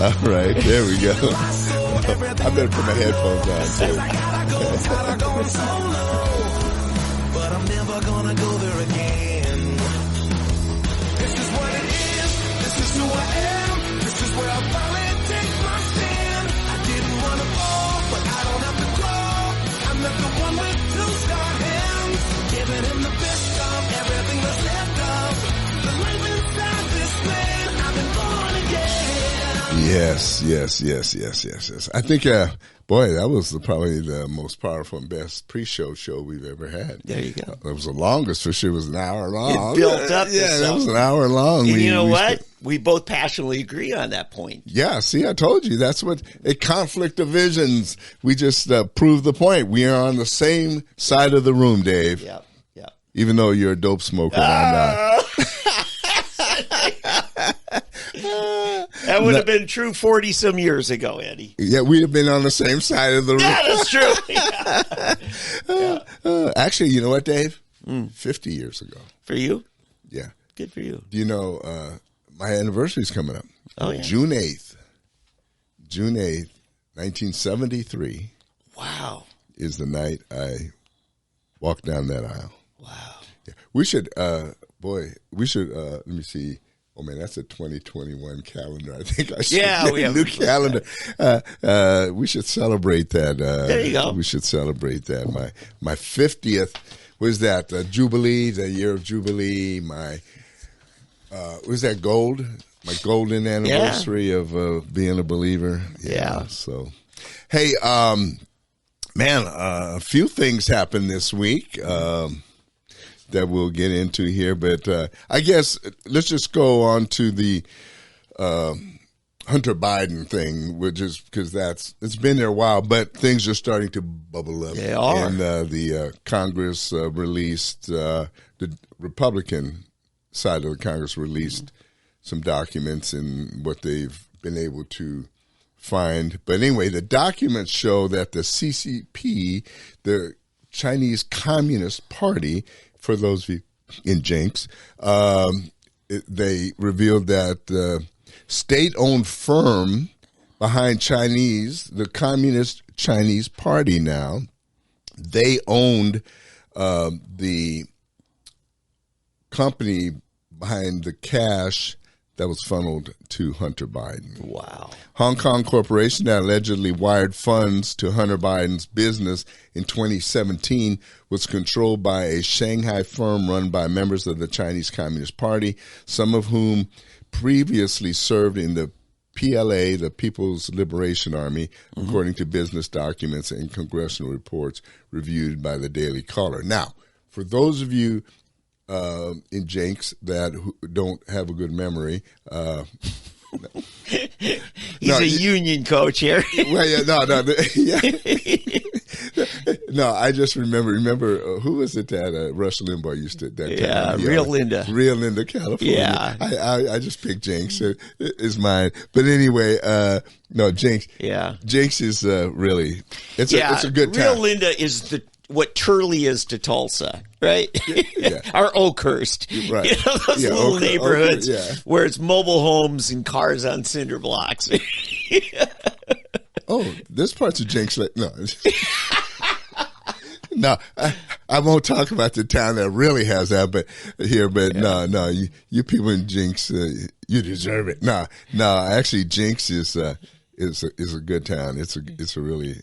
All right, there we go. I better put my headphones on too. But I'm never gonna go there again. This is what it is. This is who I am. This is where I finally take my stand. I didn't want to fall, but I don't have to crawl. I'm not the one with two star hands, giving him the best of everything that's left of the life inside this man. I've been born again. Yes. I think, boy, that was probably the most powerful and best pre-show show we've ever had. There you go. It was the longest for sure. It was an hour long. It built up. Yeah, it was an hour long. And you know what? We both passionately agree on that point. Yeah, see, I told you. That's what a conflict of visions. We just proved the point. We are on the same side of the room, Dave. Yeah. Even though you're a dope smoker, I'm not. That would have been true 40-some years ago, Eddie. Yeah, we'd have been on the same side of the room. Yeah, that's true. Actually, you know what, Dave? 50 years ago. For you? Yeah. Good for you. Do you know my anniversary's coming up? Oh, yeah. June 8th, 1973. Wow. Is the night I walked down that aisle. Wow. Yeah. We should, let me see. Oh, man, that's a 2021 calendar. I think I should get a new calendar. We should celebrate that. There you go. We should celebrate that. My 50th, was that Jubilee, the year of Jubilee. Was that gold? My golden anniversary of being a believer. Yeah. So, hey, man, a few things happened this week. That we'll get into here, but I guess let's just go on to the Hunter Biden thing, which is because it's been there a while, but things are starting to bubble up. They are. And the Congress released, the Republican side of the Congress released some documents and what they've been able to find. But anyway, the documents show that the CCP, the Chinese Communist Party, for those of you in Jinx, they revealed that the state-owned firm behind the Communist Chinese Party now, they owned the company behind the cash that was funneled to Hunter Biden. Wow. Hong Kong corporation that allegedly wired funds to Hunter Biden's business in 2017 was controlled by a Shanghai firm run by members of the Chinese Communist Party, some of whom previously served in the PLA, the People's Liberation Army, according to business documents and congressional reports reviewed by the Daily Caller. Now, for those of you in Jinx that don't have a good memory. He's a union coach here. Well, no, I just remember who was it that Rush Limbaugh used to that time? Real Linda, California. Yeah, I just picked Jinx. Is mine, but anyway, no, Jinx. Yeah, Jinx is really it's a good time. Real Linda is what Turley is to Tulsa, right? Yeah. Or Oakhurst. Right. You know, those little neighborhoods where it's mobile homes and cars on cinder blocks. Oh, this part's of Jinx. No. No, I won't talk about the town that really has that, but no, you people in Jinx, you deserve it. No, actually, Jinx is a good town. It's a really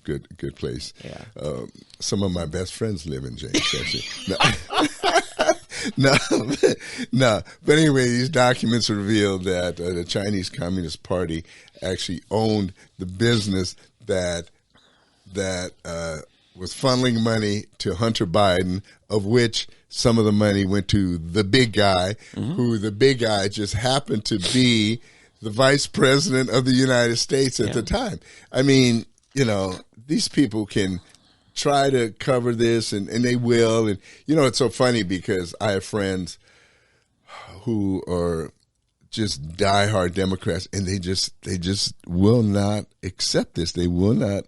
good place. Yeah. Some of my best friends live in Jinx. Actually, no. But anyway, these documents revealed that the Chinese Communist Party actually owned the business that was funneling money to Hunter Biden, of which some of the money went to the big guy, who the big guy just happened to be the vice president of the United States at the time. I mean, these people can try to cover this, and they will. And, it's so funny because I have friends who are just diehard Democrats, and they just will not accept this. They will not.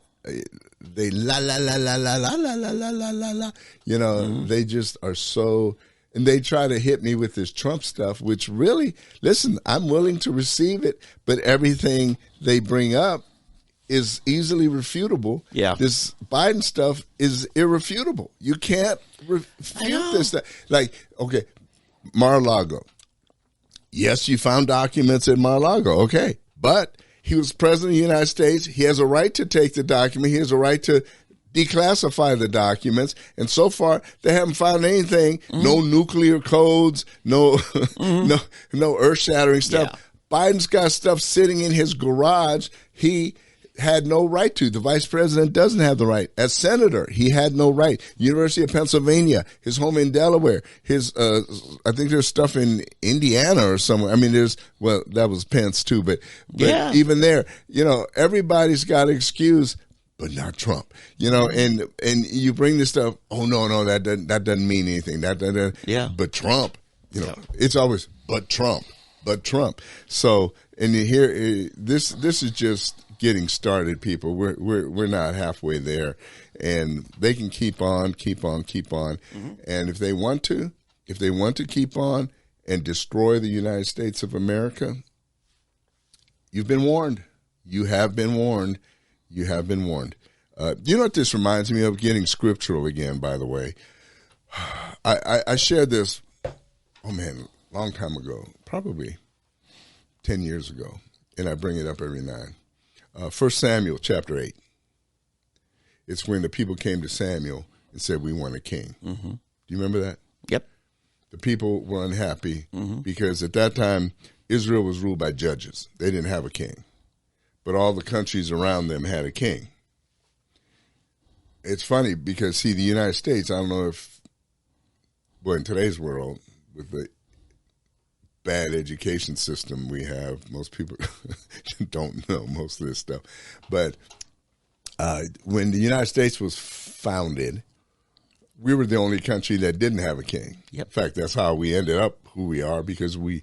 They la la la la la la la la la la la. They just are so And they try to hit me with this Trump stuff, which really, listen, I'm willing to receive it, but everything they bring up is easily refutable. Yeah. This Biden stuff is irrefutable. You can't refute this stuff. Like, okay, Mar-a-Lago. Yes, you found documents at Mar-a-Lago. Okay. But he was president of the United States. He has a right to take the document. He has a right to declassify the documents, and so far they haven't found anything. No nuclear codes, no no earth-shattering stuff. Yeah. Biden's got stuff sitting in his garage he had no right to. The vice president doesn't have the right. As senator, he had no right. University of Pennsylvania, his home in Delaware, his I think there's stuff in Indiana or somewhere. I mean, that was Pence too, but yeah. Even there, everybody's got an excuse. But not Trump, and you bring this stuff. Oh no, that doesn't mean anything. Yeah. But Trump, it's always but Trump. So, and here, this is just getting started, people. We're not halfway there, and they can keep on, mm-hmm. And if they want to keep on and destroy the United States of America, you've been warned. You have been warned. You have been warned. You know what this reminds me of? Getting scriptural again, by the way. I shared this, long time ago, probably 10 years ago, and I bring it up every night. 1 Samuel chapter 8. It's when the people came to Samuel and said, we want a king. Mm-hmm. Do you remember that? Yep. The people were unhappy because at that time, Israel was ruled by judges. They didn't have a king. But all the countries around them had a king. It's funny because, see, the United States, I don't know if, in today's world, with the bad education system we have, most people don't know most of this stuff. But when the United States was founded, we were the only country that didn't have a king. Yep. In fact, that's how we ended up who we are, because we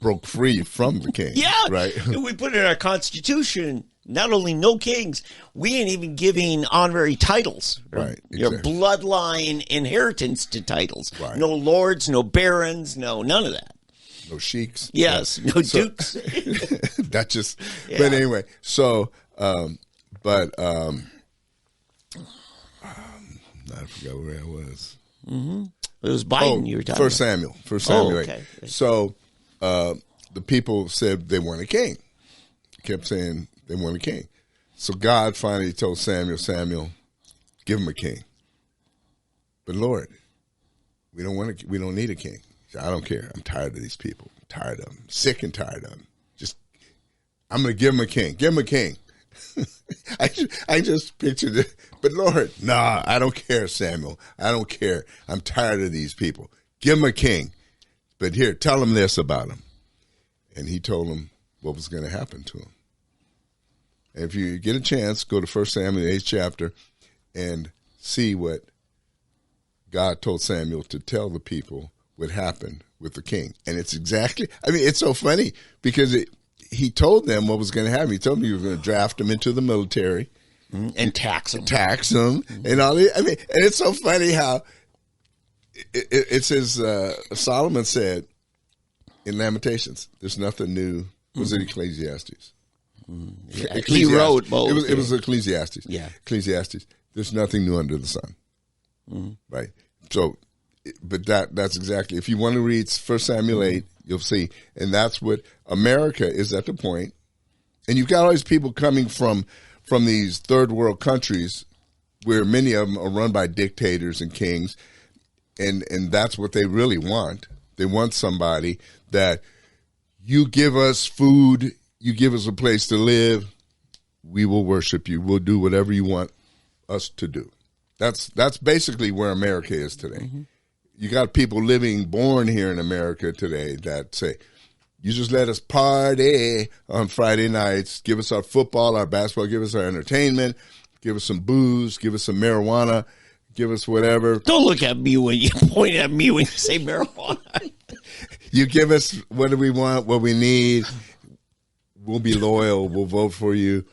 broke free from the king. Yeah, right. We put in our Constitution, not only no kings, we ain't even giving honorary titles. Right. Your bloodline inheritance to titles. Right. No lords, no barons, none of that. No sheiks. Yes, no dukes. Duchess. Yeah. But anyway, so, I forgot where I was. Mm-hmm. It was Biden you were talking about. First Samuel. Okay. So, the people said they want a king. Kept saying they want a king. So God finally told Samuel, give him a king. But Lord, we don't need a king. He said, I don't care. I'm tired of these people. I'm tired of them. Sick and tired of them. I'm going to give him a king. Give him a king. I just pictured it. But Lord, nah, I don't care, Samuel. I don't care. I'm tired of these people. Give him a king. But here, tell him this about him. And he told him what was going to happen to him. And if you get a chance, go to 1 Samuel, 8th chapter, and see what God told Samuel to tell the people what happened with the king. And it's it's so funny because he told them what was going to happen. He told them he was going to draft them into the military. And tax them. And all that. And it's so funny how it says, Solomon said in Lamentations, there's nothing new. Was it Ecclesiastes? Yeah, he wrote both. It was Ecclesiastes. Yeah. Ecclesiastes. There's nothing new under the sun. Mm-hmm. Right. So, but that's exactly, if you want to read 1 Samuel 8, you'll see. And that's what America is at the point. And you've got all these people coming from these third world countries where many of them are run by dictators and kings. And that's what they really want. They want somebody that you give us food, you give us a place to live, we will worship you. We'll do whatever you want us to do. That's basically where America is today. Mm-hmm. You got people born here in America today that say, you just let us party on Friday nights, give us our football, our basketball, give us our entertainment, give us some booze, give us some marijuana, give us whatever. Don't look at me when you point at me when you say marijuana. You give us what do we want, what we need. We'll be loyal. We'll vote for you.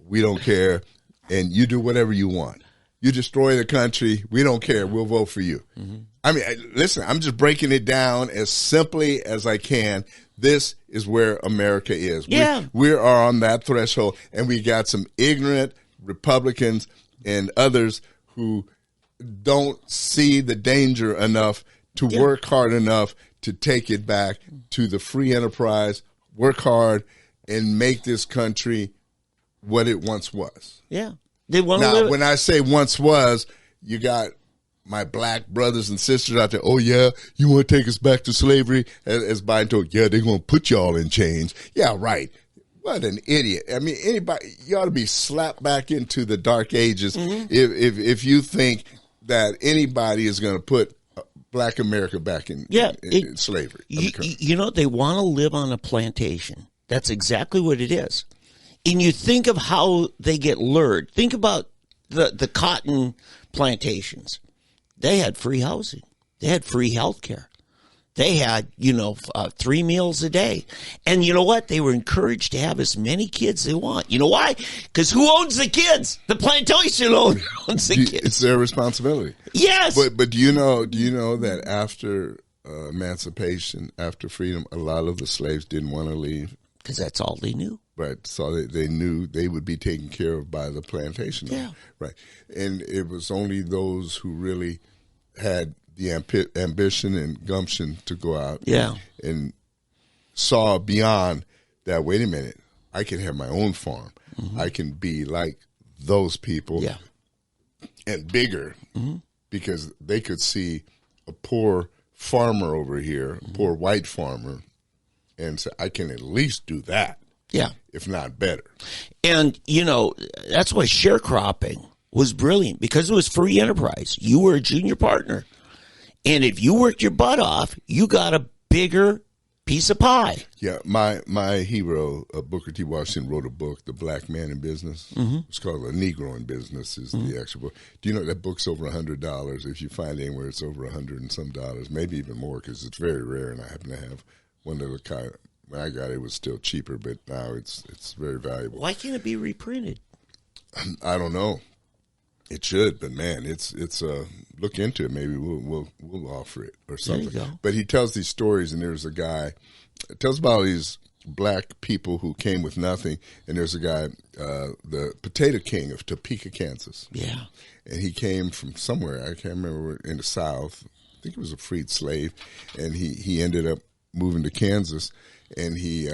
We don't care. And you do whatever you want. You destroy the country. We don't care. We'll vote for you. Mm-hmm. I mean, listen, I'm just breaking it down as simply as I can. This is where America is. Yeah. We are on that threshold, and we got some ignorant Republicans and others who don't see the danger enough to work hard enough to take it back to the free enterprise, work hard, and make this country what it once was. Yeah. They want to Now, live. when I say once was, you got my black brothers and sisters out there, oh, yeah, you want to take us back to slavery? As Biden told, yeah, they're going to put y'all in chains. Yeah, right. What an idiot. I mean, anybody, you ought to be slapped back into the dark ages if you think that anybody is going to put black America back in slavery. You know, they want to live on a plantation. That's exactly what it is. And you think of how they get lured. Think about the cotton plantations. They had free housing. They had free health care. They had, 3 meals a day. And you know what? They were encouraged to have as many kids they want. You know why? Because who owns the kids? The plantation owner owns the kids. It's their responsibility. Yes. But do you know that after emancipation, after freedom, a lot of the slaves didn't want to leave? Because that's all they knew. Right. So they knew they would be taken care of by the plantation owner. Yeah. Right. And it was only those who really had the ambition and gumption to go out and saw beyond that, wait a minute, I can have my own farm. I can be like those people and bigger because they could see a poor farmer over here, a poor white farmer, and say, I can at least do that. Yeah. If not better. And, that's why sharecropping was brilliant because it was free enterprise. You were a junior partner. And if you worked your butt off, you got a bigger piece of pie. Yeah, my hero, Booker T. Washington, wrote a book, The Black Man in Business. It's called A Negro in Business is the actual book. Do you know that book's over $100? If you find it anywhere, it's over $100 and some dollars, maybe even more because it's very rare, and I happen to have one of the kind. When I got it, it was still cheaper, but now it's very valuable. Why can't it be reprinted? I don't know. It should, but man, it's look into it. Maybe we'll offer it or something. There you go. But he tells these stories, and there's a guy tells about these black people who came with nothing, and there's a guy, the Potato King of Topeka, Kansas. Yeah, and he came from somewhere I can't remember in the South. I think he was a freed slave, and he ended up moving to Kansas, and he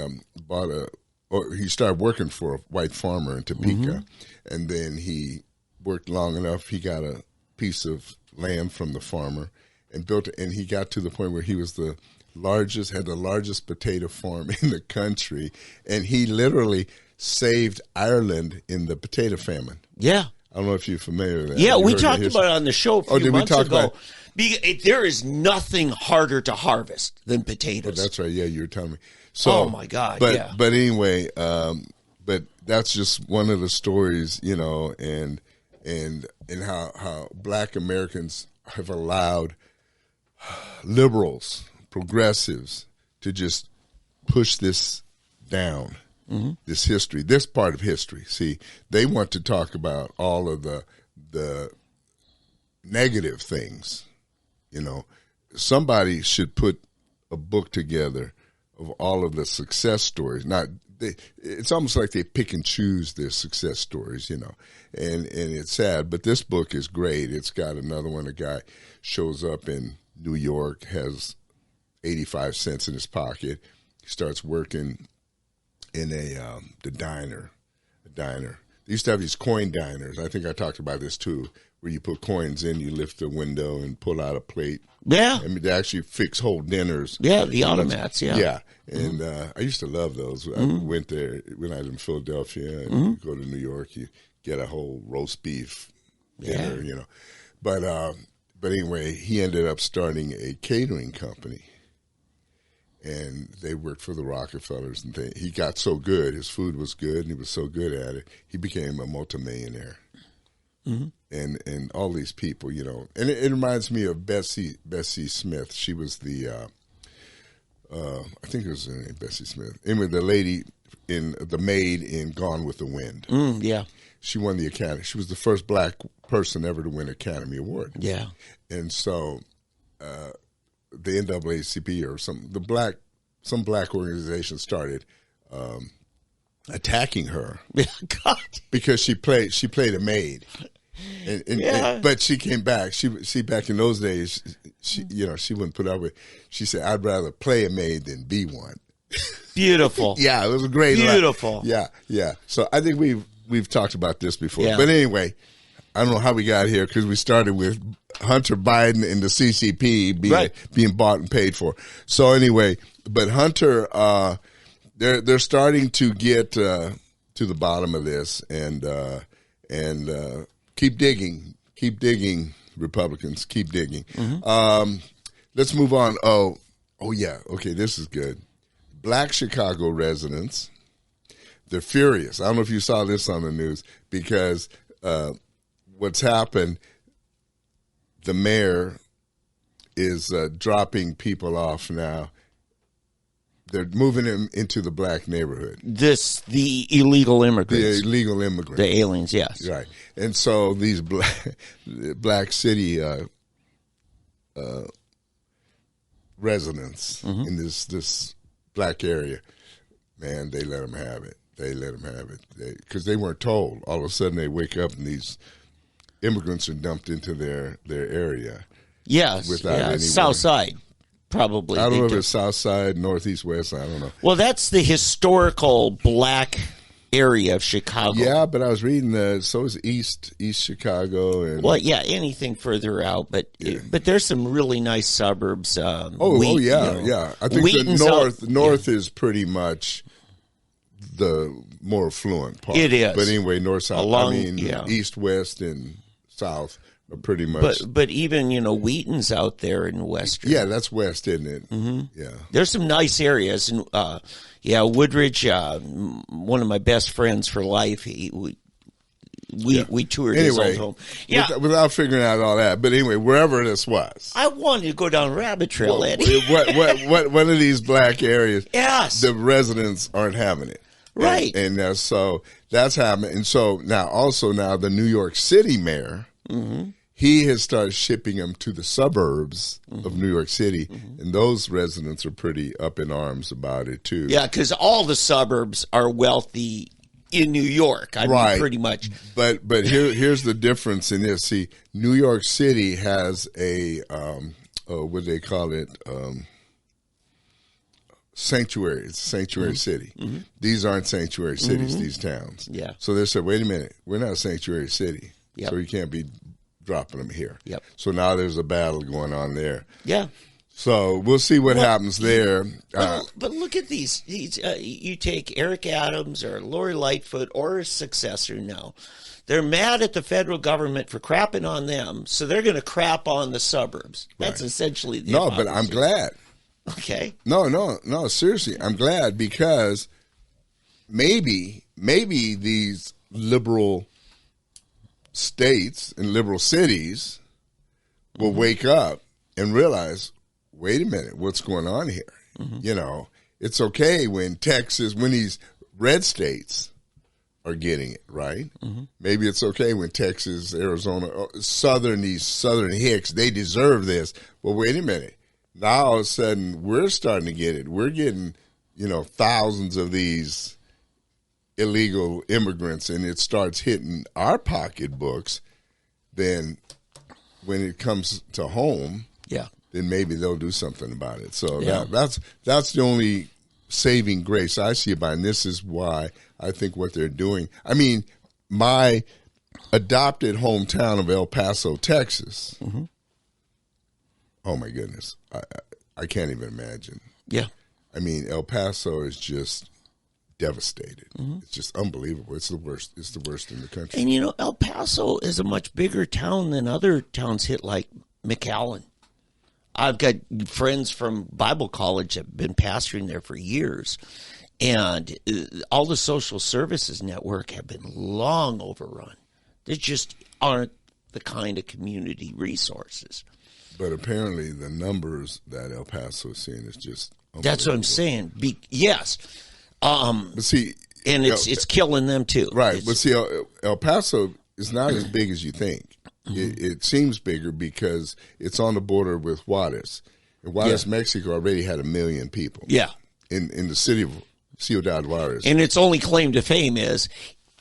he started working for a white farmer in Topeka, and then he worked long enough, he got a piece of land from the farmer and built it, and he got to the point where he was had the largest potato farm in the country, and he literally saved Ireland in the potato famine. Yeah. I don't know if you're familiar with that. Yeah, we talked about it on the show a few months ago. There is nothing harder to harvest than potatoes. Oh, that's right. Yeah, you were telling me. So, oh my God! But anyway, but that's just one of the stories, and how Black Americans have allowed liberals, progressives, to just push this down, this history, this part of history. See, they want to talk about all of the negative things. Somebody should put a book together of all of the success stories. It's almost like they pick and choose their success stories, and it's sad. But this book is great. It's got another one. A guy shows up in New York, has 85 cents in his pocket. He starts working in the diner. They used to have these coin diners. I think I talked about this too, where you put coins in, you lift the window and pull out a plate. Yeah. I mean, they actually fix whole dinners. Yeah, the automats, yeah. Yeah, and I used to love those. I went there when I was in Philadelphia, and you go to New York, you get a whole roast beef dinner, But anyway, he ended up starting a catering company, and they worked for the Rockefellers, and he got so good, his food was good, and he was so good at it, he became a multimillionaire. And all these people, and it reminds me of Bessie Smith. She was the, I think it was her name, Bessie Smith. Anyway, the lady the maid in Gone with the Wind. Yeah. She won the Academy. She was the first black person ever to win an Academy Award. Yeah. And so the NAACP or some black organization started attacking her God. because she played a maid. But she came back. She back in those days, she wouldn't put up with. She said, "I'd rather play a maid than be one." Beautiful. Yeah, it was a great. Beautiful. Yeah. So I think we've talked about this before. Yeah. But anyway, I don't know how we got here because we started with Hunter Biden and the CCP being bought and paid for. So anyway, but Hunter, they're starting to get to the bottom of this and keep digging, Republicans, keep digging. Let's move on. Oh yeah, okay, this is good. Black Chicago residents, they're furious. I don't know if you saw this on the news because what's happened, the mayor is dropping people off now. They're moving them into the black neighborhood. The illegal immigrants. The illegal immigrants. The aliens, yes. Right. And so these black city residents in this black area, man, they let them have it. Because they weren't told. All of a sudden they wake up and these immigrants are dumped into their area. Yes. Without anyone. South Side. Probably. I don't know if it's South Side, Northeast, West. I don't know. Well, that's the historical black area of Chicago. Yeah, but I was reading so is East Chicago, and anything further out, but there's some really nice suburbs. Yeah. I think the north is pretty much the more affluent part. It is, but anyway, north, south. East, west, and south. Pretty much, but even Wheaton's out there in Western. Yeah, that's west, isn't it? Mm-hmm. Yeah, there's some nice areas, and Woodridge. One of my best friends for life. We toured his old home. Yeah, without figuring out all that, but anyway, wherever this was, I wanted to go down a rabbit trail, Eddie. What one of these black areas? Yes, the residents aren't having it. Right, and so that's happening. And so now the New York City mayor. Mm-hmm. He has started shipping them to the suburbs of New York City, and those residents are pretty up in arms about it too. Yeah, because all the suburbs are wealthy in New York. I mean, pretty much. But here's the difference in this. See, New York City has a what do they call it? Sanctuary. It's a sanctuary city. Mm-hmm. These aren't sanctuary cities. These towns. Yeah. So they said, wait a minute, we're not a sanctuary city. Yep. So you can't be dropping them here. Yep. So now there's a battle going on there. Yeah. So we'll see what happens there. But look at these. You take Eric Adams or Lori Lightfoot or his successor now. They're mad at the federal government for crapping on them, so they're going to crap on the suburbs. That's essentially the but I'm glad. Okay. No, seriously. I'm glad because maybe these liberal states and liberal cities will wake up and realize, wait a minute, what's going on here? It's okay when these red states are getting it, right? Maybe it's okay when Texas, Arizona, these southern hicks, they deserve this. Well, wait a minute. Now all of a sudden we're starting to get it. We're getting, thousands of these illegal immigrants, and it starts hitting our pocketbooks. Then when it comes to home, then maybe they'll do something about it. So that's the only saving grace I see about it. And this is why I think what they're doing. I mean, my adopted hometown of El Paso, Texas. Oh my goodness, I can't even imagine. Yeah, I mean, El Paso is just devastated. It's just unbelievable. It's the worst. It's the worst in the country. And El Paso is a much bigger town than other towns hit like McAllen. I've got friends from Bible college that have been pastoring there for years, and all the social services network have been long overrun. There just aren't the kind of community resources. But apparently the numbers that El Paso is seeing is just unbelievable. That's what I'm saying. Yes. But see, and it's killing them too. Right. But see, El Paso is not as big as you think. It seems bigger because it's on the border with Juarez. And Juarez, Mexico already had 1 million people. Yeah. In the city of Ciudad Juarez. And its only claim to fame is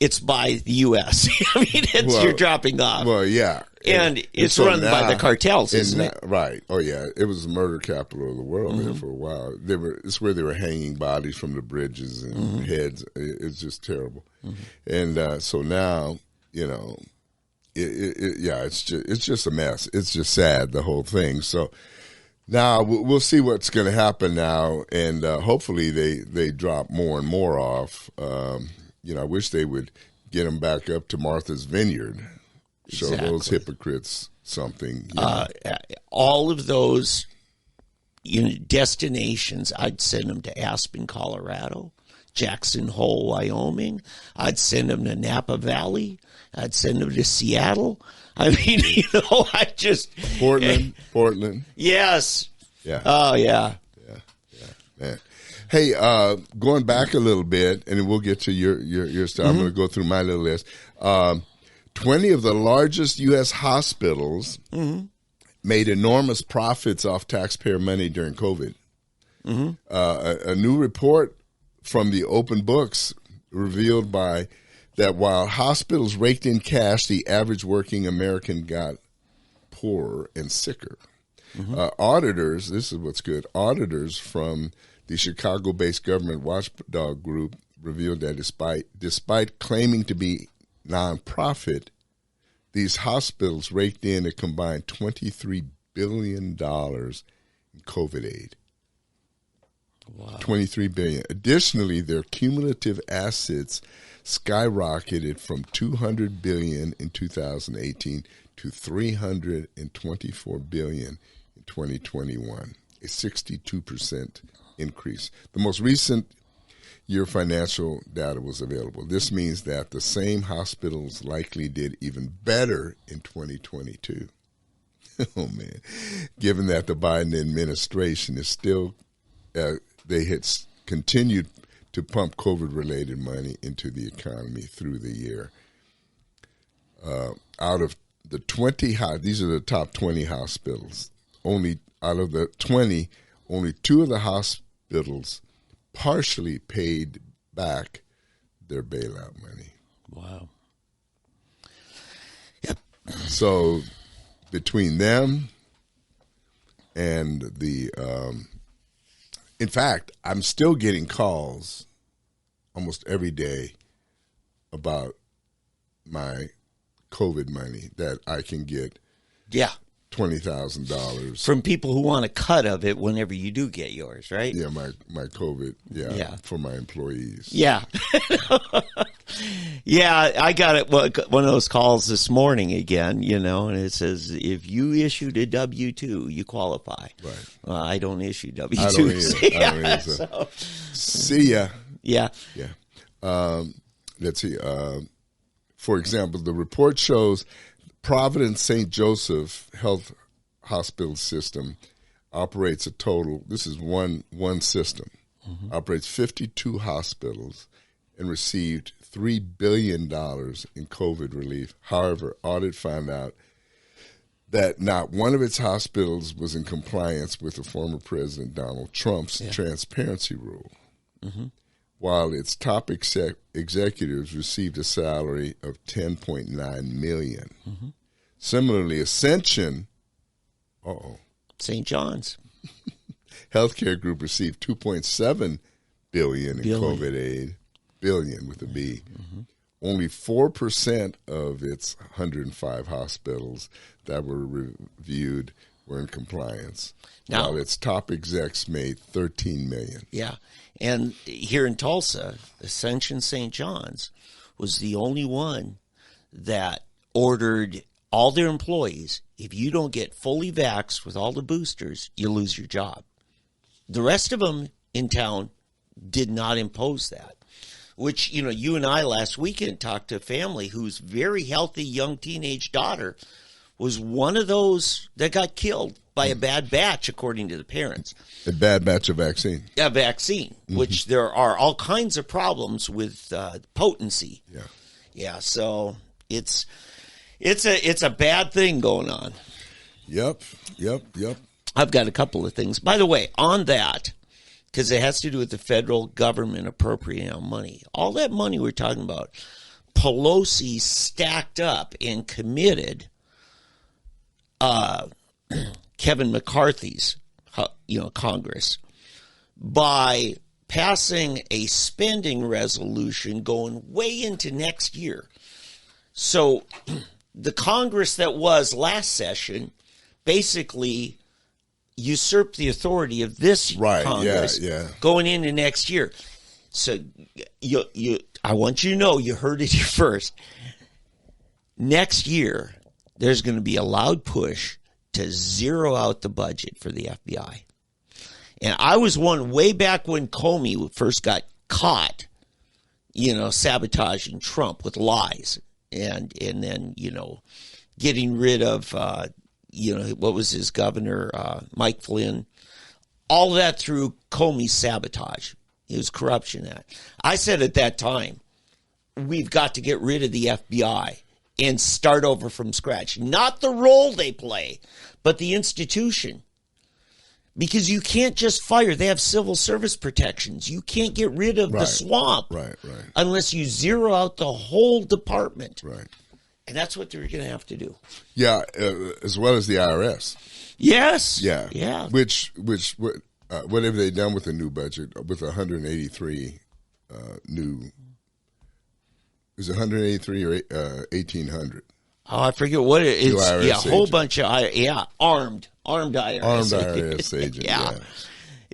it's by the U.S. I mean, you're dropping off. Well, yeah. And it's so run by the cartels, isn't it? Right. Oh, yeah. It was the murder capital of the world there for a while. It's where they were hanging bodies from the bridges and heads. It's just terrible. And so now, you know, it's just a mess. It's just sad, the whole thing. So now we'll see what's going to happen now, and hopefully they drop more and more off. You know, I wish they would get them back up to Martha's Vineyard. Show those hypocrites something. You know. All of those destinations, I'd send them to Aspen, Colorado, Jackson Hole, Wyoming. I'd send them to Napa Valley. I'd send them to Seattle. I mean, you know, Portland. Yes. Yeah. Oh, yeah. Yeah, man. Hey, going back a little bit, and we'll get to your stuff. I'm going to go through my little list. 20 of the largest U.S. hospitals made enormous profits off taxpayer money during COVID. A new report from the Open Books revealed that while hospitals raked in cash, the average working American got poorer and sicker. Auditors, this is what's good, auditors from the Chicago-based government watchdog group revealed that despite claiming to be nonprofit, these hospitals raked in a combined $23 billion in COVID aid. Wow. $23 billion. Additionally, their cumulative assets skyrocketed from $200 billion in 2018 to $324 billion in 2021, a 62% increase. The most recent year financial data was available. This means that the same hospitals likely did even better in 2022. Oh, man. Given that the Biden administration is still, they had continued to pump COVID-related money into the economy through the year. Out of the 20, these are the top 20 hospitals. Only out of the 20, only 2 of the hospitals partially paid back their bailout money. Wow. Yep. So between them and the, in fact, I'm still getting calls almost every day about my COVID money that I can get. Yeah. $20,000 from people who want a cut of it whenever you do get yours, right? Yeah, my COVID, for my employees. Yeah. Yeah, I got it. One of those calls this morning again, you know, and it says, if you issued a W-2, you qualify. Right. I don't issue W-2s. I don't either. So. See ya. Yeah. Yeah. Let's see. For example, the report shows Providence St. Joseph Health Hospital System operates a total, this is one system, operates 52 hospitals and received $3 billion in COVID relief. However, audit found out that not one of its hospitals was in compliance with the former President Donald Trump's transparency rule, while its top executives received a salary of $10.9 million. Similarly, Ascension, St. John's Healthcare Group received $2.7 billion in COVID aid, billion with a B. Only 4% of its 105 hospitals that were reviewed were in compliance, while its top execs made $13 million. Yeah, and here in Tulsa, Ascension St. John's was the only one that ordered all their employees, if you don't get fully vaxxed with all the boosters, you lose your job. The rest of them in town did not impose that, which, you know, you and I last weekend talked to a family whose very healthy young teenage daughter was one of those that got killed by a bad batch, according to the parents. A bad batch of vaccine. A vaccine, which there are all kinds of problems with potency. Yeah. Yeah, so it's It's a bad thing going on. Yep. I've got a couple of things. By the way, on that, because it has to do with the federal government appropriating money. All that money we're talking about, Pelosi stacked up and committed Kevin McCarthy's Congress by passing a spending resolution going way into next year. So the Congress that was last session basically usurped the authority of this Congress going into next year. So I want you to know, you heard it here first. Next year, there's going to be a loud push to zero out the budget for the FBI. And I was one way back when Comey first got caught, sabotaging Trump with lies and then, getting rid of, what was his governor, Mike Flynn. All that through Comey's sabotage. It was corruption act. I said at that time, we've got to get rid of the FBI and start over from scratch. Not the role they play, but the institution. Because you can't just fire. They have civil service protections. You can't get rid of the swamp unless you zero out the whole department. Right. And that's what they're going to have to do. Yeah, as well as the IRS. Yes. Yeah. Yeah. What have they done with the new budget? With 183 new. Is it 183 or 1,800? Oh, I forget what it is. Yeah, a whole agent. bunch of armed IRS. Armed IRS agent.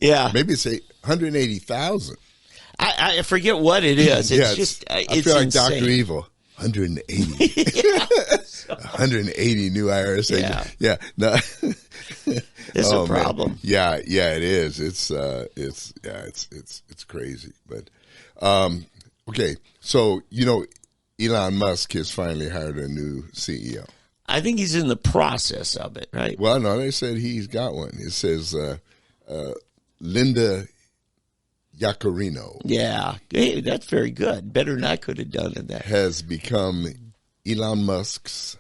Yeah. Maybe it's 180,000. I forget what it is. It's just I it's feel like insane. Dr. Evil. 180. 180 new IRS agents. Yeah. No. It's a problem. Man. Yeah, it is. It's crazy. But okay, so Elon Musk has finally hired a new CEO. I think he's in the process of it, right? Well, no, they said he's got one. It says Linda Yaccarino. Yeah, hey, that's very good. Better than I could have done in that. Has become Elon Musk's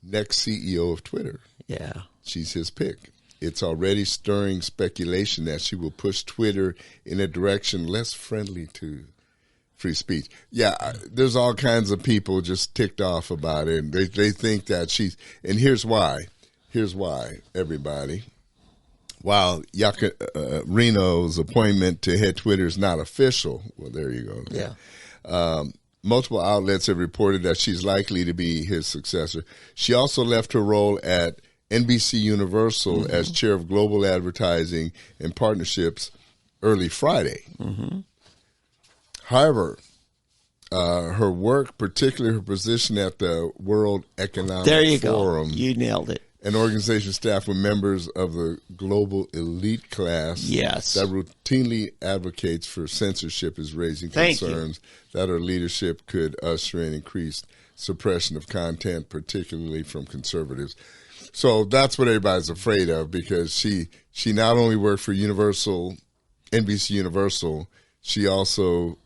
next CEO of Twitter. Yeah. She's his pick. It's already stirring speculation that she will push Twitter in a direction less friendly to free speech. Yeah, there's all kinds of people just ticked off about it. And they think that she's – and here's why. Everybody. While Reno's appointment to head Twitter is not official, well, there you go. Yeah. Multiple outlets have reported that she's likely to be his successor. She also left her role at NBC Universal as chair of global advertising and partnerships early Friday. Mm-hmm. However, her work, particularly her position at the World Economic Forum, you nailed it. An organization staffed with members of the global elite class that routinely advocates for censorship, is raising concerns that her leadership could usher in increased suppression of content, particularly from conservatives. So that's what everybody's afraid of, because she not only worked for NBC Universal, she also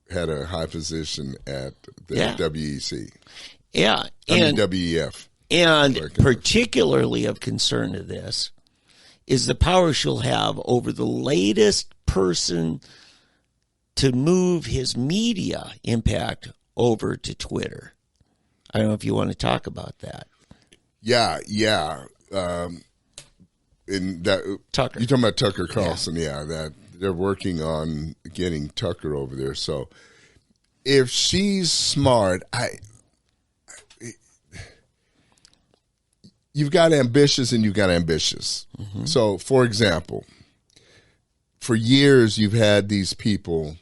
had a high position at the WEC. Yeah. WEF. And particularly of concern to this is the power she'll have over the latest person to move his media impact over to Twitter. I don't know if you want to talk about that. Yeah. And that Tucker. You're talking about Tucker Carlson, that they're working on getting Tucker over there. So if she's smart, you've got ambitious and you've got ambitious. Mm-hmm. So, for example, for years you've had these people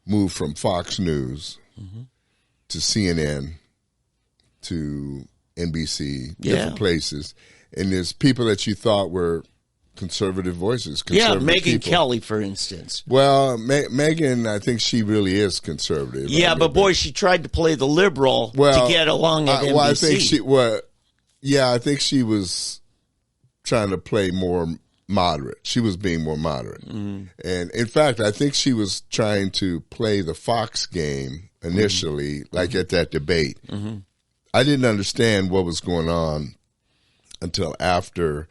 move from Fox News to CNN to NBC, different places. And there's people that you thought were conservative voices. Megyn people. Kelly, for instance. Well, Megyn, I think she really is conservative. Yeah, but boy, she tried to play the liberal to get along at NBC. Well, I think she was trying to play more moderate. She was being more moderate. Mm-hmm. And in fact, I think she was trying to play the Fox game initially, like at that debate. Mm-hmm. I didn't understand what was going on until after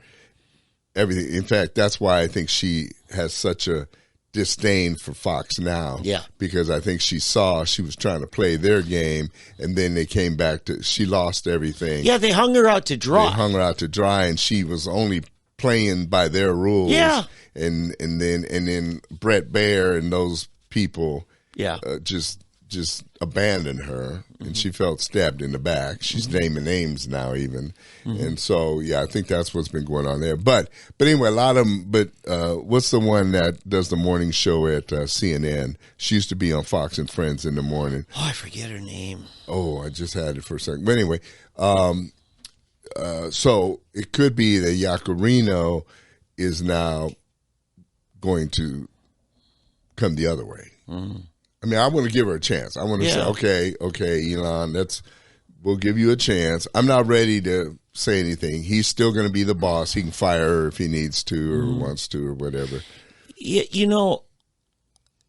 everything. In fact, that's why I think she has such a disdain for Fox now. Yeah. Because I think she saw she was trying to play their game, and then they came back to, she lost everything. Yeah, they hung her out to dry. They hung her out to dry, and she was only playing by their rules. Yeah. And then Brett Baer and those people just abandoned her, and she felt stabbed in the back. She's naming names now even. And so, yeah, I think that's what's been going on there. But anyway, a lot of them, but what's the one that does the morning show at CNN? She used to be on Fox and Friends in the morning. Oh, I forget her name. Oh, I just had it for a second. But anyway, so it could be that Yacarino is now going to come the other way. I mean, I want to give her a chance. I want to say, okay, Elon, we'll give you a chance. I'm not ready to say anything. He's still going to be the boss. He can fire her if he needs to or wants to or whatever. You know,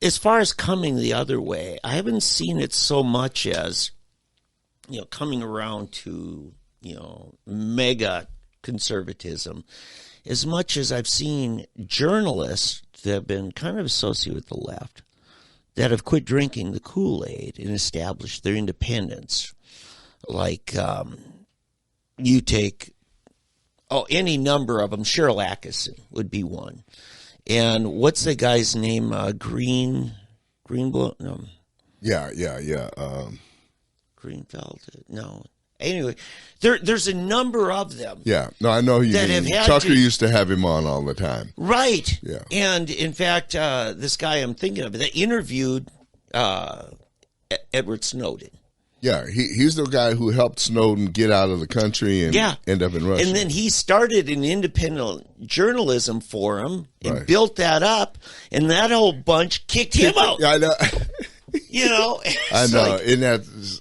as far as coming the other way, I haven't seen it so much as, you know, coming around to, you know, mega conservatism, as much as I've seen journalists that have been kind of associated with the left that have quit drinking the Kool-Aid and established their independence. Like, you take, any number of them. Cheryl Atkinson would be one. And what's the guy's name? Greenblatt? No. Yeah. Greenfeld? No. Anyway, there's a number of them. Yeah. No, I know who you mean. Tucker used to have him on all the time. Right. Yeah. And in fact, this guy I'm thinking of that interviewed Edward Snowden. Yeah, he's the guy who helped Snowden get out of the country and end up in Russia. And then he started an independent journalism forum and built that up, and that whole bunch kicked him out. Yeah, I know. You know? I know. Like, and that,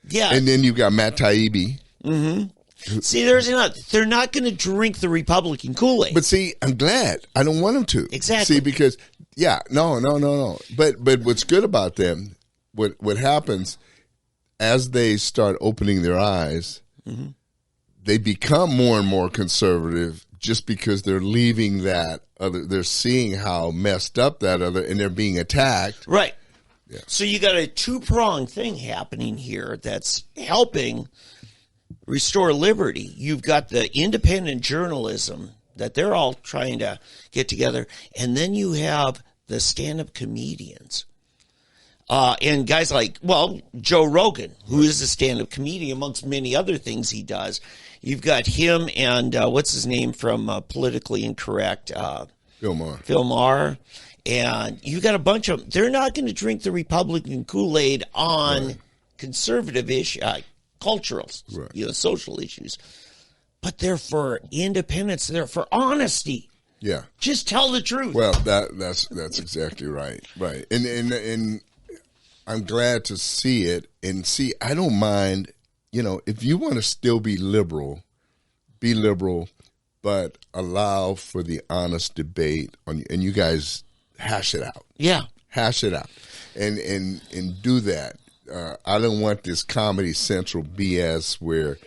yeah. And then you've got Matt Taibbi. Mm-hmm. See, they're not going to drink the Republican Kool-Aid. But see, I'm glad. I don't want them to. Exactly. See, because, no. But what's good about them, what happens as they start opening their eyes, they become more and more conservative just because they're leaving that other, they're seeing how messed up that other, and they're being attacked. Right. Yeah. So you got a two-pronged thing happening here that's helping restore liberty. You've got the independent journalism that they're all trying to get together, and then you have the stand-up comedians. And guys like, Joe Rogan, who is a stand-up comedian, amongst many other things he does. You've got him and what's his name from Politically Incorrect? Phil Maher. And you got a bunch of them. They're not going to drink the Republican Kool-Aid on conservative cultural, social issues. But they're for independence. They're for honesty. Yeah. Just tell the truth. Well, that's exactly right. Right. And I'm glad to see it. And see, I don't mind, if you want to still be liberal, but allow for the honest debate and you guys hash it out. Yeah. Hash it out. And do that. I don't want this Comedy Central BS where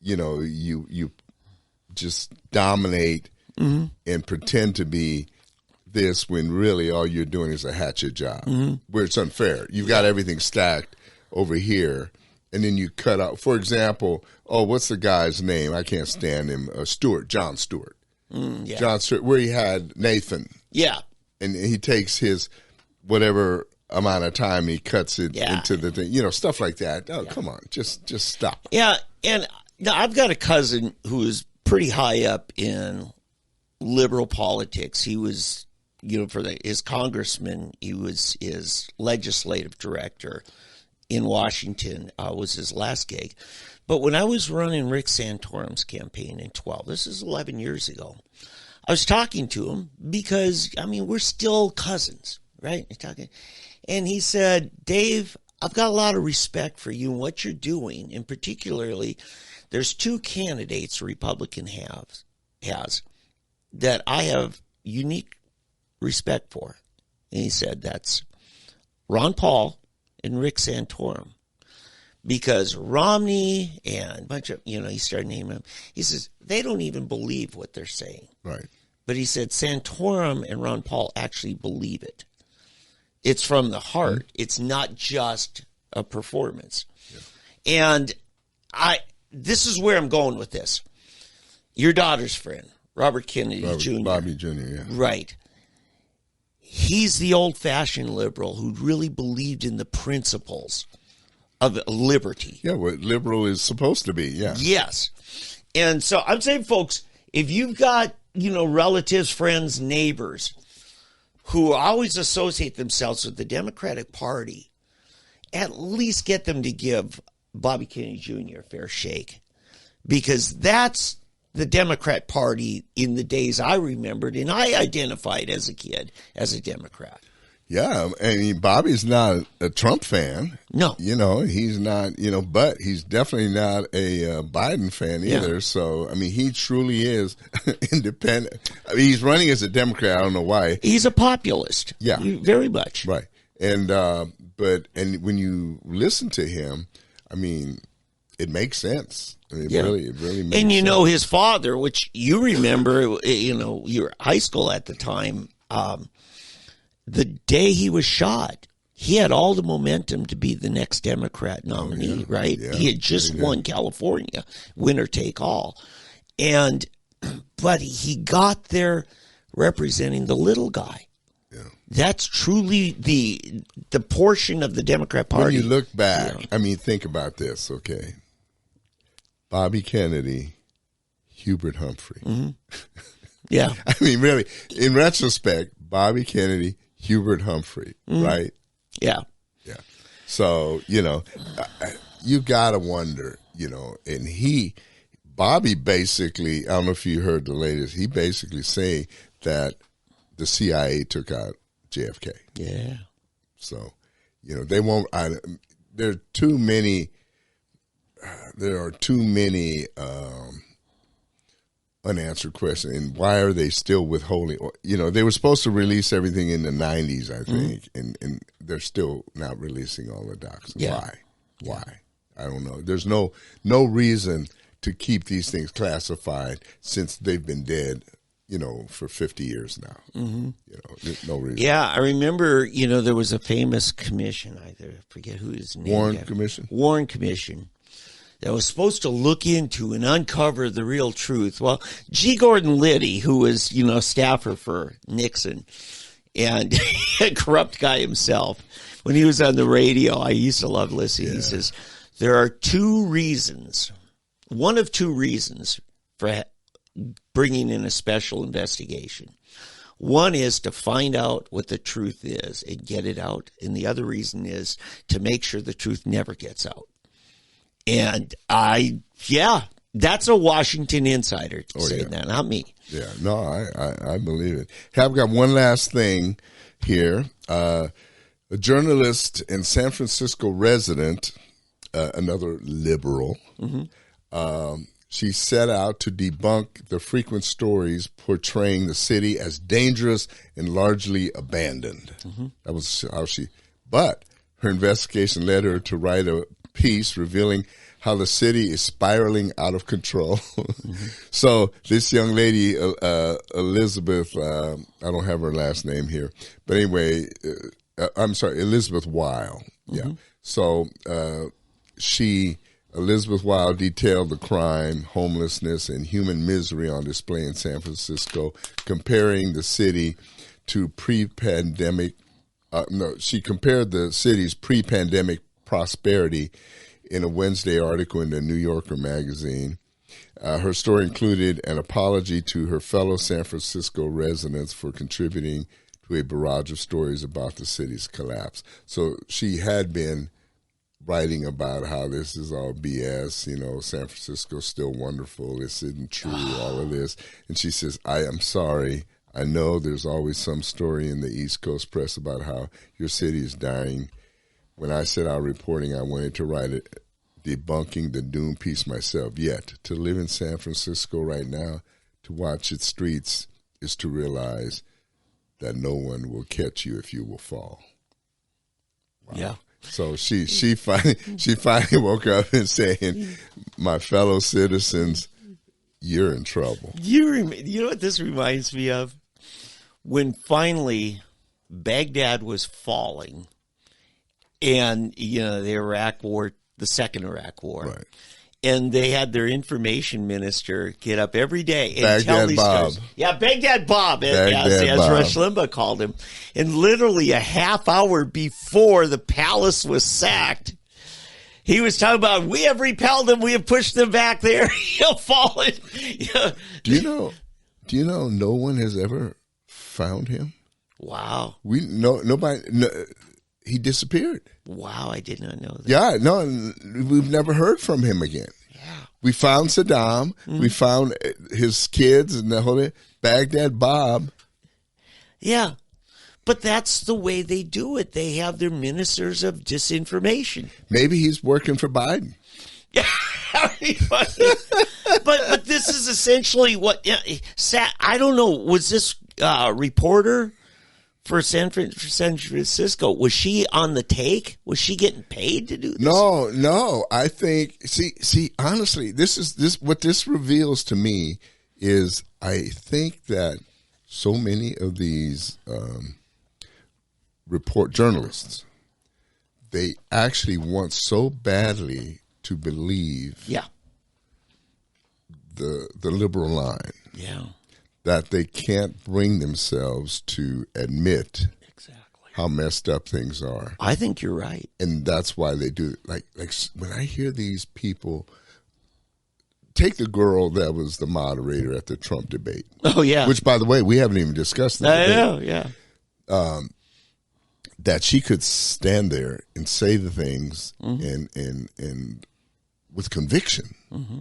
you just dominate and pretend to be this when really all you're doing is a hatchet job, where it's unfair. You've got everything stacked over here, and then you cut out. For example, what's the guy's name? I can't stand him. Jon Stewart. Jon Stewart, where he had Nathan. Yeah. And he takes his whatever amount of time, he cuts it into the thing, stuff like that. Oh, come on, just stop. Yeah, and now I've got a cousin who is pretty high up in liberal politics. He was, for his congressman, he was his legislative director in Washington, was his last gig. But when I was running Rick Santorum's campaign in 2012, this is 11 years ago, I was talking to him because, we're still cousins, right? And he said, Dave, I've got a lot of respect for you and what you're doing, and particularly there's two candidates a Republican has that I have unique respect for. And he said that's Ron Paul and Rick Santorum. because Romney and a bunch of, he started naming them. He says, they don't even believe what they're saying. Right. But he said Santorum and Ron Paul actually believe it. It's from the heart. It's not just a performance. Yeah. And this is where I'm going with this. Your daughter's friend, Robert Kennedy Jr. Bobby Jr., yeah. Right. He's the old-fashioned liberal who really believed in the principles of liberty. Yeah, what liberal is supposed to be, yeah. Yes. And so I'm saying, folks, if you've got, relatives, friends, neighbors who always associate themselves with the Democratic Party, at least get them to give Bobby Kennedy Jr. a fair shake. Because that's the Democrat Party in the days I remembered, and I identified as a kid as a Democrat. Yeah, I mean, Bobby's not a Trump fan. No. He's not, but he's definitely not a Biden fan either. Yeah. So, I mean, he truly is independent. I mean, he's running as a Democrat. I don't know why. He's a populist. Yeah. Very much. Right. And, and when you listen to him, I mean, it makes sense. I mean, it really makes sense. And his father, which you remember, you were high school at the time, the day he was shot, he had all the momentum to be the next Democrat nominee, right? Yeah, he had just won California, winner take all. But he got there representing the little guy. Yeah. That's truly the portion of the Democrat Party. When you look back, I mean, think about this, okay? Bobby Kennedy, Hubert Humphrey. Mm-hmm. Yeah. I mean, really, in retrospect, Bobby Kennedy, Hubert Humphrey, right? Yeah. Yeah. So, you got to wonder, and Bobby basically, I don't know if you heard the latest, he basically saying that the CIA took out JFK. Yeah. So, they won't, there are too many unanswered questions. And why are they still withholding? They were supposed to release everything in the 90s, I think, and they're still not releasing all the docs. Yeah. Why? I don't know. There's no reason to keep these things classified since they've been dead, for 50 years now. Mm-hmm. No reason. Yeah, I remember, there was a famous commission, I forget who his name was. Warren Commission. That was supposed to look into and uncover the real truth. Well, G. Gordon Liddy, who was, staffer for Nixon and a corrupt guy himself, when he was on the radio, I used to love listening. Yeah. He says, there are one of two reasons for bringing in a special investigation. One is to find out what the truth is and get it out. And the other reason is to make sure the truth never gets out. And that's a Washington insider saying that, not me. Yeah, no, I believe it. Hey, I've got one last thing here. A journalist and San Francisco resident, another liberal, she set out to debunk the frequent stories portraying the city as dangerous and largely abandoned. Mm-hmm. That was how but her investigation led her to write a piece revealing how the city is spiraling out of control. Mm-hmm. So this young lady, Elizabeth, I don't have her last name here, but anyway, I'm sorry, Elizabeth Weil. Yeah. Mm-hmm. So Elizabeth Weil detailed the crime, homelessness, and human misery on display in San Francisco, comparing the city to pre-pandemic. She compared the city's pre-pandemic prosperity in a Wednesday article in the New Yorker magazine. Her story included an apology to her fellow San Francisco residents for contributing to a barrage of stories about the city's collapse. So she had been writing about how this is all BS, San Francisco's still wonderful, this isn't true, all of this. And she says, I am sorry. I know there's always some story in the East Coast press about how your city is dying. When I set out reporting, I wanted to write it, debunking the doom piece myself. Yet, to live in San Francisco right now, to watch its streets, is to realize that no one will catch you if you will fall. Wow. Yeah. So she finally woke up and saying, "My fellow citizens, you're in trouble." You know what this reminds me of? When finally Baghdad was falling, and the second Iraq War, Right. and they had their information minister get up every day and Baghdad tell these Bob. stories. Yeah, Baghdad Bob, as Bob. Rush Limbaugh called him. And literally a half hour before the palace was sacked, he was talking about, we have repelled them, we have pushed them back there, he'll fall in. Yeah. Do you know no one has ever found him? Wow. Nobody. He disappeared. Wow, I did not know that. Yeah, no, we've never heard from him again. Yeah. We found Saddam. We found his kids and the whole Baghdad Bob. Yeah. But that's the way they do it. They have their ministers of disinformation. Maybe he's working for Biden. Yeah. but this is essentially what I don't know. Was this reporter for San Francisco, was she on the take? Was she getting paid to do this? No. I think see honestly, what this reveals to me is I think that so many of these journalists, they actually want so badly to believe the liberal line. Yeah. That they can't bring themselves to admit how messed up things are. I think you're right. And that's why they do it. Like when I hear these people, take the girl that was the moderator at the Trump debate. Oh, yeah. Which, by the way, we haven't even discussed the debate. I know, yeah. That she could stand there and say the things and with conviction. Mm-hmm.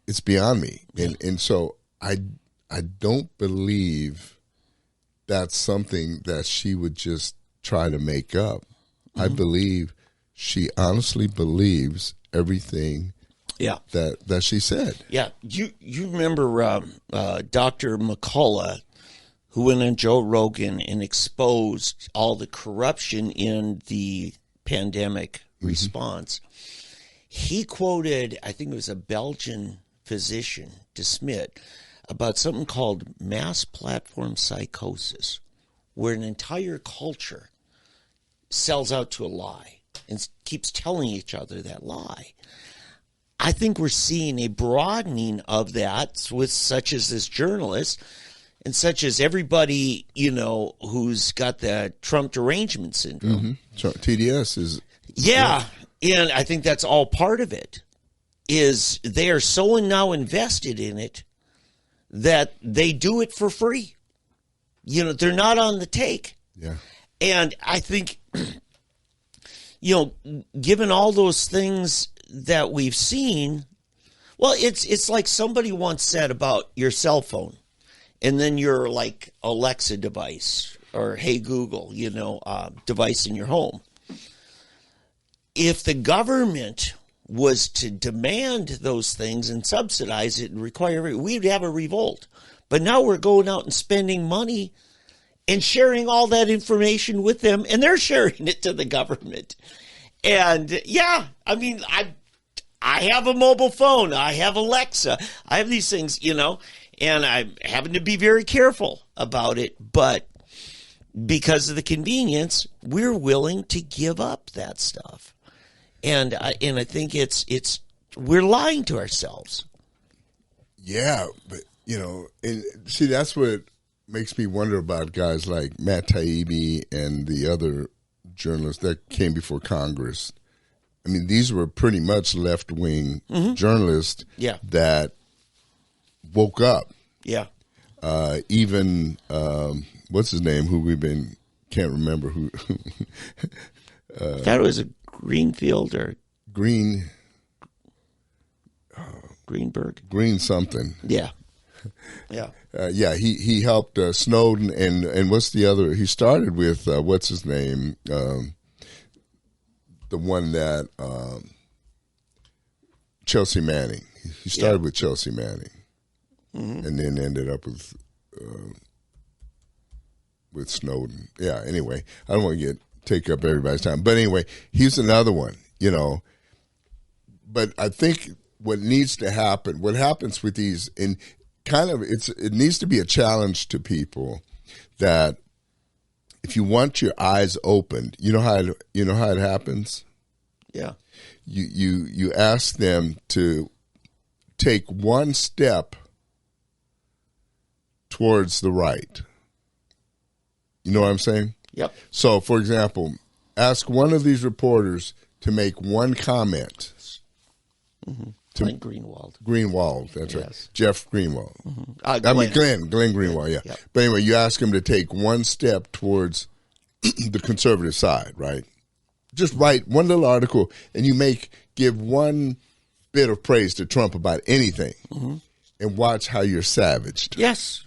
It's beyond me. And so I don't believe that's something that she would just try to make up. Mm-hmm. I believe she honestly believes everything that she said. Yeah. You remember Dr. McCullough, who went on Joe Rogan and exposed all the corruption in the pandemic response. He quoted, I think it was a Belgian physician, De Smet, about something called mass platform psychosis, where an entire culture sells out to a lie and keeps telling each other that lie. I think we're seeing a broadening of that with such as this journalist and such as everybody, who's got the Trump derangement syndrome. Mm-hmm. So TDS is... Yeah. And I think that's all part of it, is they are so now invested in it that they do it for free. They're not on the take. Yeah. And I think, given all those things that we've seen, well, it's like somebody once said about your cell phone and then your like Alexa device or Hey Google, device in your home. If the government was to demand those things and subsidize it and require it, we'd have a revolt. But now we're going out and spending money and sharing all that information with them, and they're sharing it to the government. And yeah, I mean, I have a mobile phone, I have Alexa, I have these things, and I'm having to be very careful about it, but because of the convenience, we're willing to give up that stuff. And I think it's we're lying to ourselves. Yeah, but and see, that's what makes me wonder about guys like Matt Taibbi and the other journalists that came before Congress. I mean, these were pretty much left-wing journalists that woke up. Yeah. Even what's his name? Who can't remember who. That was a Greenfield or Greenberg. Green something. Yeah. He helped Snowden and what's the other? He started with what's his name? The one that Chelsea Manning. He started with Chelsea Manning, and then ended up with Snowden. Yeah. Anyway, I don't want to get take up everybody's time. But anyway, here's another one, But I think what needs to happen, what happens with these, and it needs to be a challenge to people that if you want your eyes opened, you know how it happens? Yeah. You ask them to take one step towards the right. You know what I'm saying? Yep. So, for example, ask one of these reporters to make one comment. Mm-hmm. Glenn Greenwald. Greenwald, that's Yes. right. Jeff Greenwald. Mm-hmm. Glenn Greenwald, yeah. Yep. But anyway, you ask him to take one step towards the conservative side, right? Just write one little article, and you give one bit of praise to Trump about anything, and watch how you're savaged. Yes.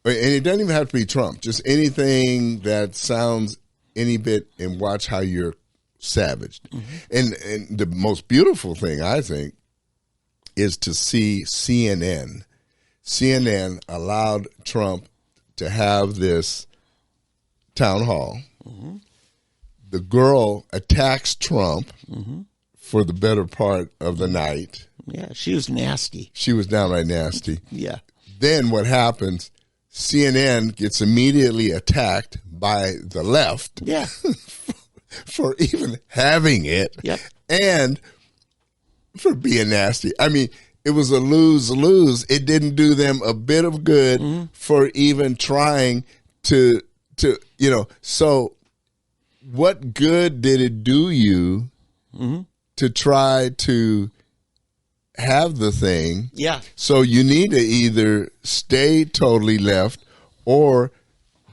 And it doesn't even have to be Trump. Just anything that sounds any bit, and watch how you're savaged. And the most beautiful thing, I think, is to see CNN. CNN allowed Trump to have this town hall. The girl attacks Trump for the better part of the night. Yeah, she was nasty. She was downright nasty. Yeah. Then what happens? CNN gets immediately attacked by the left. Yeah. For even having it. Yep. And for being nasty. I mean, it was a lose-lose. It didn't do them a bit of good for even trying to so what good did it do you to try to have the thing? Yeah. So you need to either stay totally left or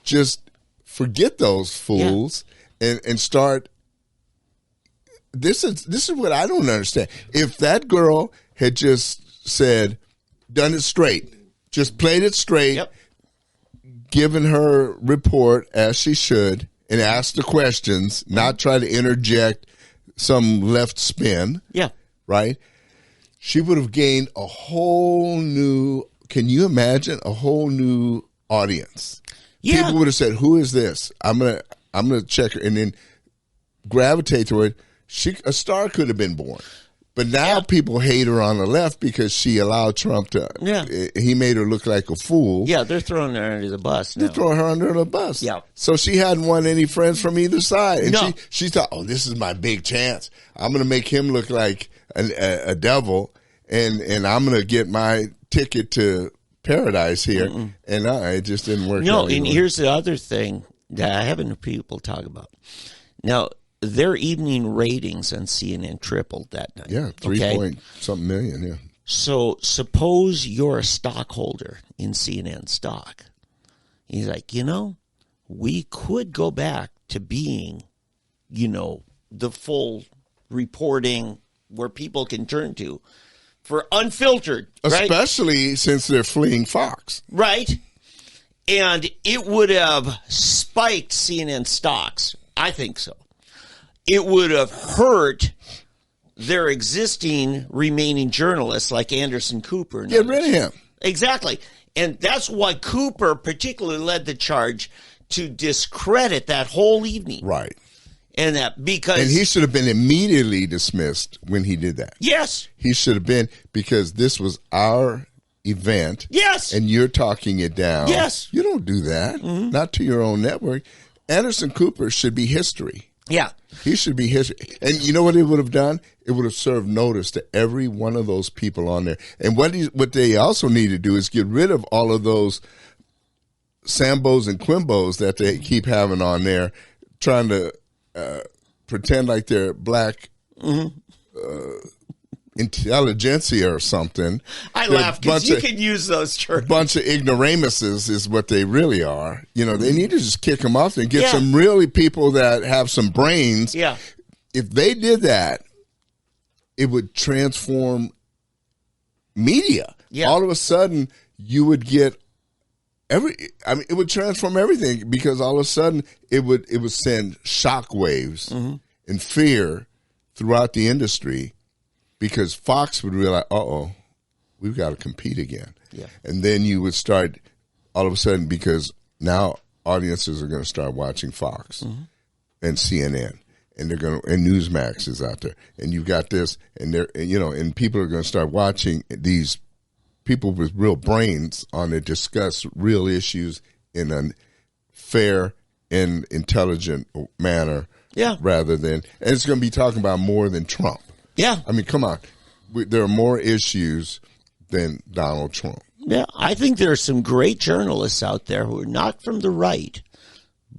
just forget those fools and start. This is what I don't understand. If that girl had just done it straight, just played it straight, given her report as she should, and asked the questions, not try to interject some left spin. Yeah. Right? She would have gained a whole new, can you imagine, a whole new audience? Yeah. People would have said, who is this? I'm gonna check her, and then gravitate to it. A star could have been born. But now people hate her on the left because she allowed Trump to. Yeah. He made her look like a fool. Yeah, they're throwing her under the bus now. They're throwing her under the bus. Yeah. So she hadn't won any friends from either side. And No. she thought, oh, this is my big chance. I'm going to make him look like a devil, and I'm going to get my ticket to paradise here. And it just didn't work out. No, and anymore. here's the other thing that I haven't heard people talk about. Now, their evening ratings on CNN tripled that night. Yeah, 3-point-something million, yeah. So suppose you're a stockholder in CNN stock. He's like, we could go back to being, the full reporting where people can turn to for unfiltered, right? Especially since they're fleeing Fox. Right. And it would have spiked CNN stocks. I think so. It would have hurt their existing remaining journalists like Anderson Cooper. And Get rid of him. Exactly. And that's why Cooper particularly led the charge to discredit that whole evening. Right. And And he should have been immediately dismissed when he did that. Yes. He should have been, because this was our event. Yes. And you're talking it down. Yes. You don't do that. Not to your own network. Anderson Cooper should be history. Yeah. He should be history. And you know what it would have done? It would have served notice to every one of those people on there. And what they also need to do is get rid of all of those Sambos and Quimbos that they keep having on there, trying to pretend like they're black intelligentsia or something. I laugh because you can use those terms. A bunch of ignoramuses is what they really are. They need to just kick them off and get some really people that have some brains. Yeah. If they did that, it would transform media. Yeah. All of a sudden, you would get it would transform everything, because all of a sudden it would send shockwaves and fear throughout the industry, because Fox would realize, we've got to compete again. Yeah. And then you would start all of a sudden, because now audiences are going to start watching Fox. and CNN, and and Newsmax is out there, and you've got this, and and people are going to start watching these people with real brains on it discuss real issues in a fair and intelligent manner. Yeah. Rather than, and it's going to be talking about more than Trump. Yeah. I mean, come on. There are more issues than Donald Trump. Yeah. I think there are some great journalists out there who are not from the right,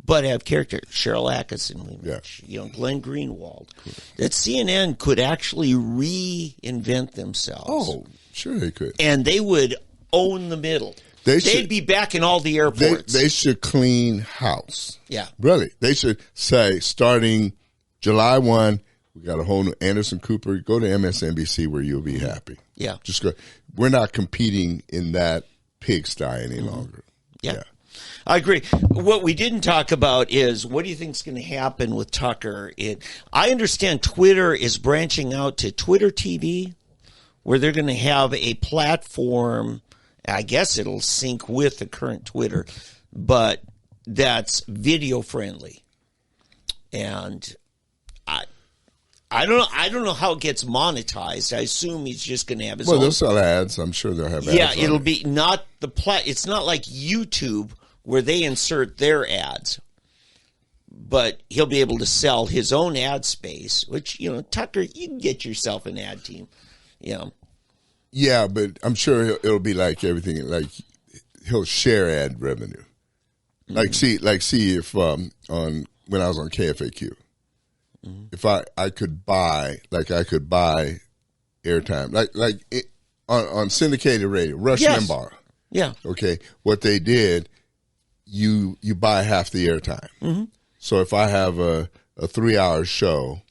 but have character. Cheryl Atkinson, Glenn Greenwald. That CNN could actually reinvent themselves. Oh, sure they could. And they would own the middle. They'd be back in all the airports. They should clean house. Yeah. Really. They should say, starting July 1, we got a whole new Anderson Cooper. Go to MSNBC where you'll be happy. Yeah. Just go. We're not competing in that pigsty any longer. Yeah. I agree. What we didn't talk about is, what do you think is going to happen with Tucker? I understand Twitter is branching out to Twitter TV, where they're going to have a platform. I guess it'll sync with the current Twitter, but that's video friendly. And I don't know how it gets monetized. I assume he's just going to have his own. Well, they'll sell ads. I'm sure they'll have ads. Yeah, it'll be not it's not like YouTube where they insert their ads. But he'll be able to sell his own ad space, which, Tucker, you can get yourself an ad team. Yeah, but I'm sure it'll be like everything. Like he'll share ad revenue. Like see if when I was on KFAQ, if I could buy airtime on syndicated radio, Rush Limbaugh. Yeah. Okay, what they did, you buy half the airtime. Mm-hmm. So if I have a 3-hour show,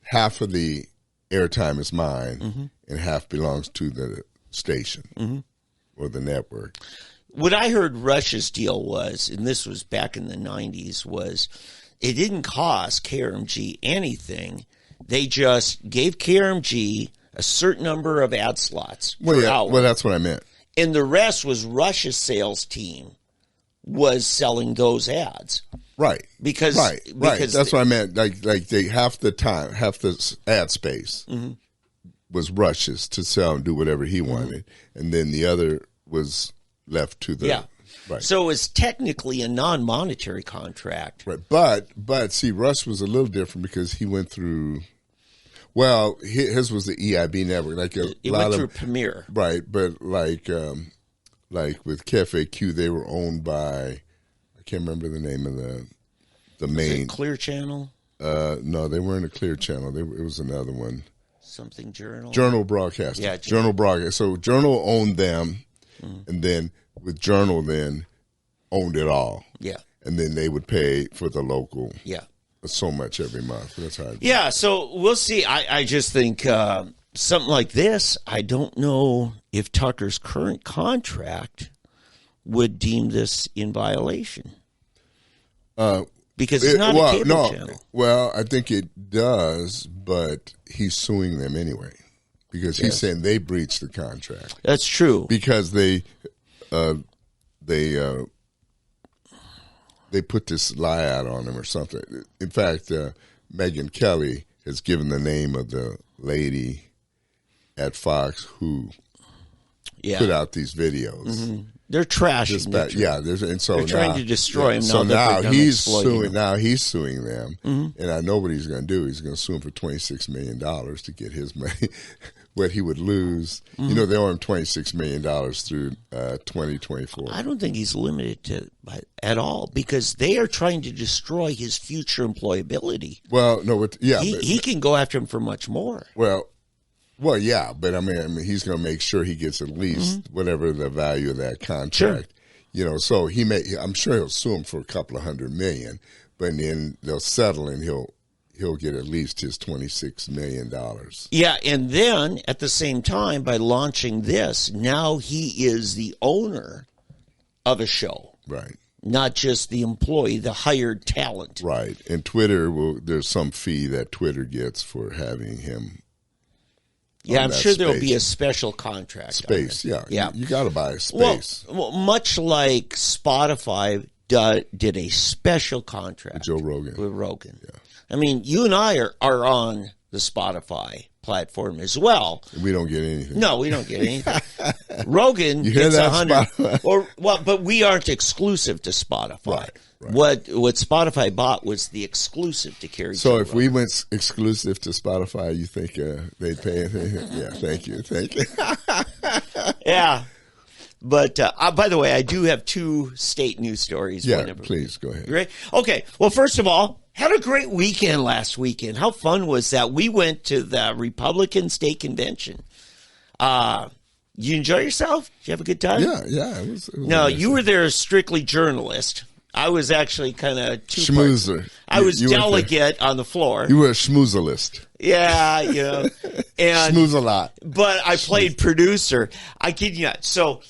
half of the airtime is mine, and half belongs to the station or the network. What I heard Rush's deal was, and this was back in the 90s, was it didn't cost KRMG anything. They just gave KRMG a certain number of ad slots per hour. Well, that's what I meant. And the rest was Rush's sales team was selling those ads. Right. Because That's what I meant. Like they half the ad space was Rush's to sell and do whatever he wanted, and then the other was left to the right. So it's technically a non-monetary contract. Right. But see, Rush was a little different because he went through. Well, his was the EIB network. Like it went through Premier. Right, but like with KFAQ, they were owned by, I can't remember the name of the main. Clear Channel? No, they weren't a Clear Channel. It was another one. Something Journal? Journal Broadcasting. Yeah, Journal Broadcasting. So Journal owned them, and then with Journal then owned it all. Yeah. And then they would pay for the local. Yeah. So much every month. That's how. Yeah, so we'll see. I just think something like this, I don't know if Tucker's current contract would deem this in violation. Because it's not a cable channel. Well, I think it does, but he's suing them anyway. Because he's saying they breached the contract. That's true. Because they put this lie out on him or something. In fact, Megyn Kelly has given the name of the lady at Fox who put out these videos. Mm-hmm. They're trashing. They're trying to destroy him. So now he's suing. Now he's suing them, and I know what he's going to do. He's going to sue him for $26 million to get his money. What he would lose. They owe him $26 million through 2024. I don't think he's limited to at all because they are trying to destroy his future employability. Well, no, he can go after him for much more. Well, yeah, but I mean, he's going to make sure he gets at least whatever the value of that contract. Sure. So I'm sure he'll sue him for a couple of $100 million, but then they'll settle and he'll get at least his $26 million. Yeah, and then at the same time, by launching this, now he is the owner of a show. Right. Not just the employee, the hired talent. Right. And Twitter, there's some fee that Twitter gets for having him. Yeah, I'm sure there'll be a special contract. Space, yeah. You got to buy a space. Well, much like Spotify did a special contract Joe Rogan. with Rogan. Yeah. I mean, you and I are on the Spotify platform as well. We don't get anything. No, we don't get anything. Rogan You hear gets that, 100. Spotify? But we aren't exclusive to Spotify. Right. What Spotify bought was the exclusive to carry. So Joe if Rogan. we went exclusive to Spotify, you think they'd pay anything? Yeah, thank you. Yeah. But by the way, I do have 2 state news stories. Yeah, please go ahead. Great. Okay. Well, first of all, had a great weekend last weekend. How fun was that? We went to the Republican State Convention. You enjoy yourself? Did you have a good time? Yeah. It was No, amazing. you were there as strictly journalist. I was actually kind of Schmoozer. I was You went there. delegate on the floor. You were a schmoozerist. Yeah, you know. And Schmooze a lot. but I played producer. I kid you not. So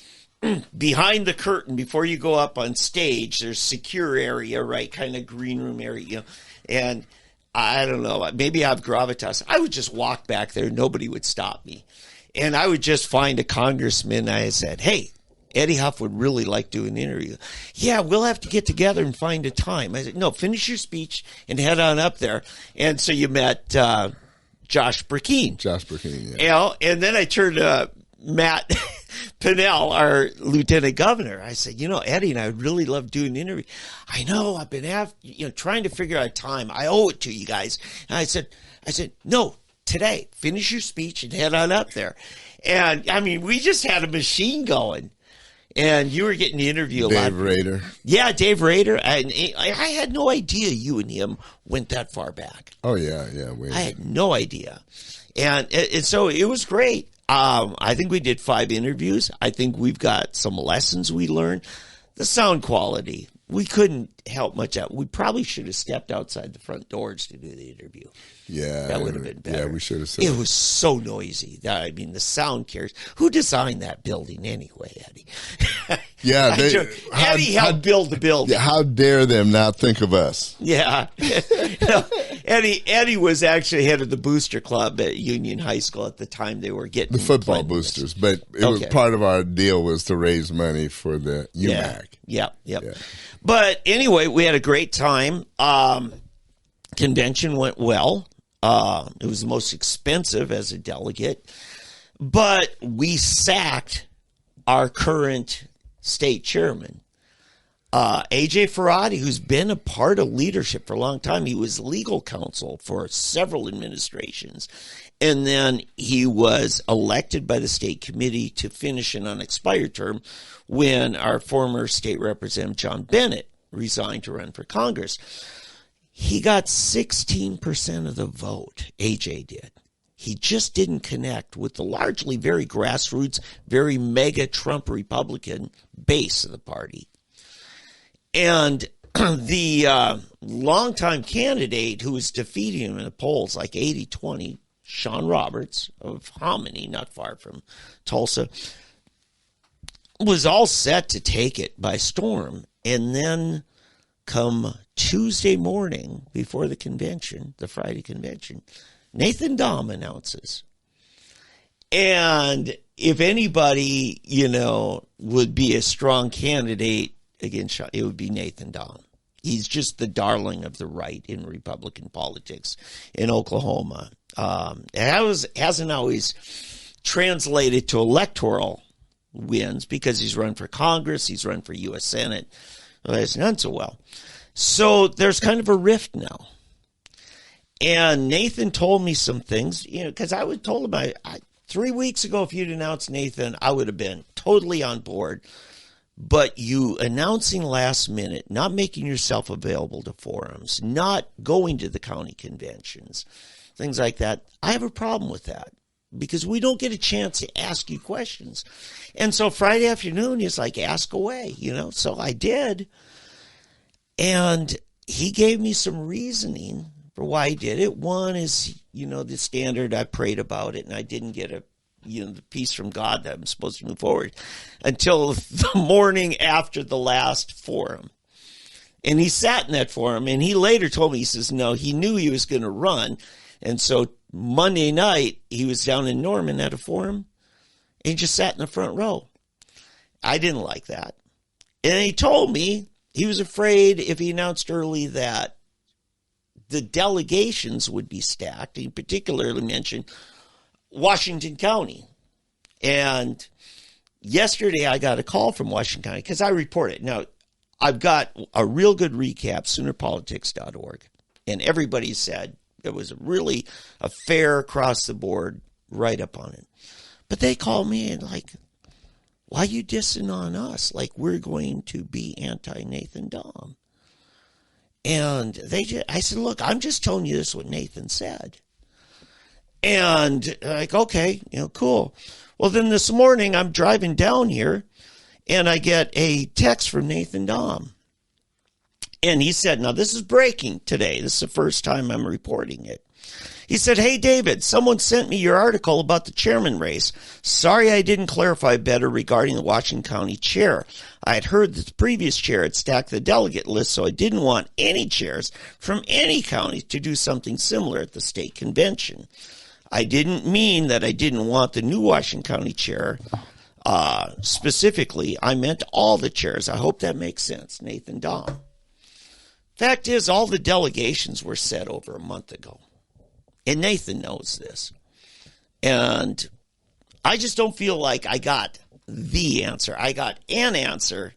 behind the curtain, before you go up on stage, there's secure area, right? Kind of green room area, you know. And I don't know, maybe I have gravitas. I would just walk back there. Nobody would stop me. And I would just find a congressman. I said, hey, Eddie Huff would really like to do an interview. Yeah, we'll have to get together and find a time. I said, no, finish your speech and head on up there. And so you met Josh Burkeen. Josh Burkeen, yeah. You know, and then I turned to Matt Pinnell, our lieutenant governor. I said, you know, Eddie and I would really love doing an interview. I know, I've been trying to figure out a time. I owe it to you guys. And I said, no, today, finish your speech and head on up there. And I mean, we just had a machine going. And you were getting the interview a lot. Dave Rader. Yeah, Dave Rader. And I had no idea you and him went that far back. Oh, yeah. I had no idea. And so it was great. I think we did 5 interviews. I think we've got some lessons we learned. The sound quality, we couldn't help much out. We probably should have stepped outside the front doors to do the interview. Yeah. That would have been better. Yeah, we should have said it was so noisy. I mean, the sound carries. Who designed that building anyway, Eddie? Yeah, Eddie helped build the building. Yeah, how dare them not think of us? Yeah. Eddie was actually head of the booster club at Union High School at the time they were getting The football playing boosters, but it was part of our deal was to raise money for the UMAC. Yeah. But anyway, we had a great time. Convention went well. It was the most expensive as a delegate, but we sacked our current state chairman, AJ Ferrati, who's been a part of leadership for a long time. He was legal counsel for several administrations, and then he was elected by the state committee to finish an unexpired term when our former state representative John Bennett resigned to run for Congress. He got 16% of the vote, AJ did. He just didn't connect with the largely very grassroots, very mega Trump Republican base of the party. And the longtime candidate who was defeating him in the polls, like 80-20, Sean Roberts of Hominy, not far from Tulsa, was all set to take it by storm. And then come Tuesday morning before the convention, the Friday convention, Nathan Dahm announces. And if anybody, would be a strong candidate against Sean, it would be Nathan Dahm. He's just the darling of the right in Republican politics in Oklahoma. It hasn't always translated to electoral wins because he's run for Congress, he's run for U.S. Senate. Well, it's not so well. So there's kind of a rift now. And Nathan told me some things, because I would told him 3 weeks ago, if you'd announced Nathan, I would have been totally on board. But you announcing last minute, not making yourself available to forums, not going to the county conventions, things like that, I have a problem with that because we don't get a chance to ask you questions. And so Friday afternoon, he's like, ask away, So I did. And he gave me some reasoning for why he did it. One is, the standard, I prayed about it and I didn't get the peace from God that I'm supposed to move forward until the morning after the last forum. And he sat in that forum and he later told me, he says, no, he knew he was going to run. And so Monday night, he was down in Norman at a forum and he just sat in the front row. I didn't like that. And he told me He was afraid if he announced early that the delegations would be stacked. He particularly mentioned Washington County. And yesterday I got a call from Washington County because I report it. Now, I've got a real good recap, Soonerpolitics.org. And everybody said it was really a fair across the board write-up on it. But they called me and like, why are you dissing on us? Like we're going to be anti-Nathan Dahm. And I said, look, I'm just telling you this is what Nathan said. And like, okay, cool. Well, then this morning I'm driving down here and I get a text from Nathan Dahm. And he said, now this is breaking today. This is the first time I'm reporting it. He said, hey, David, someone sent me your article about the chairman race. Sorry I didn't clarify better regarding the Washington County chair. I had heard that the previous chair had stacked the delegate list, so I didn't want any chairs from any county to do something similar at the state convention. I didn't mean that I didn't want the new Washington County chair specifically. I meant all the chairs. I hope that makes sense, Nathan Dahm. Fact is, all the delegations were set over a month ago. And Nathan knows this. And I just don't feel like I got the answer. I got an answer.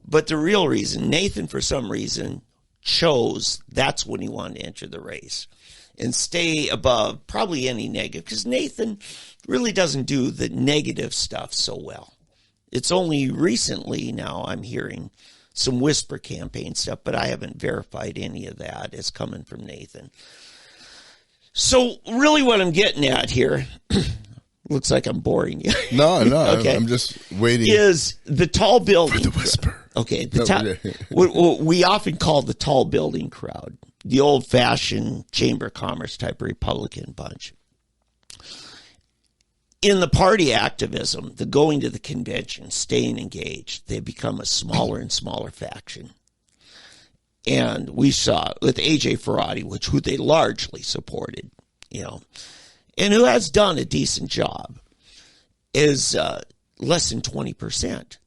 But the real reason, Nathan, for some reason, chose that's when he wanted to enter the race and stay above probably any negative. Because Nathan really doesn't do the negative stuff so well. It's only recently now I'm hearing some whisper campaign stuff, but I haven't verified any of that as coming from Nathan. So really what I'm getting at here, looks like I'm boring you. No, okay. I'm just waiting. Is the tall building. For the whisper. Okay. What we often call the tall building crowd, the old-fashioned Chamber of Commerce type Republican bunch. In the party activism, the going to the convention, staying engaged, they become a smaller and smaller faction. And we saw with A.J. Ferrati, who they largely supported, and who has done a decent job, is less than 20%.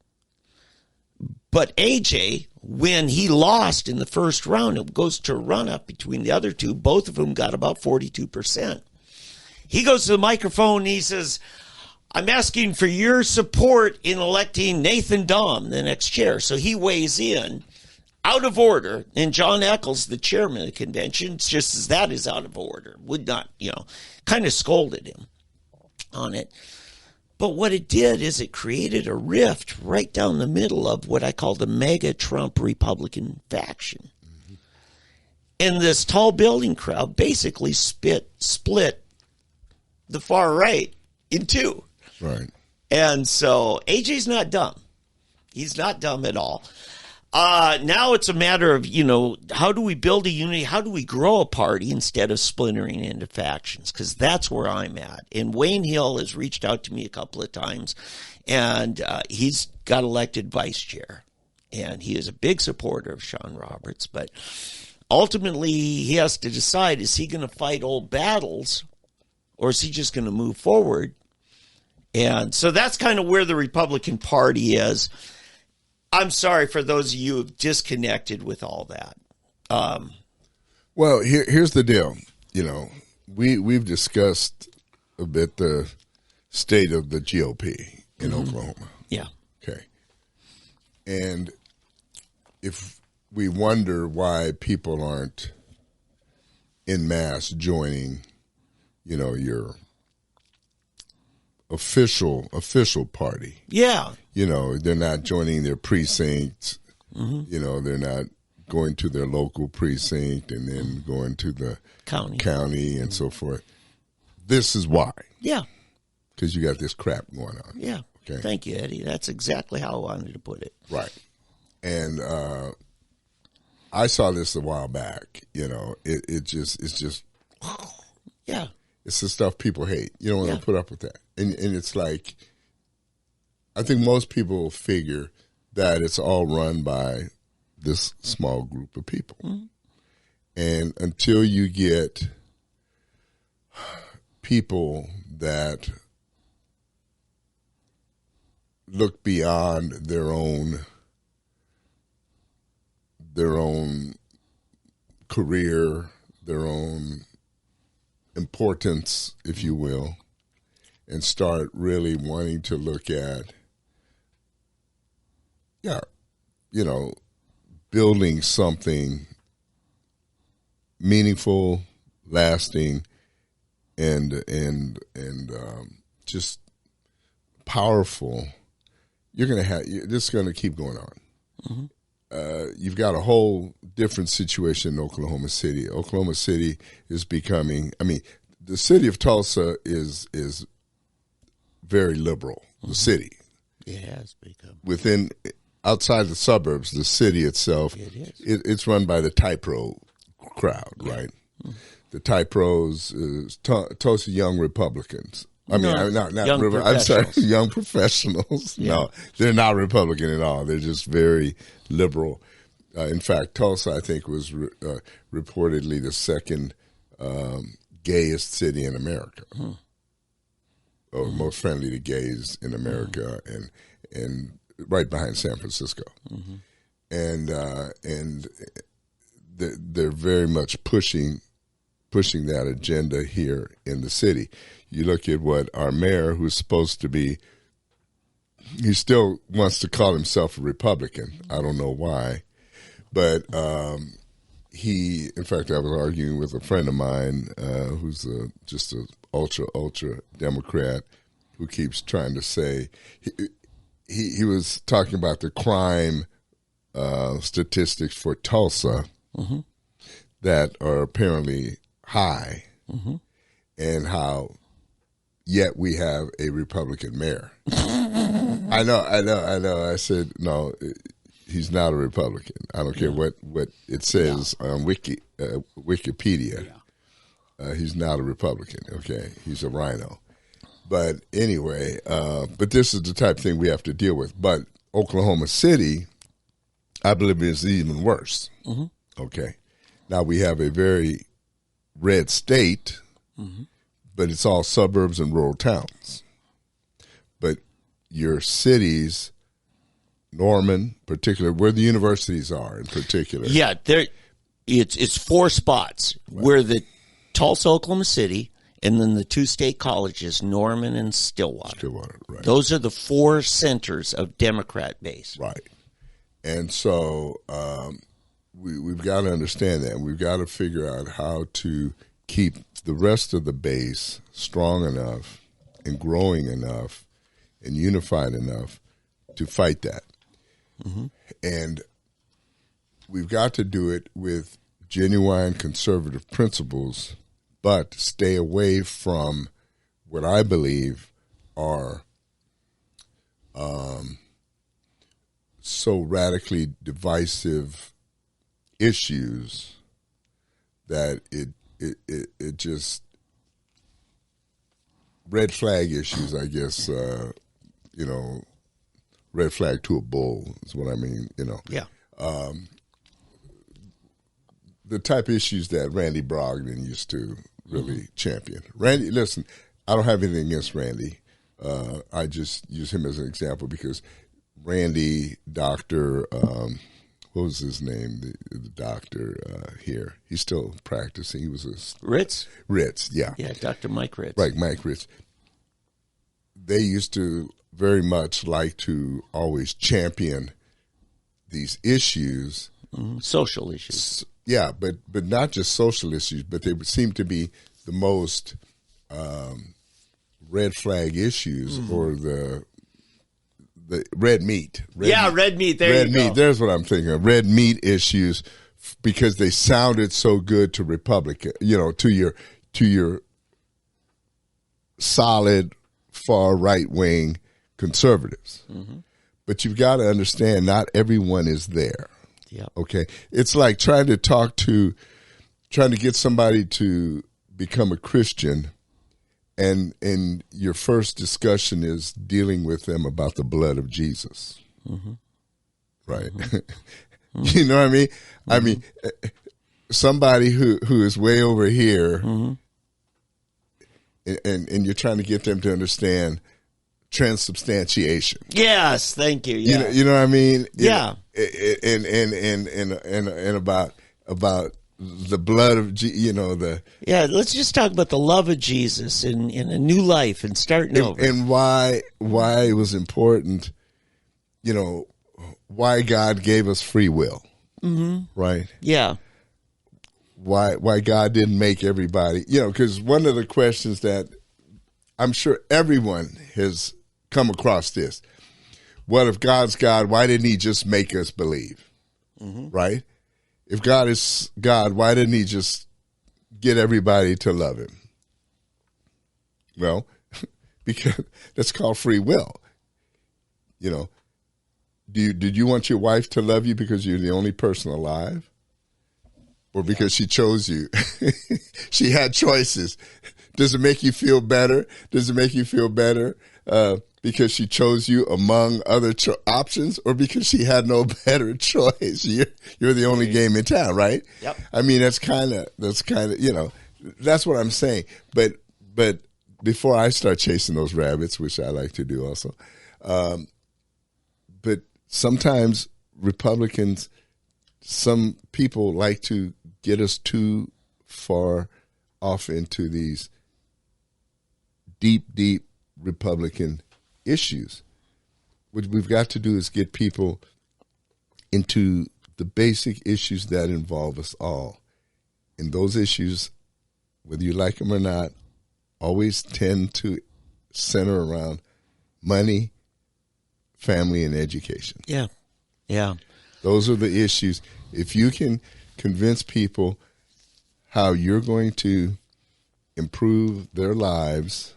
But A.J., when he lost in the first round, it goes to a run-up between the other two. Both of them got about 42%. He goes to the microphone and he says, I'm asking for your support in electing Nathan Dahm, the next chair. So he weighs in. Out of order, and John Eccles, the chairman of the convention, just as that is out of order, would not, kind of scolded him on it. But what it did is it created a rift right down the middle of what I call the mega Trump Republican faction. Mm-hmm. And this tall building crowd basically split the far right in two. Right. And so AJ's not dumb. He's not dumb at all. Now it's a matter of, how do we build a unity? How do we grow a party instead of splintering into factions? Because that's where I'm at. And Wayne Hill has reached out to me a couple of times, and he's got elected vice chair. And he is a big supporter of Sean Roberts. But ultimately, he has to decide, is he going to fight old battles, or is he just going to move forward? And so that's kind of where the Republican Party is. I'm sorry for those of you who have disconnected with all that. Well, here's the deal. We've discussed a bit the state of the GOP in Oklahoma. Yeah. Okay. And if we wonder why people aren't en masse joining, your official party. Yeah. They're not joining their precincts. Mm-hmm. They're not going to their local precinct and then going to the county and so forth. This is why. Yeah. Because you got this crap going on. Yeah. Okay. Thank you, Eddie. That's exactly how I wanted to put it. Right. And I saw this a while back. It's just yeah. It's the stuff people hate. You don't want to put up with that. And it's like, I think most people figure that it's all run by this small group of people. Mm-hmm. And until you get people that look beyond their own their own career, their own importance, if you will, and start really wanting to look at, building something meaningful, lasting, and just powerful. You're gonna have this is gonna keep going on. Mm-hmm. You've got a whole different situation in Oklahoma City. Oklahoma City is becoming. I mean, the city of Tulsa is very liberal. Mm-hmm. The city. It has become outside the suburbs. The city itself, it's run by the type-pro crowd, right? Mm-hmm. The type-pros, Tulsa Young Republicans. I'm sorry, young professionals. Yeah. No, they're not Republican at all. They're just very liberal. In fact, Tulsa, I think, was reportedly the second gayest city in America, or most friendly to gays in America, and right behind San Francisco. Mm-hmm. And they're very much pushing that agenda here in the city. You look at what our mayor, who's supposed to be, he still wants to call himself a Republican. I don't know why. But in fact, I was arguing with a friend of mine who's just an ultra Democrat who keeps trying to say, he was talking about the crime statistics for Tulsa that are apparently high, and how yet we have a Republican mayor. I know. I said, no, he's not a Republican. I don't care what it says on Wikipedia. Yeah. He's not a Republican, okay? He's a rhino. But anyway, but this is the type of thing we have to deal with. But Oklahoma City, I believe, is even worse, okay? Now, we have a very red state, but it's all suburbs and rural towns. But your cities, Norman, particular, where the universities are in particular. Yeah, it's 4 spots. Right. Where the Tulsa, Oklahoma City, and then the 2 state colleges, Norman and Stillwater. Right. Those are the 4 centers of Democrat base. Right. And so we've got to understand that. We've got to figure out how to keep the rest of the base strong enough and growing enough and unified enough to fight that. Mm-hmm. And we've got to do it with genuine conservative principles, but stay away from what I believe are so radically divisive issues that it just red flag issues, I guess, red flag to a bull is what I mean, Yeah. The type of issues that Randy Brogdon used to really champion. Randy, listen, I don't have anything against Randy. I just use him as an example because Randy, Dr. What was his name? The doctor here. He's still practicing. He was Ritz? Ritz, yeah. Yeah, Dr. Mike Ritz. Right, Mike Ritz. They used to very much like to always champion these issues. Mm-hmm. Social issues. Yeah, but not just social issues, but they would seem to be the most red flag issues or the red meat. Red meat. Red meat. There's what I'm thinking of. Red meat issues because they sounded so good to Republican, to your solid far right wing conservatives. Mm-hmm. But you've got to understand, not everyone is there. Yeah. Okay. It's like trying to get somebody to become a Christian, and your first discussion is dealing with them about the blood of Jesus. Mm-hmm. Right. Mm-hmm. You know what I mean? Mm-hmm. I mean, somebody who is way over here, and you're trying to get them to understand transubstantiation. Yes, thank you. Yeah. You know what I mean? Yeah. And about the blood of Yeah, let's just talk about the love of Jesus and a new life and starting over. And why it was important, why God gave us free will. Mm-hmm. Right? Yeah. Why God didn't make everybody, because one of the questions that I'm sure everyone has come across this. What if God's God, why didn't he just make us believe? Mm-hmm. Right? If God is God, why didn't he just get everybody to love him? Well, because that's called free will. Did you want your wife to love you because you're the only person alive? Or because she chose you? She had choices. Does it make you feel better? Does it make you feel better because she chose you among other options, or because she had no better choice? You're the only game in town, right? Yep. I mean, that's kind of that's what I'm saying. But before I start chasing those rabbits, which I like to do also, but sometimes Republicans, some people like to get us too far off into these deep Republican issues. What we've got to do is get people into the basic issues that involve us all. And those issues, whether you like them or not, always tend to center around money, family, and education. Yeah. Yeah. Those are the issues. If you can convince people how you're going to improve their lives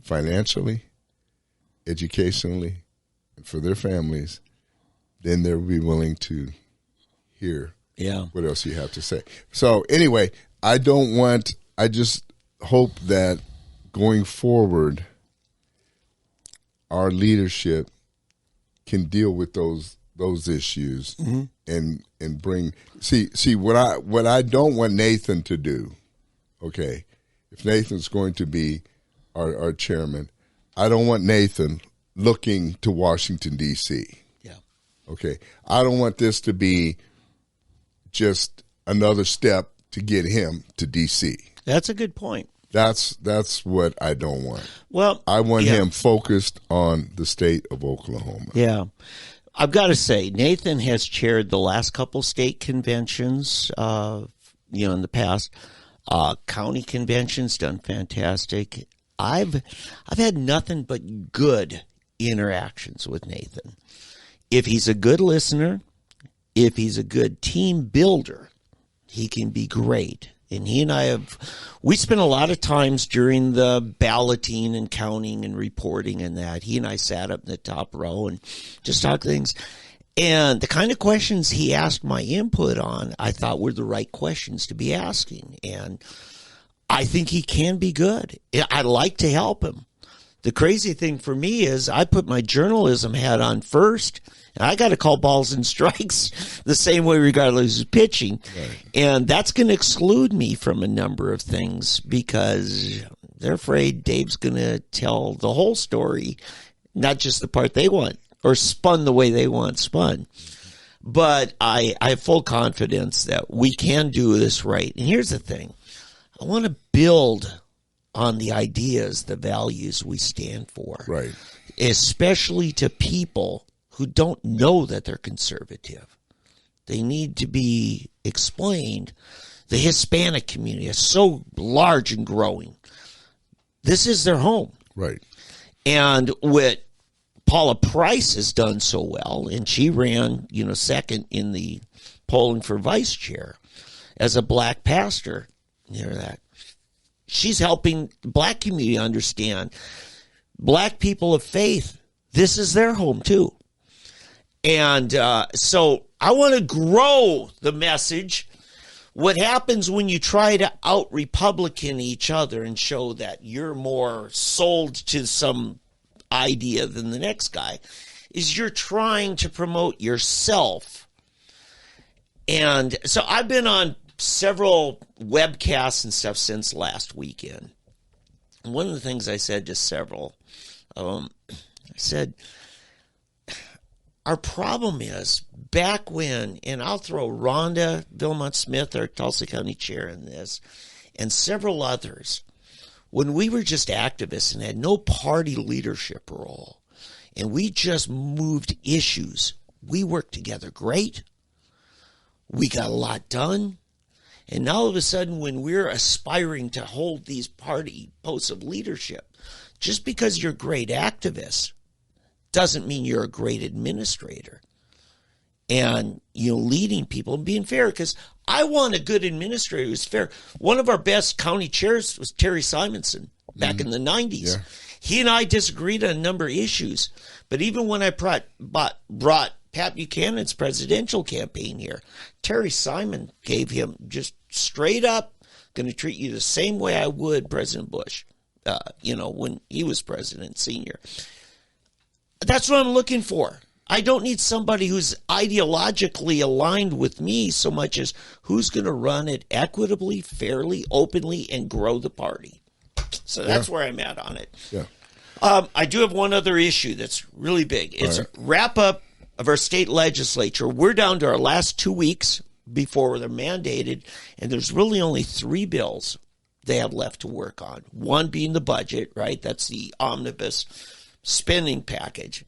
financially, educationally, and for their families, then they'll be willing to hear what else you have to say. So anyway, I just hope that going forward, our leadership can deal with those issues and bring see what I don't want Nathan to do. Okay, if Nathan's going to be our chairman, I don't want Nathan looking to Washington D.C. Yeah. Okay, I don't want this to be just another step to get him to D.C. That's a good point. That's what I don't want. Well, I want him focused on the state of Oklahoma. Yeah. I've got to say, Nathan has chaired the last couple state conventions, in the past. County conventions, done fantastic. I've had nothing but good interactions with Nathan. If he's a good listener, if he's a good team builder, he can be great. And he and I we spent a lot of times during the balloting and counting and reporting and that. He and I sat up in the top row and just talked things. And the kind of questions he asked my input on, I thought were the right questions to be asking. And I think he can be good. I'd like to help him. The crazy thing for me is I put my journalism hat on first, and I got to call balls and strikes the same way regardless of pitching. Right. And that's going to exclude me from a number of things because they're afraid Dave's going to tell the whole story, not just the part they want or spun the way they want spun. But I have full confidence that we can do this right. And here's the thing. I want to build on the ideas, the values we stand for. Right. Especially to people who don't know that they're conservative. They need to be explained. The Hispanic community is so large and growing. This is their home. Right. And what Paula Price has done so well, and she ran, second in the polling for vice chair as a black pastor, that. She's helping the black community understand black people of faith, this is their home too. And so I want to grow the message. What happens when you try to out-Republican each other and show that you're more sold to some idea than the next guy is you're trying to promote yourself. And so I've been on several webcasts and stuff since last weekend. And one of the things I said to several I said, our problem is back when, and I'll throw Rhonda Vilmont Smith, our Tulsa County chair, in this, and several others, when we were just activists and had no party leadership role, and we just moved issues, we worked together great. We got a lot done. And now all of a sudden, when we're aspiring to hold these party posts of leadership, just because you're great activists doesn't mean you're a great administrator. And, leading people and being fair, because I want a good administrator who's fair. One of our best county chairs was Terry Simonson back in the 90s. Yeah. He and I disagreed on a number of issues. But even when I brought Pat Buchanan's presidential campaign here, Terry Simon gave him just straight up, going to treat you the same way I would President Bush, when he was president senior. That's what I'm looking for. I don't need somebody who's ideologically aligned with me so much as who's going to run it equitably, fairly, openly, and grow the party. So that's where I'm at on it. Yeah. I do have one other issue that's really big. It's a wrap-up of our state legislature. We're down to our last 2 weeks before they're mandated, and there's really only 3 bills they have left to work on. One being the budget, right? That's the omnibus spending package.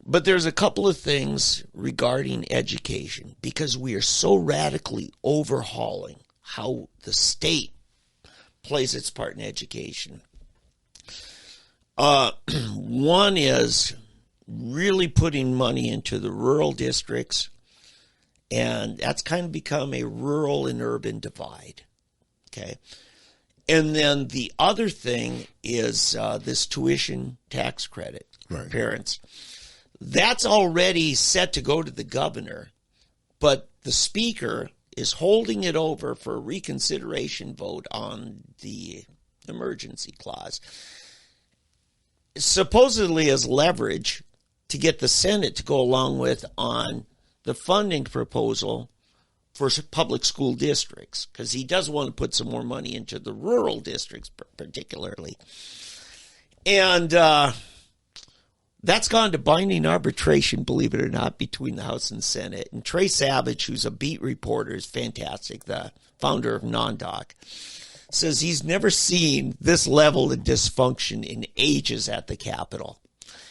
But there's a couple of things regarding education because we are so radically overhauling how the state plays its part in education. One is really putting money into the rural districts, and that's kind of become a rural and urban divide. Okay. And then the other thing is this tuition tax credit for parents. That's already set to go to the governor, but the speaker is holding it over for a reconsideration vote on the emergency clause, supposedly as leverage to get the Senate to go along with on the funding proposal for public school districts, because he does want to put some more money into the rural districts particularly. And that's gone to binding arbitration, believe it or not, between the House and Senate. And Trey Savage, who's a beat reporter, is fantastic, the founder of NonDoc, says he's never seen this level of dysfunction in ages at the Capitol.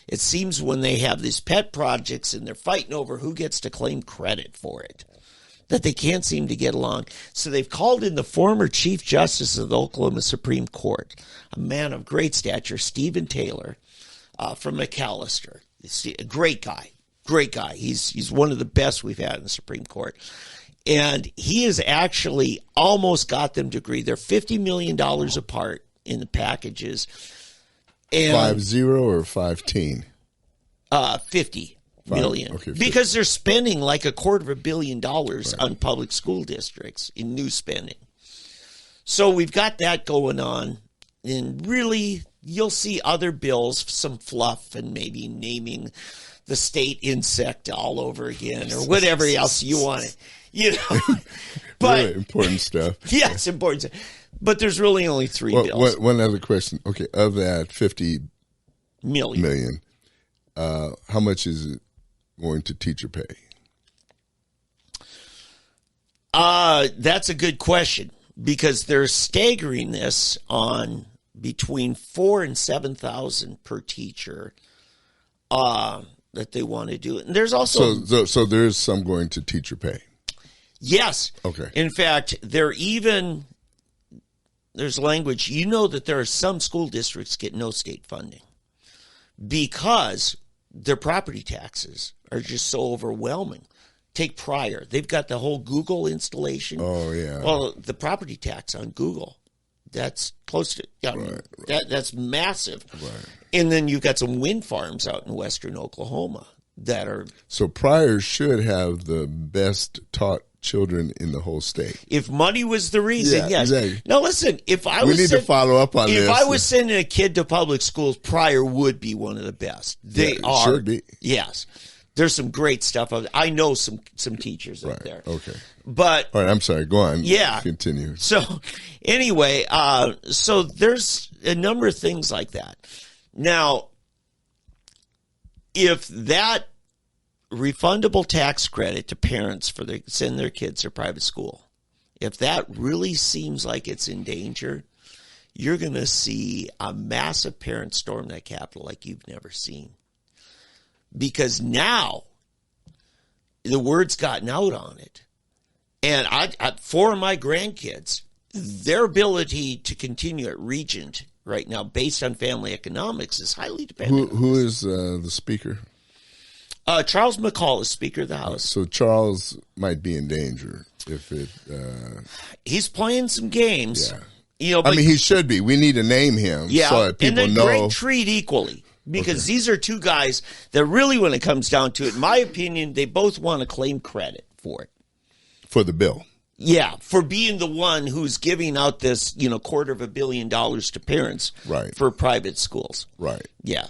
It seems when they have these pet projects and they're fighting over who gets to claim credit for it, that they can't seem to get along. So they've called in the former Chief Justice of the Oklahoma Supreme Court, a man of great stature, Stephen Taylor, from McAllister. A great guy. He's one of the best we've had in the Supreme Court. And he has actually almost got them to agree. They're $50 million apart in the packages. And 50 or 15? 50 million. Okay, 50. Because they're spending like $250 million on public school districts in new spending. So we've got that going on. And really, you'll see other bills, some fluff and maybe naming the state insect all over again or whatever else you want it. But really important stuff. Yeah, it's important stuff. But there's really only 3 bills. One other question. Okay, of that 50 million, how much is it going to teacher pay? That's a good question because they're staggering this on between 4,000 and 7,000 per teacher that they want to do. And there's also so there's some going to teacher pay. Yes. Okay. In fact, there's language. That there are some school districts get no state funding because their property taxes are just so overwhelming. Take Pryor. They've got the whole Google installation. Oh, yeah. Well, the property tax on Google, that's close to, that's massive. Right. And then you've got some wind farms out in western Oklahoma that are. So Pryor should have the best taught children in the whole state. If money was the reason, yes. Exactly. Now listen, we need to follow up on this. If I was sending a kid to public schools, Pryor would be one of the best. They are. Should be. Yes. There's some great stuff. I know some teachers out there. Okay. But all right, I'm sorry. Go on. Yeah. Continue. So anyway, so there's a number of things like that. Now, if that refundable tax credit to parents for send their kids to private school, if that really seems like it's in danger, you're going to see a massive parent storm that Capitol like you've never seen. Because now the word's gotten out on it. And for my grandkids, their ability to continue at Regent right now, based on family economics, is highly dependent. Who is the speaker? Charles McCall is Speaker of the House. So Charles might be in danger if it. He's playing some games. Yeah. But, he should be. We need to name him so that people and then know. Greg Treat equally. Because these are two guys that really, when it comes down to it, in my opinion, they both want to claim credit for it. For the bill. Yeah, for being the one who's giving out this, $250 million to parents for private schools. Right. Yeah.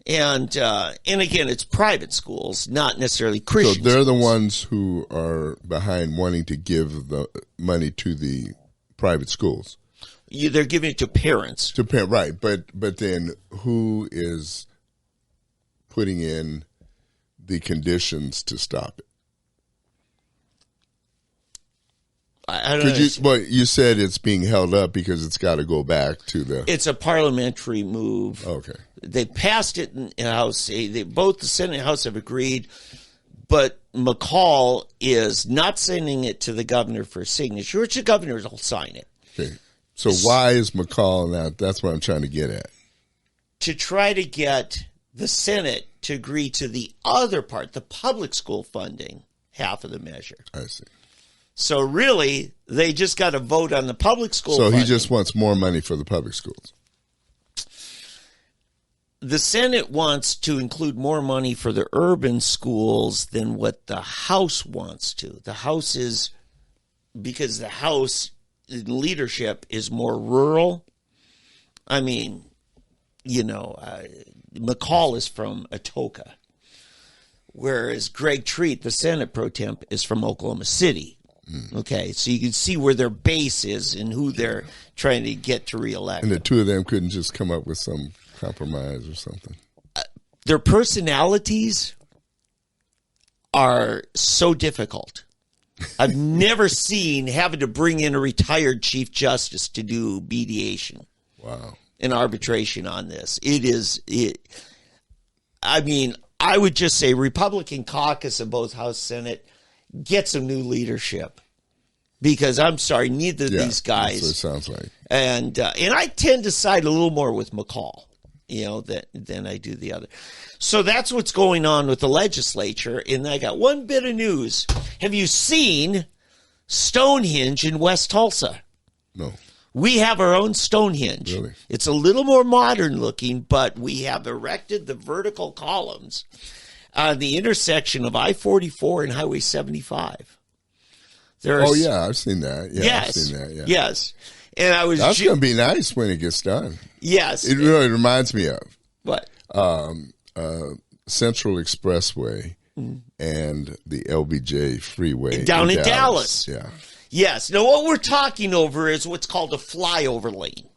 And again, it's private schools, not necessarily Christian So they're schools. the ones who are behind wanting to give the money to the private schools. They're giving it to parents. Right, but then who is putting in the conditions to stop it? I don't know. But you said it's being held up because it's got to go back to the. It's a parliamentary move. Okay. They passed it in the House. Both the Senate and House have agreed, but McCall is not sending it to the governor for signature, which the governor will sign it. Okay. So why is McCall now? That's what I'm trying to get at. To try to get the Senate to agree to the other part, the public school funding, half of the measure. I see. So really, they just got to vote on the public school funding. So he just wants more money for the public schools. The Senate wants to include more money for the urban schools than what the House wants to. The House is, because the House in leadership is more rural. I mean, McCall is from Atoka, whereas Greg Treat, the Senate pro temp, is from Oklahoma City. Okay, so you can see where their base is and who they're trying to get to reelect. And the two of them couldn't just come up with some compromise or something. Their personalities are so difficult. I've never seen having to bring in a retired Chief Justice to do mediation. Wow. And arbitration on this. I would just say Republican caucus in both House and Senate, get some new leadership. Because I'm sorry, neither of these guys. That's what it sounds like. And I tend to side a little more with McCall, than I do the other. So that's what's going on with the legislature. And I got one bit of news. Have you seen Stonehenge in West Tulsa? No. We have our own Stonehenge. Really? It's a little more modern looking, but we have erected the vertical columns on the intersection of I-44 and Highway 75. I've seen that. Yeah, yes. I've seen that. Yeah. Yes. And that's going to be nice when it gets done. Yes. It really reminds me of what? Central Expressway and the LBJ Freeway down in Dallas. Yeah. Yes. Now, what we're talking over is what's called a flyover lane.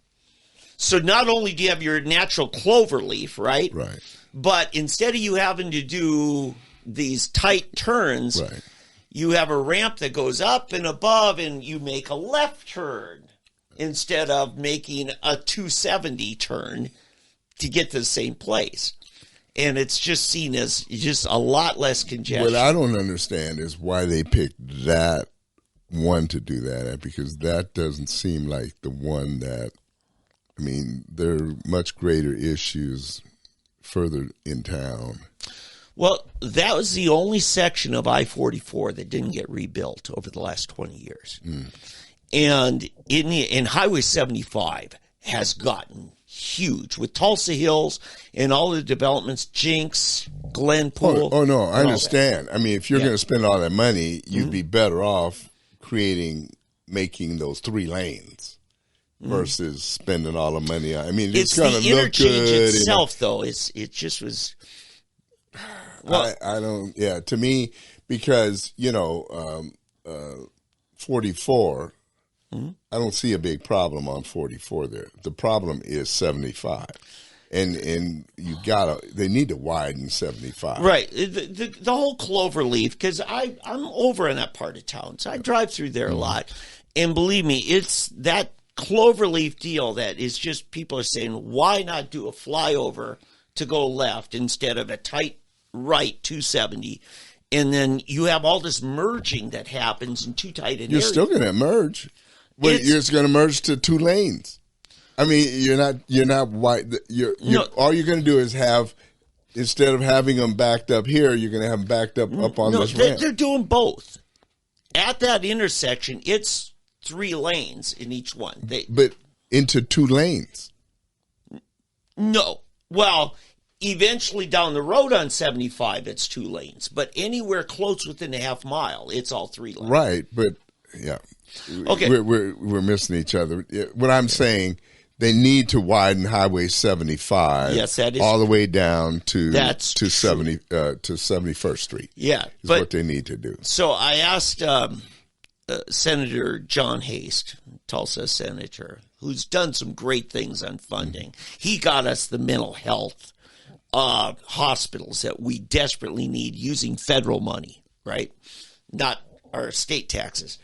So not only do you have your natural clover leaf, right? Right. But instead of you having to do these tight turns, you have a ramp that goes up and above, and you make a left turn instead of making a 270 turn to get to the same place. And it's just seen as just a lot less congestion. What I don't understand is why they picked that one to do that at, because that doesn't seem like the one that, there are much greater issues further in town. Well, that was the only section of I-44 that didn't get rebuilt over the last 20 years. And in Highway 75 has gotten huge with Tulsa Hills and all the developments, Jinx, Glenpool. Oh no, I understand. If you're going to spend all that money, you'd be better off making those 3 lanes versus spending all the money. It's going to look good. It's the interchange itself, though. It just was. Well, I don't. Yeah, to me, because 44. I don't see a big problem on 44 there. The problem is 75. and they need to widen 75. Right. The whole Cloverleaf, because I'm over in that part of town, so I drive through there a lot. And believe me, it's that Cloverleaf deal that is just, people are saying, why not do a flyover to go left instead of a tight right 270? And then you have all this merging that happens in too tight an area. You're still going to merge. But you're just going to merge to 2 lanes. I mean, you're not wide. All you're going to do is have, instead of having them backed up here, you're going to have them backed up on this ramp. They're doing both. At that intersection, it's 3 lanes in each one. But into 2 lanes. No. Well, eventually down the road on 75, it's 2 lanes. But anywhere close within a half mile, it's all 3 lanes. Right, but yeah. Okay. We're missing each other. What I'm saying, they need to widen Highway 75. Yes, that is all the way down to 71st Street. Yeah, is what they need to do. So I asked Senator John Haste, Tulsa senator, who's done some great things on funding. He got us the mental health hospitals that we desperately need using federal money, right? Not our state taxes.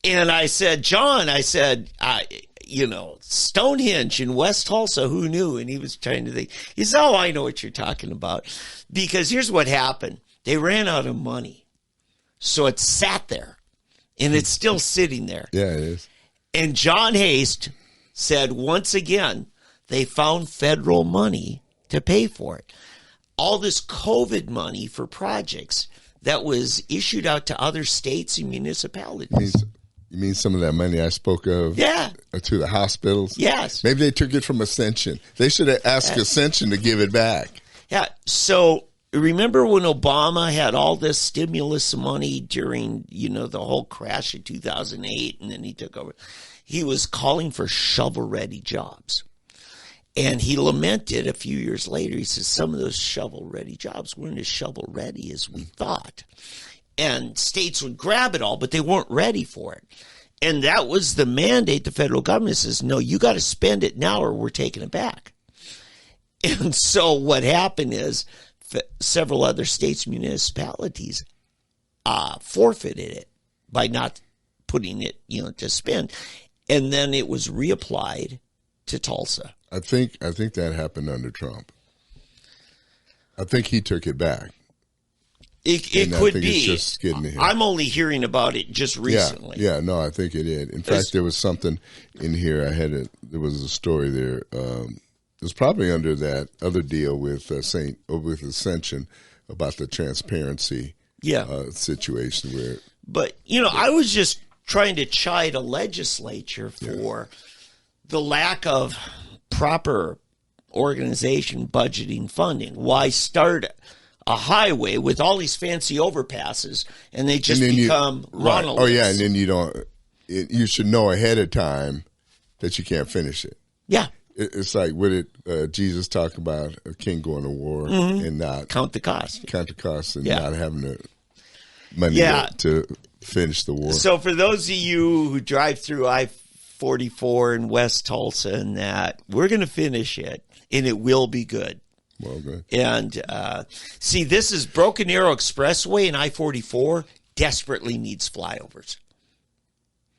And I said, John, Stonehenge in West Tulsa, who knew? And he was trying to think. He said, oh, I know what you're talking about. Because here's what happened. They ran out of money. So it sat there. And it's still sitting there. Yeah, it is. And John Haste said, once again, they found federal money to pay for it. All this COVID money for projects that was issued out to other states and municipalities. You mean some of that money I spoke of? Yeah. To the hospitals? Yes. Maybe they took it from Ascension. They should have asked Ascension to give it back. Yeah. So remember when Obama had all this stimulus money during, the whole crash of 2008, and then he took over? He was calling for shovel-ready jobs. And he lamented a few years later, he says, some of those shovel-ready jobs weren't as shovel-ready as we thought. And states would grab it all, but they weren't ready for it. And that was the mandate. The federal government says, no, you got to spend it now or we're taking it back. And so what happened is several other states, municipalities forfeited it by not putting it, to spend. And then it was reapplied to Tulsa. I think that happened under Trump. I think he took it back. It could be. It's just getting here. I'm only hearing about it just recently. Yeah, no, I think it did. In fact, there was something in here. There was a story there. It was probably under that other deal with with Ascension about the transparency situation where. But I was just trying to chide a legislature for the lack of proper organization, budgeting, funding. Why start a highway with all these fancy overpasses and they just become monoliths? Oh yeah, and then you should know ahead of time that you can't finish it. Yeah. It's like, what did Jesus talk about a king going to war and not count the cost and not having the money to finish the war. So for those of you who drive through I-44 in West Tulsa and that, we're going to finish it and it will be good. Well, good. And see, this is Broken Arrow Expressway and I-44 desperately needs flyovers.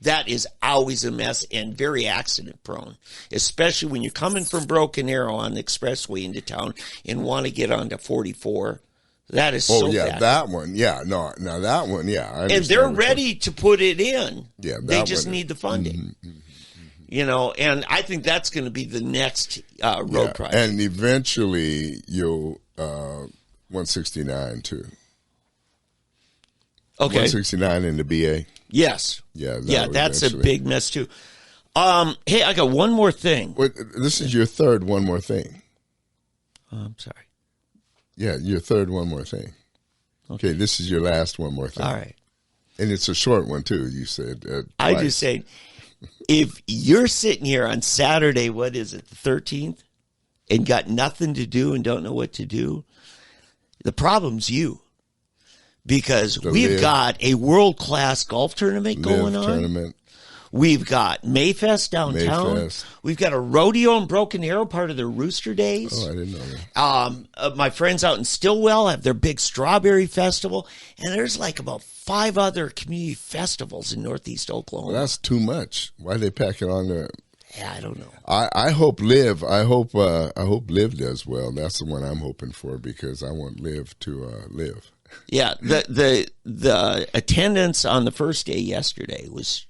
That is always a mess and very accident prone, especially when you're coming from Broken Arrow on the expressway into town and want to get onto 44. That is so bad. That one. Yeah, no, now that one, yeah. And they're ready to put it in. Yeah, they just need the funding. And I think that's going to be the next road project. And eventually you'll 169 too. Okay. 169 in the BA. Yes. Yeah. That's a big mess too. Hey, I got one more thing. This is your third one more thing. Oh, I'm sorry. Yeah, your third one more thing. Okay, this is your last one more thing. All right. And it's a short one too, you said. I just say, if you're sitting here on Saturday, what is it, the 13th, and got nothing to do and don't know what to do, the problem's you. Because we've got a world-class golf tournament going on. Tournament. We've got Mayfest downtown. Mayfest. We've got a rodeo in Broken Arrow, part of their Rooster Days. Oh, I didn't know that. My friends out in Stillwell have their big Strawberry Festival, and there's like about 5 other community festivals in Northeast Oklahoma. Well, that's too much. Why they pack it on there? Yeah, I don't know. I hope Liv. I hope Liv does well. That's the one I'm hoping for because I want Liv to live. Yeah, the attendance on the first day yesterday was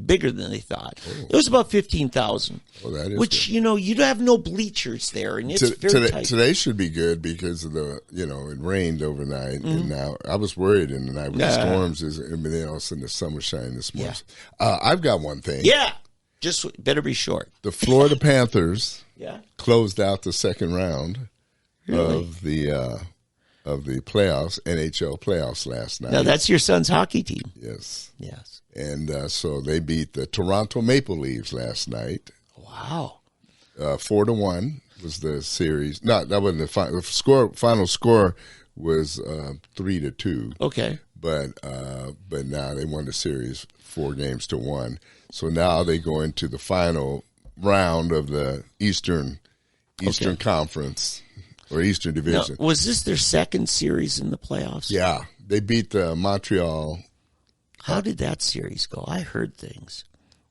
bigger than they thought. Oh. It was about 15,000. Oh, that is which good. You have no bleachers there, and it's very tight. Today should be good because of the it rained overnight, and now I was worried in the night with the storms, and then all of a sudden the sun was shining this morning. Yeah. I've got one thing. Yeah, just better be short. The Florida Panthers Yeah, closed out the second round really. of the playoffs, NHL playoffs last night. Now that's your son's hockey team. Yes. Yes. And so they beat the Toronto Maple Leafs last night. Wow. 4-1 was the series. No, that wasn't the final score. Final score was 3-2. Okay. But now they won the series 4-1. So now they go into the final round of the Eastern Conference or Eastern Division. Now, was this their second series in the playoffs? Yeah, they beat Montreal. How did that series go? I heard things.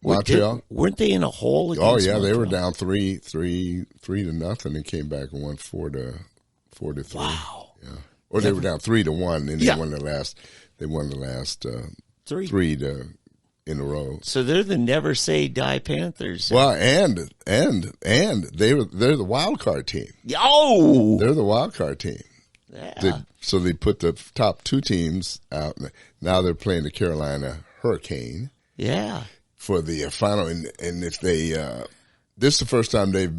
Montreal? Weren't they in a hole? Oh Against yeah, Montreal? they were down 3-0 and came back and won 4-3. Wow. Yeah. Or they were down 3-1 and Yeah. they won the last 3 3 in a row. So they're the never say die Panthers. Well, and they're the wild card team. Oh, They're the wild card team. yeah. So they put the top 2 teams out. Now they're playing the Carolina Hurricane Yeah. for the final. And if they, this is the first time they've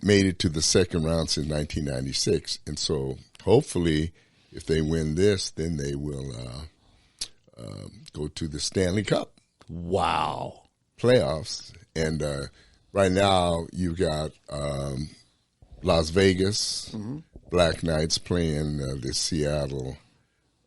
made it to the second round since 1996. And so hopefully, if they win this, then they will go to the Stanley Cup Wow. playoffs. And right now you've got Las Vegas Black Knights playing the Seattle.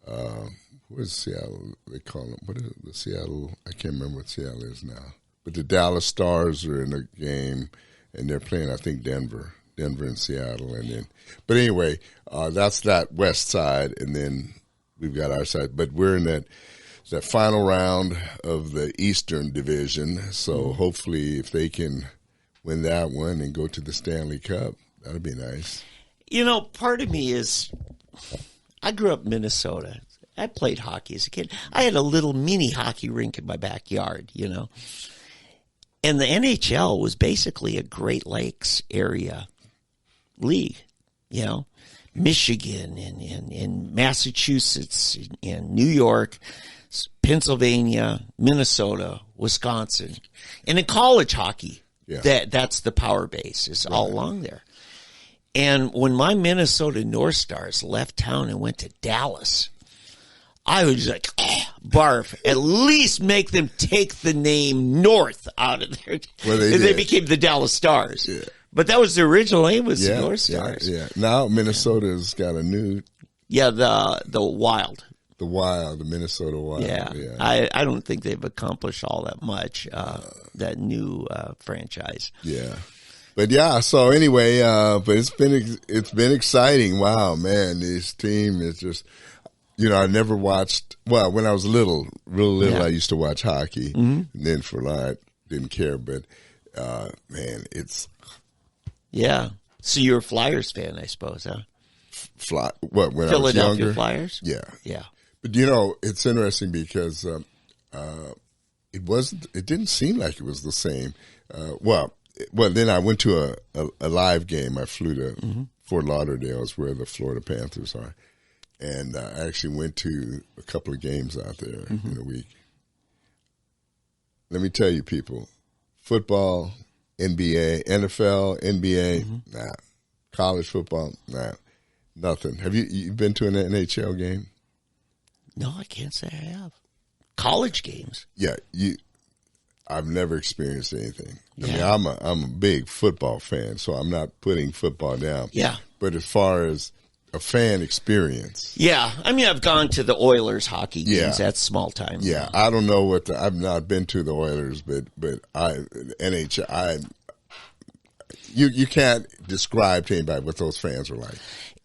What is Seattle? They call them. What is it? The Seattle? I can't remember what Seattle is now. But the Dallas Stars are in the game, and they're playing. I think Denver and Seattle, and then. But anyway, that's that west side, and then we've got our side. But we're in that final round of the Eastern Division. So hopefully, if they can win that one and go to the Stanley Cup, that'd be nice. Part of me is, I grew up in Minnesota. I played hockey as a kid. I had a little mini hockey rink in my backyard, And the NHL was basically a Great Lakes area league, Michigan and Massachusetts and New York, Pennsylvania, Minnesota, Wisconsin. And in college hockey, that's the power base is all along there. And when my Minnesota North Stars left town and went to Dallas, I was like, barf. At least make them take the name North out of there. Well, they became the Dallas Stars. Yeah. But that was the original name, was the North Stars. Yeah. Now Minnesota's got a new. Yeah, the Wild. The Wild, the Minnesota Wild. Yeah. I don't think they've accomplished all that much, that new franchise. Yeah. But yeah, so anyway, but it's been exciting. Wow, man, this team is just, I never watched. Well, when I was real little, I used to watch hockey, and then for a lot, didn't care. But man, it's So you're a Flyers fan, I suppose, huh? When I was Philadelphia younger? Flyers. Yeah. But it's interesting because it didn't seem like it was the same. Well, then I went to a live game. I flew to Fort Lauderdale, is where the Florida Panthers are. And I actually went to a couple of games out there in a week. Let me tell you, people, football, NBA, NFL, NBA, nah. College football, nah. Nothing. Have you been to an NHL game? No, I can't say I have. College games? Yeah, I've never experienced anything. Yeah. I mean, I'm a big football fan, so I'm not putting football down. Yeah. But as far as a fan experience. Yeah, I mean, I've gone to the Oilers hockey games. Yeah. That's small time. Yeah, I don't know I've not been to the Oilers, but you can't describe to anybody what those fans are like.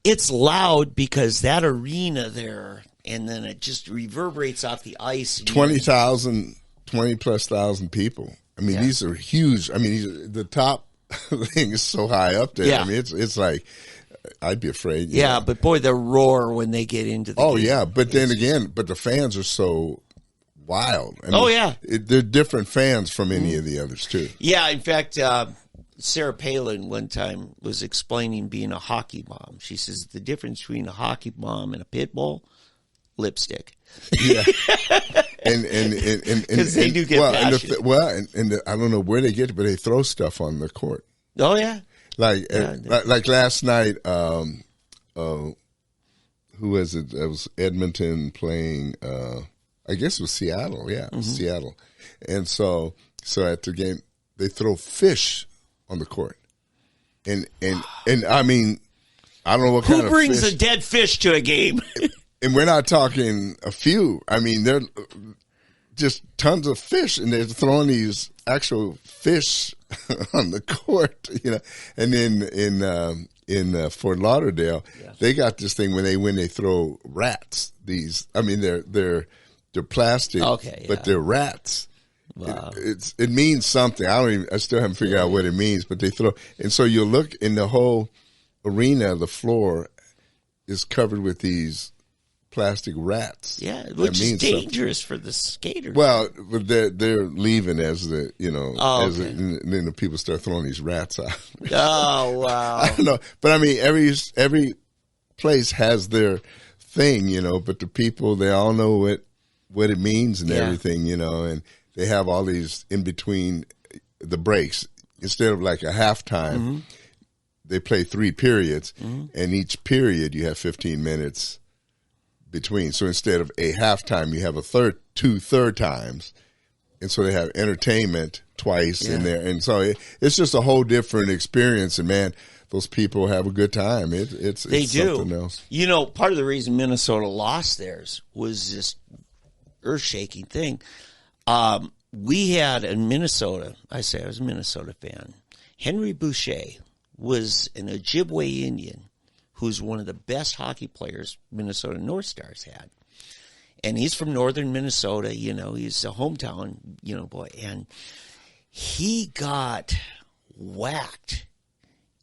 It's loud because that arena there, and then it just reverberates off the ice. 20,000, 20+ thousand people. I mean, these are huge. I mean, the top thing is so high up there. Yeah. I mean, it's like, I'd be afraid. Yeah, but boy, the roar when they get into the game. Yeah, but then again, the fans are so wild. I mean, they're different fans from any of the others, too. Yeah, in fact, Sarah Palin one time was explaining being a hockey mom. She says the difference between a hockey mom and a pit bull, lipstick. Yeah, and because they do get passionate. I don't know where they get it, but they throw stuff on the court. Oh yeah, like last night. Who was it? It was Edmonton playing. I guess it was Seattle. Yeah, it was Seattle. And so at the game, they throw fish on the court, and I mean, I don't know what kind of fish. Who brings a dead fish to a game? And we're not talking a few. I mean, they're just tons of fish, and they're throwing these actual fish on the court, you know. And then in Fort Lauderdale, they got this thing when they throw rats. These, I mean, they're plastic, but they're rats. Wow. It means something. I still haven't figured out what it means, but they throw. And so you look in the whole arena, the floor is covered with these plastic rats. Yeah, which is dangerous for the skaters. Well, but they're leaving as the, you know, and then the people start throwing these rats out. Oh, wow. I don't know. But I mean, every place has their thing, you know, but the people, they all know what it means and everything, you know, and they have all these in between the breaks. Instead of like a halftime, they play 3 periods, and each period you have 15 minutes between. So instead of a halftime, you have two third times. And so they have entertainment twice in there. And so it's just a whole different experience. And man, those people have a good time. It's something else. You know, part of the reason Minnesota lost theirs was this earth-shaking thing. We had in Minnesota, I was a Minnesota fan, Henry Boucher was an Ojibwe Indian who's one of the best hockey players Minnesota North Stars had. And he's from northern Minnesota, you know, he's a hometown, you know, boy. And he got whacked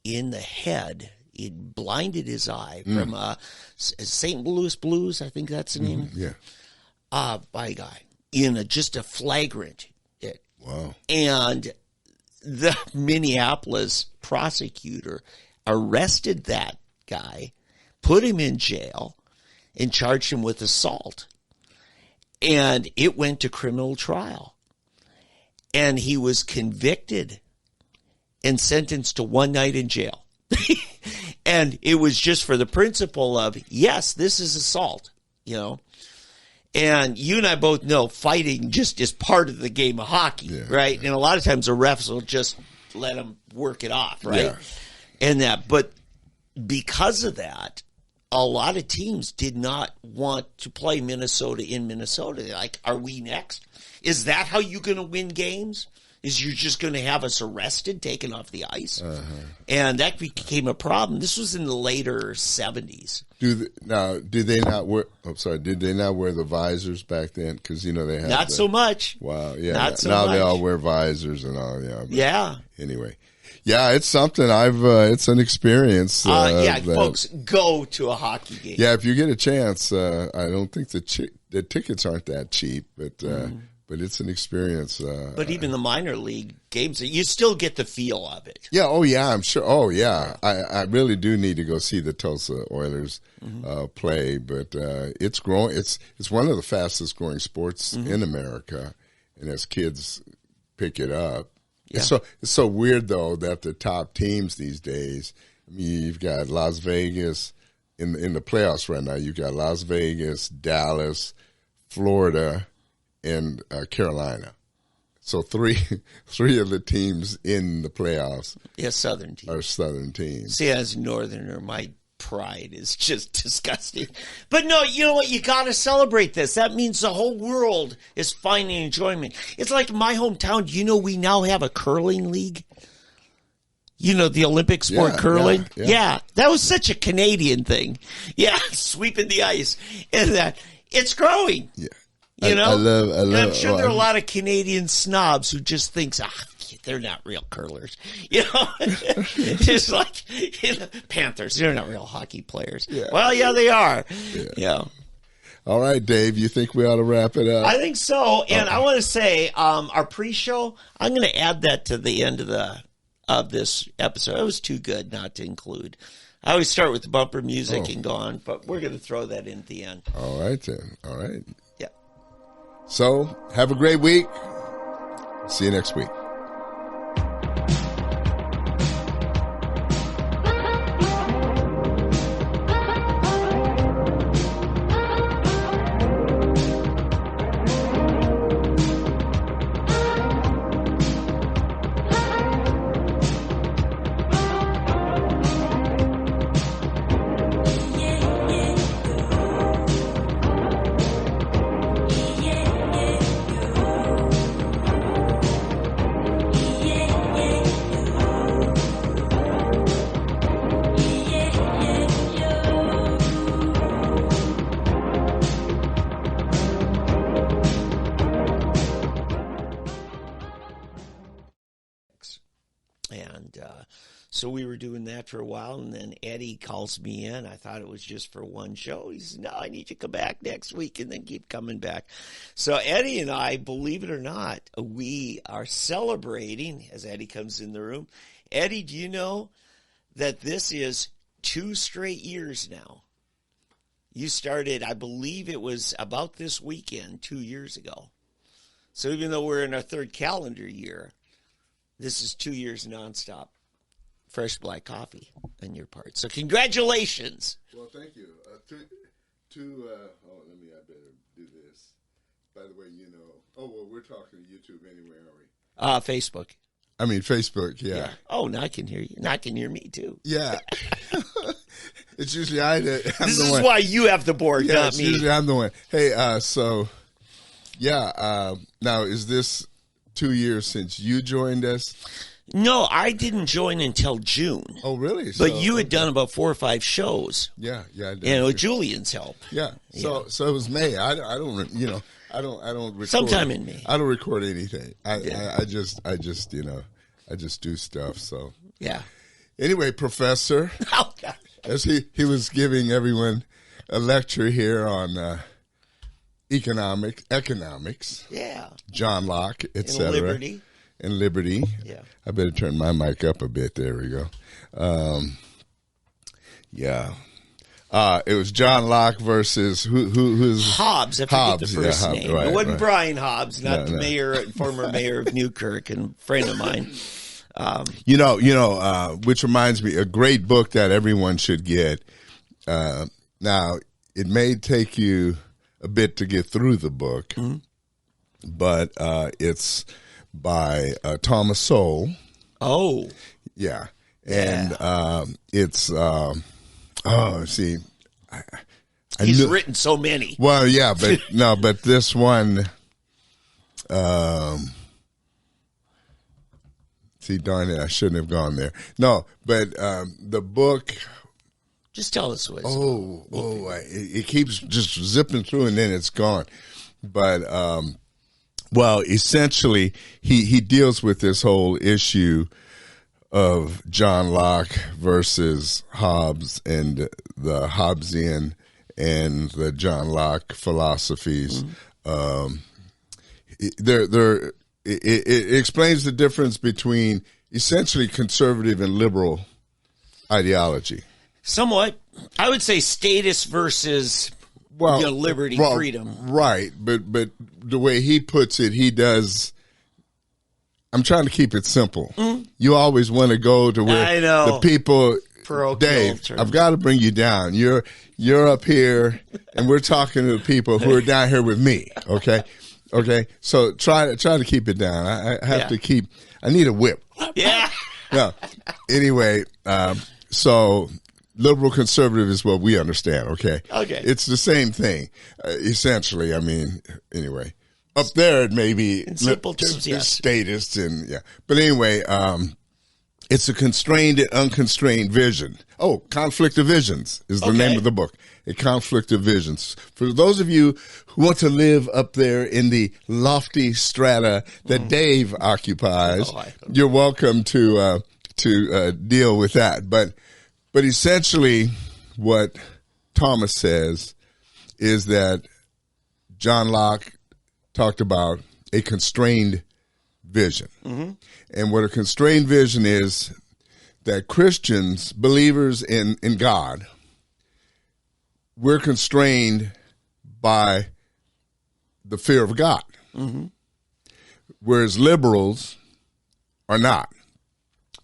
in the head. It blinded his eye from St. Louis Blues, I think that's the name. By a guy in just a flagrant hit. Wow. And the Minneapolis prosecutor arrested that guy, put him in jail, and charged him with assault. And it went to criminal trial. And he was convicted and sentenced to 1 night in jail. And it was just for the principle of, yes, this is assault, you know. And you and I both know fighting just is part of the game of hockey, right? And a lot of times the refs will just let them work it off, right? Yeah. And that, but because of that, a lot of teams did not want to play Minnesota in Minnesota. They're like, are we next? Is that how you're going to win games? Is you're just going to have us arrested, taken off the ice? And that became a problem. This was in the later 70s. Did they not wear? I'm sorry. Did they not wear the visors back then? Because you know they had not so much. Wow. Yeah. Not so now much. they all wear visors and all. Yeah. But Yeah. Anyway, yeah, it's something. It's an experience. Folks, go to a hockey game. Yeah, if you get a chance. I don't think the tickets aren't that cheap, but it's an experience. But even the minor league games, you still get the feel of it. Yeah. Oh, yeah. I'm sure. Oh, yeah. I really do need to go see the Tulsa Oilers play, but it's growing. It's one of the fastest growing sports in America, and as kids pick it up, it's so weird though that the top teams these days. I mean, you've got Las Vegas in the playoffs right now. You've got Las Vegas, Dallas, Florida, and Carolina. So three of the teams in the playoffs Southern teams. are Southern teams. See, as a northerner, my pride is just disgusting. But no, you know what? You got to celebrate this. That means the whole world is finding enjoyment. It's like my hometown. You know, we now have a curling league. You know, the Olympic sport, curling. Yeah, that was such a Canadian thing. Yeah, sweeping the ice. And it's growing. Yeah. You know? I love and I'm sure there are a lot of Canadian snobs who just think, they're not real curlers. You know? It's like, Panthers, they're not real hockey players. Yeah. Well, yeah, they are. Yeah. All right, Dave, you think we ought to wrap it up? I think so. And I want to say, our pre-show, I'm going to add that to the end of this episode. It was too good not to include. I always start with the bumper music and go on, but we're going to throw that in at the end. All right, then. All right. Yeah. So, have a great week. See you next week. So we were doing that for a while, and then Eddie calls me in. I thought it was just for one show. He says, no, I need you to come back next week, and then keep coming back. So Eddie and I, believe it or not, we are celebrating as Eddie comes in the room. Eddie, do you know that this is 2 straight years now? You started, I believe it was about this weekend 2 years ago. So even though we're in our 3rd calendar year, this is 2 years nonstop. Fresh Black Coffee on your part. So congratulations. Well, thank you. Let me, I better do this. By the way, we're talking to YouTube anyway, aren't we? Facebook. I mean, Facebook, yeah. Oh, now I can hear you. Now I can hear me, too. Yeah. It's usually this is why you have the board, not me. Usually I'm the one. Hey, now is this 2 years since you joined us? No, I didn't join until June. Oh, really? But you had done about 4 or 5 shows. Yeah, I did. And with Julian's help. Yeah. So it was May. I don't record. Sometime in May. I don't record anything. I just do stuff. So yeah. Anyway, Professor, as he was giving everyone a lecture here on economics. Yeah. John Locke, etc. And Liberty. Yeah. I better turn my mic up a bit. There we go. It was John Locke versus who's Hobbes. I forget the first name. Right, it wasn't Brian Hobbes, not the former mayor of Newkirk and friend of mine. Which reminds me, a great book that everyone should get. Now, it may take you a bit to get through the book, but it's by Thomas Sowell. Oh. Yeah. And it's, he's written so many. Well, yeah, but this one, darn it, I shouldn't have gone there. No, but the book. Just tell us what it's it keeps just zipping through and then it's gone. But, well, essentially, he deals with this whole issue of John Locke versus Hobbes and the Hobbesian and the John Locke philosophies. It explains the difference between essentially conservative and liberal ideology. Somewhat. I would say status versus liberty, freedom. Right, but the way he puts it, he does. I'm trying to keep it simple. You always want to go to where the people. Dave, I've got to bring you down. You're up here, and we're talking to the people who are down here with me. Okay. So try to keep it down. I have to keep. I need a whip. Yeah. No. Anyway, so liberal conservative is what we understand. Okay. Okay. It's the same thing, essentially. I mean, anyway, up there it may be In simple terms, yes. Statist and yeah. But anyway, it's a constrained and unconstrained vision. Oh, Conflict of Visions is the name of the book. A Conflict of Visions. For those of you who want to live up there in the lofty strata that Dave occupies, you're welcome to deal with that. But essentially what Thomas says is that John Locke talked about a constrained vision. And what a constrained vision is, that Christians, believers in God, we're constrained by the fear of God, whereas liberals are not.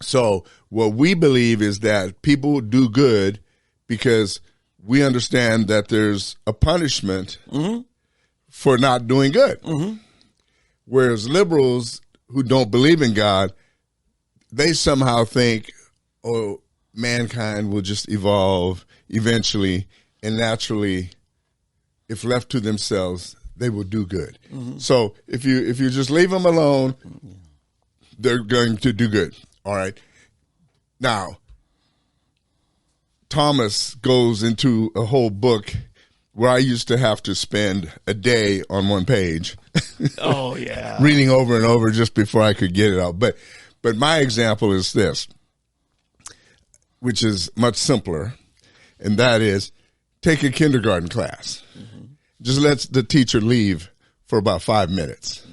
So what we believe is that people do good because we understand that there's a punishment for not doing good. Whereas liberals who don't believe in God, they somehow think, oh, mankind will just evolve eventually, and naturally, if left to themselves, they will do good. So if you just leave them alone, they're going to do good. All right. Now, Thomas goes into a whole book where I used to have to spend a day on one page. Oh, yeah. Reading over and over just before I could get it out. But my example is this, which is much simpler, and that is take a kindergarten class. Just let the teacher leave for about 5 minutes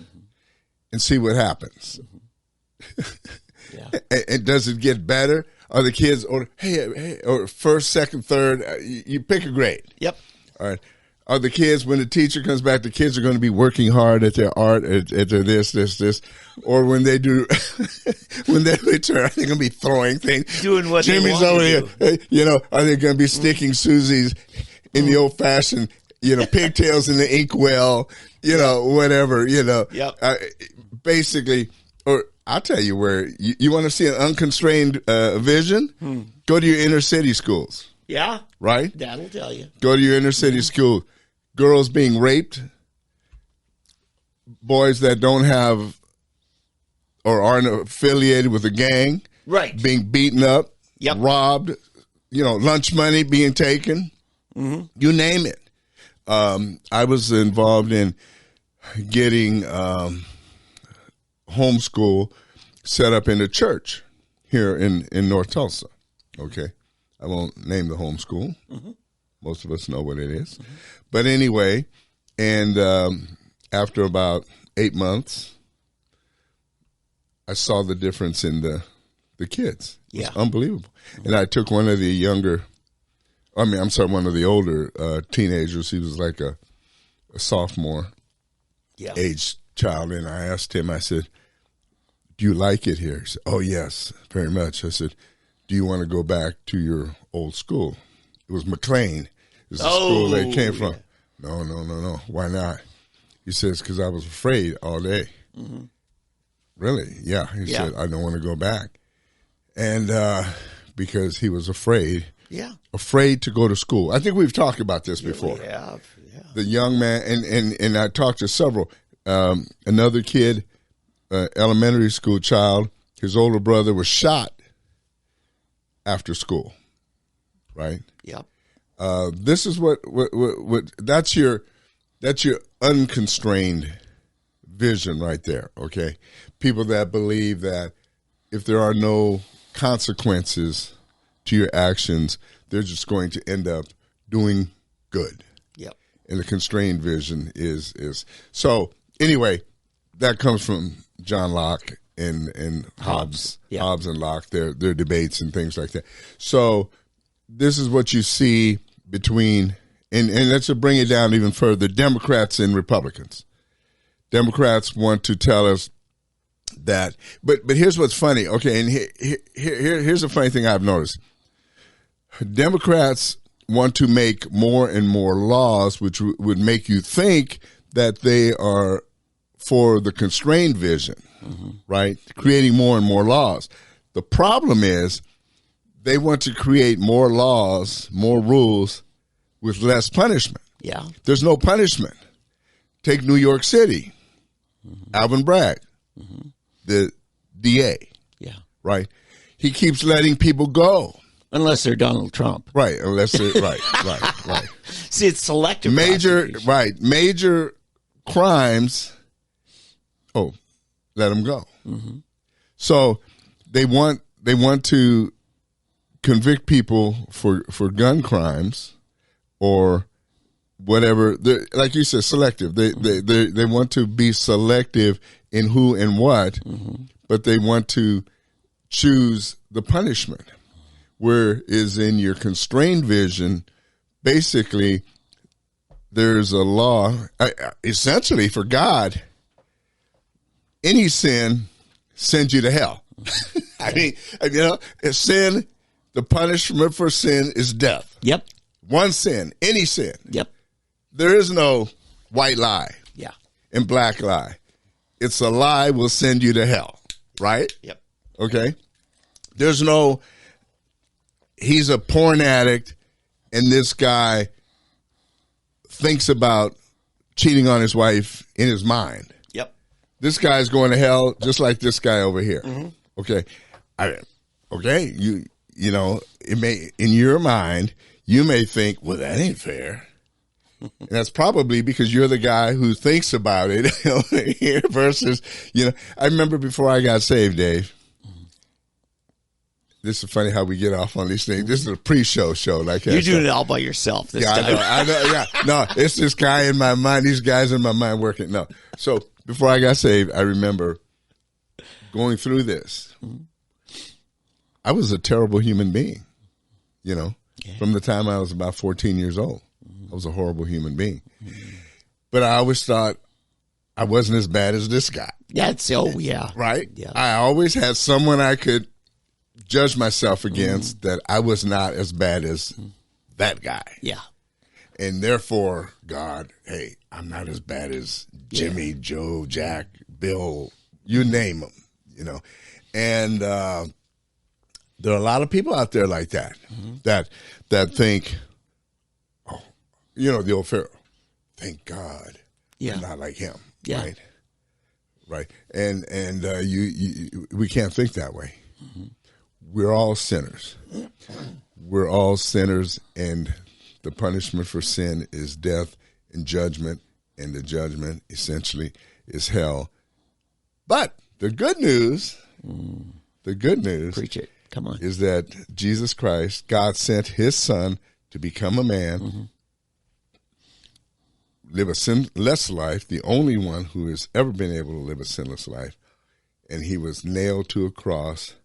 and see what happens. And does it get better? Are the kids, or first, second, third, you pick a grade. Yep. All right. Are the kids, when the teacher comes back, the kids are going to be working hard at their art, at their this, or when they do, when they return, they're going to be throwing things. Doing what Jimmy's they want over to here. do. You know, are they going to be sticking Susie's in the old fashioned, pigtails in the inkwell, whatever, Yep. Basically, or I'll tell you where you want to see an unconstrained vision, go to your inner city schools. Yeah. Right? That'll tell you. Go to your inner city school. Girls being raped, boys that don't have or aren't affiliated with a gang, Right. being beaten up, Yep. robbed, lunch money being taken, you name it. I was involved in getting homeschool set up in a church here in North Tulsa. Okay. I won't name the homeschool. Most of us know what it is. But anyway, and after about 8 months, I saw the difference in the kids. It was unbelievable. And I took one of the older teenagers. He was like a sophomore age child. And I asked him, I said, do you like it here? He said, oh, yes, very much. I said, do you want to go back to your old school? It was McLean. It was the school they came from. No. Why not? He says, because I was afraid all day. Really? Yeah. He said, I don't want to go back. And because he was afraid. Yeah. Afraid to go to school. I think we've talked about this before. Yeah. The young man, and I talked to several. Another kid, elementary school child, his older brother was shot after school, right? Yep. This is what that's your unconstrained vision right there. Okay, people that believe that if there are no consequences to your actions, they're just going to end up doing good. Yep. And the constrained vision is so. Anyway, that comes from John Locke and Hobbes. Hobbes and Locke, their debates and things like that. So this is what you see between, and let's just bring it down even further, Democrats and Republicans. Democrats want to tell us that, but here's what's funny. Okay, and here's a funny thing I've noticed. Democrats want to make more and more laws, which would make you think that they are for the constrained vision, right? Creating more and more laws. The problem is they want to create more laws, more rules with less punishment. Yeah. There's no punishment. Take New York City, Alvin Bragg, the DA, Yeah. right? He keeps letting people go. Unless they're Donald Trump. Right, unless they're, right. See, it's selective Major prosecution. crimes, let them go. So they want to convict people for gun crimes or whatever. Like you said, selective. They want to be selective in who and what, but they want to choose the punishment. Whereas in your constrained vision, basically, there's a law, essentially for God, any sin sends you to hell. I mean, sin, the punishment for sin is death. Yep. One sin, any sin. Yep. There is no white lie Yeah. and black lie. It's a lie will send you to hell, right? Yep. Okay? There's no, he's a porn addict and this guy thinks about cheating on his wife in his mind. Yep. This guy's going to hell just like this guy over here. Okay. You know, it may, in your mind, you may think, well, that ain't fair. And that's probably because you're the guy who thinks about it over here versus, I remember before I got saved, Dave. This is funny how we get off on these things. This is a pre-show show. Like You're doing it all by yourself this time. I know. Yeah. No, it's this guy in my mind. These guys in my mind working. No. So before I got saved, I remember going through this. I was a terrible human being, from the time I was about 14 years old. I was a horrible human being. But I always thought I wasn't as bad as this guy. Yeah. Right? Yeah. I always had someone I could judge myself against that I was not as bad as that guy. Yeah. And therefore, God, hey, I'm not as bad as Jimmy, Joe, Jack, Bill, you name them, And there are a lot of people out there like that, that think, the old Pharaoh, thank God I'm not like him. Yeah. Right. And we can't think that way. We're all sinners. We're all sinners, and the punishment for sin is death and judgment, and the judgment essentially is hell. But the good news, Preach it. Come on. is that Jesus Christ, God sent his son to become a man, live a sinless life, the only one who has ever been able to live a sinless life, and he was nailed to a cross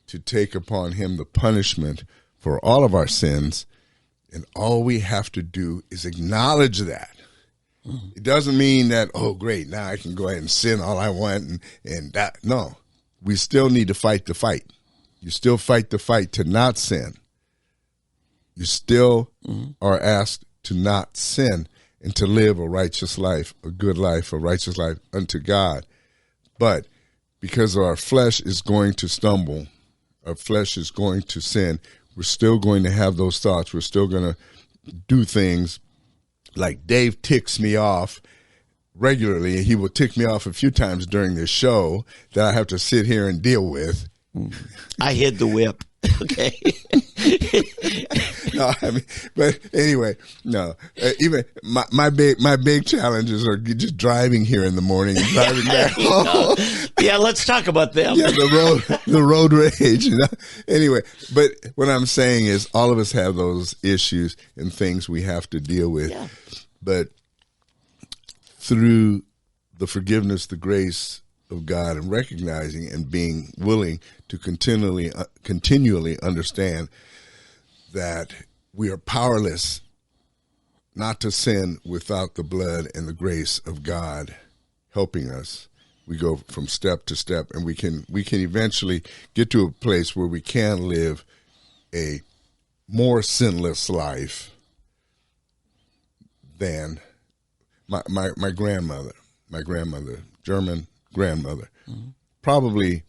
to take upon him the punishment for all of our sins, and all we have to do is acknowledge that. It doesn't mean that, oh, great, now I can go ahead and sin all I want, and that. No, we still need to fight the fight. You still fight the fight to not sin. You still are asked to not sin and to live a righteous life, a good life, a righteous life unto God. But because our flesh is going to stumble, our flesh is going to sin, we're still going to have those thoughts. We're still going to do things like Dave ticks me off regularly. He will tick me off a few times during this show that I have to sit here and deal with. I hid the whip. Okay. No, but anyway, no. Even my big challenges are just driving here in the morning and driving back home. Yeah, let's talk about them. Yeah, the road rage. Anyway, but what I'm saying is, all of us have those issues and things we have to deal with. Yeah. But through the forgiveness, the grace of God, and recognizing and being willing to continually understand that we are powerless not to sin without the blood and the grace of God helping us. We go from step to step, and we can eventually get to a place where we can live a more sinless life than my grandmother, German grandmother, probably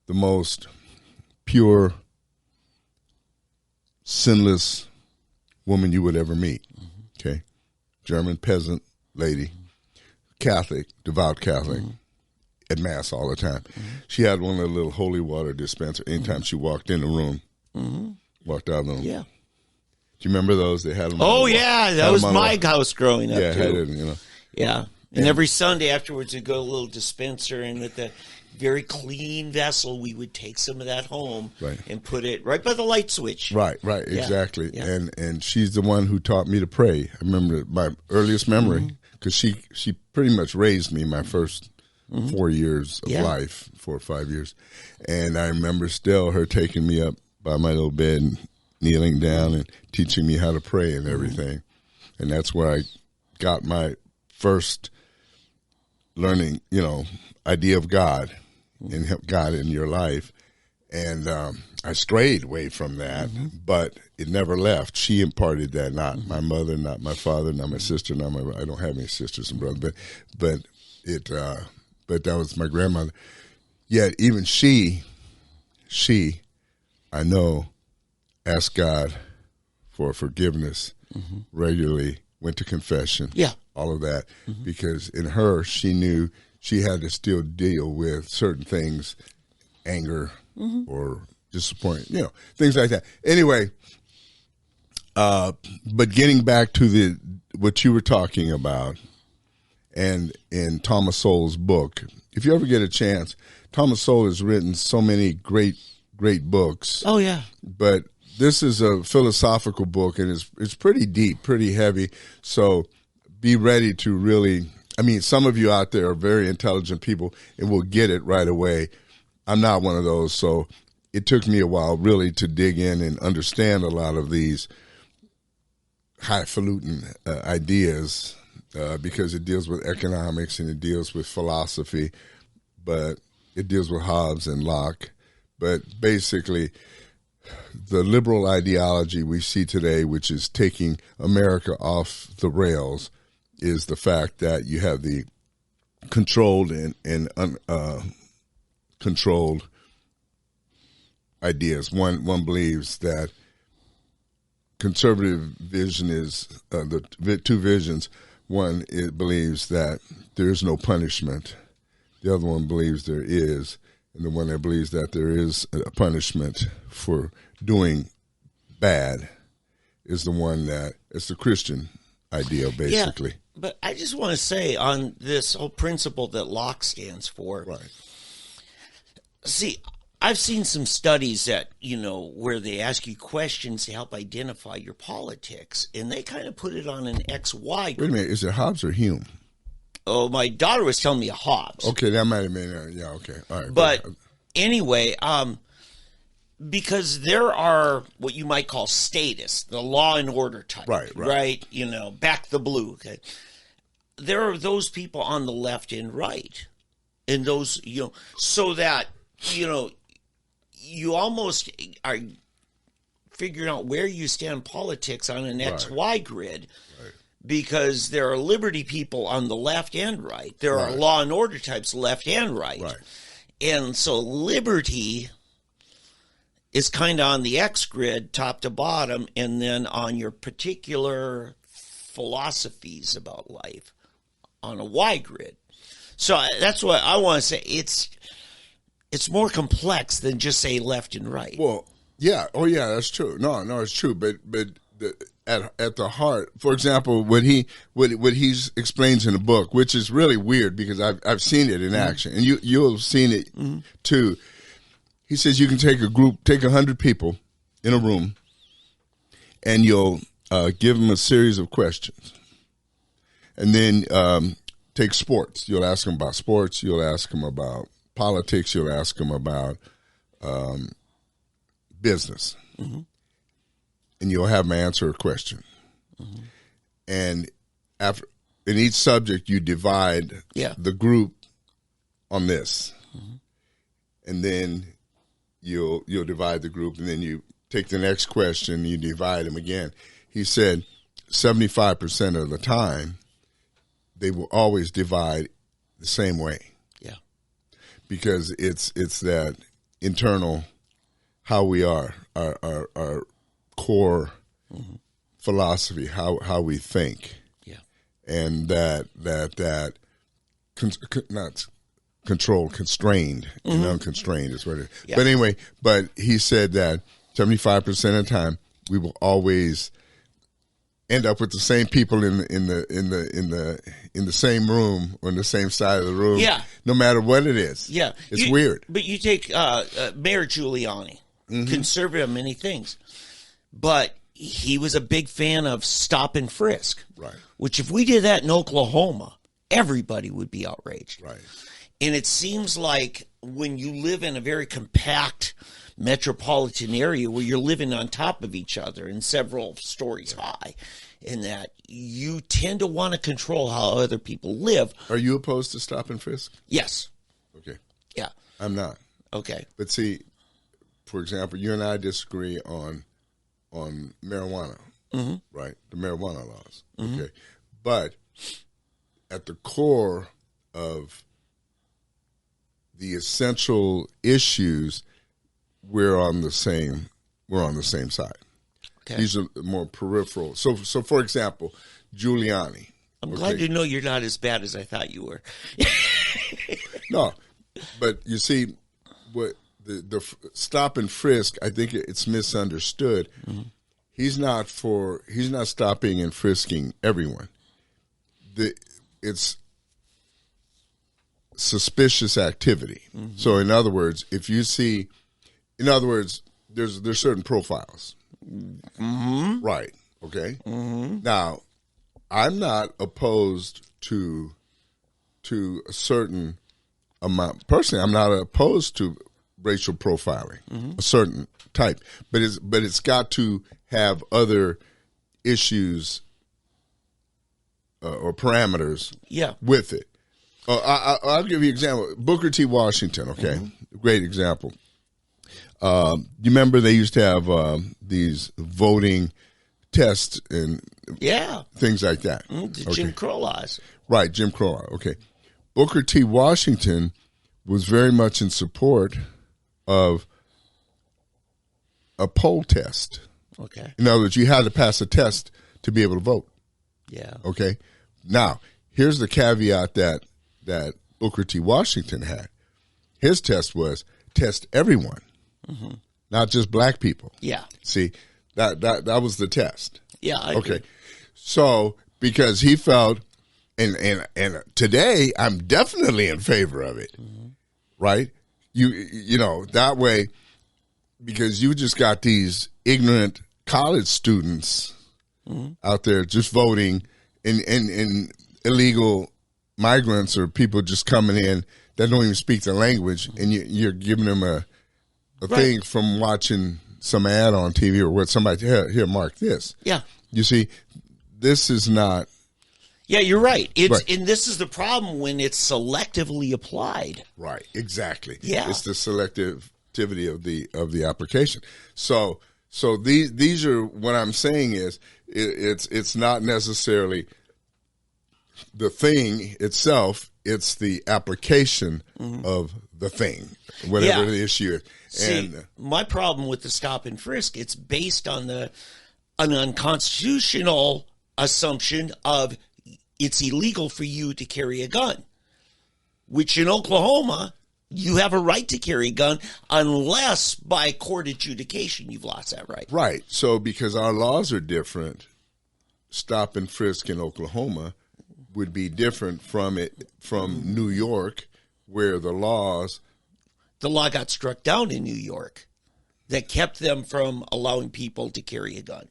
the most pure, sinless woman you would ever meet. Okay, German peasant lady, Catholic, devout Catholic, at mass all the time. She had one of the little holy water dispenser. Anytime she walked in the room, walked out of the room. Yeah. Do you remember those? They had them. Oh, yeah. That was my house growing up, yeah, too. had it, you know. Yeah. And every Sunday afterwards, we'd go to a little dispenser, and with a very clean vessel, we would take some of that home and put it right by the light switch. Right, yeah. Exactly. Yeah. And she's the one who taught me to pray. I remember my earliest memory, because she pretty much raised me my first 4 years of life, 4 or 5 years. And I remember still her taking me up by my little bed and kneeling down and teaching me how to pray and everything. And that's where I got my first learning, idea of God and God in your life. And I strayed away from that, but it never left. She imparted that, not my mother, not my father, not my sister, I don't have any sisters and brothers, but that was my grandmother. Yet even she, I know, asked God for forgiveness regularly, went to confession, all of that, because in her, she knew she had to still deal with certain things, anger or disappointment, things like that. Anyway, but getting back to what you were talking about, and in Thomas Sowell's book, if you ever get a chance, Thomas Sowell has written so many great books. Oh, yeah. But this is a philosophical book, and it's pretty deep, pretty heavy. So be ready to really, some of you out there are very intelligent people and will get it right away. I'm not one of those, so it took me a while really to dig in and understand a lot of these highfalutin ideas, because it deals with economics and it deals with philosophy, but it deals with Hobbes and Locke. But basically, the liberal ideology we see today, which is taking America off the rails, is the fact that you have the controlled and uncontrolled ideas. One believes that conservative vision is the two visions. One, it believes that there is no punishment. The other one believes there is. And the one that believes that there is a punishment for doing bad is the one that it's the Christian idea, basically. Yeah, but I just want to say on this whole principle that Locke stands for. Right. See, I've seen some studies that, where they ask you questions to help identify your politics, and they kind of put it on an XY. Wait a minute, is it Hobbes or Hume? Oh, my daughter was telling me a Hobbes. Okay, that might have been, okay. All right. But anyway, because there are what you might call statists, the law and order type. Right? Back the blue. Okay? There are those people on the left and right. And those, so that, you almost are figuring out where you stand in politics on an XY grid. Right. Because there are liberty people on the left and right. There are law and order types left and right. And so liberty is kind of on the X grid, top to bottom, and then on your particular philosophies about life on a Y grid. So that's what I want to say. It's more complex than just say left and right. Well, yeah. Oh, yeah, that's true. No, it's true. But at the heart, for example, what he explains in the book, which is really weird because I've seen it in action, and you'll have seen it too. He says you can take 100 people in a room, and you'll give them a series of questions, and then take sports. You'll ask them about sports. You'll ask them about politics. You'll ask them about business. And you'll have them answer a question. And after in each subject, you divide the group on this, and then you'll divide the group, and then you take the next question, and you divide them again. He said 75% of the time, they will always divide the same way. Yeah, because it's that internal how we are, our core philosophy, how we think, and that not controlled, constrained, and unconstrained is what it is. Yeah. But anyway, he said that 75% of the time we will always end up with the same people in the same room or in the same side of the room. Yeah. No matter what it is. Yeah. It's weird. But you take Mayor Giuliani, conservative on many things, but he was a big fan of stop and frisk. Right. Which if we did that in Oklahoma, everybody would be outraged. Right. And it seems like when you live in a very compact metropolitan area where you're living on top of each other and several stories high, in that you tend to want to control how other people live. Are you opposed to stop and frisk? Yes. Okay. Yeah. I'm not. Okay. But see, for example, you and I disagree on marijuana, right? The marijuana laws. Okay. But at the core of the essential issues, we're on the same side. Okay. These are more peripheral. So for example, Giuliani. I'm glad to know you're not as bad as I thought you were. No, but you see, what the stop and frisk, I think it's misunderstood. He's not stopping and frisking everyone. It's suspicious activity. So in other words, there's certain profiles. Right. Okay. Now, I'm not opposed to a certain amount. Personally, I'm not opposed to racial profiling, a certain type, but it's got to have other issues or parameters with it. I'll give you an example. Booker T. Washington, okay? Great example. You remember they used to have these voting tests and things like that. Jim Crow laws. Right, Jim Crow law, okay. Booker T. Washington was very much in support of a poll test. Okay. In other words, you had to pass a test to be able to vote. Yeah. Okay. Now, here's the caveat that Booker T. Washington had. His test was test everyone, not just black people. Yeah. See, that was the test. Yeah. I agree. So because he felt, and today I'm definitely in favor of it, right? You know that way, because you just got these ignorant college students out there just voting, and illegal migrants or people just coming in that don't even speak the language, and you're giving them a thing from watching some ad on TV or what somebody here mark this. Yeah. You see, this is not. Yeah, you're right. And this is the problem when it's selectively applied. Right. Exactly. Yeah. It's the selectivity of the application. So these are what I'm saying is it's not necessarily the thing itself, it's the application of the thing, whatever the issue is. See, my problem with the stop and frisk, it's based on an unconstitutional assumption of it's illegal for you to carry a gun, which in Oklahoma, you have a right to carry a gun unless by court adjudication you've lost that right. Right. So because our laws are different, stop and frisk in Oklahoma would be different from New York, where the law got struck down in New York that kept them from allowing people to carry a gun.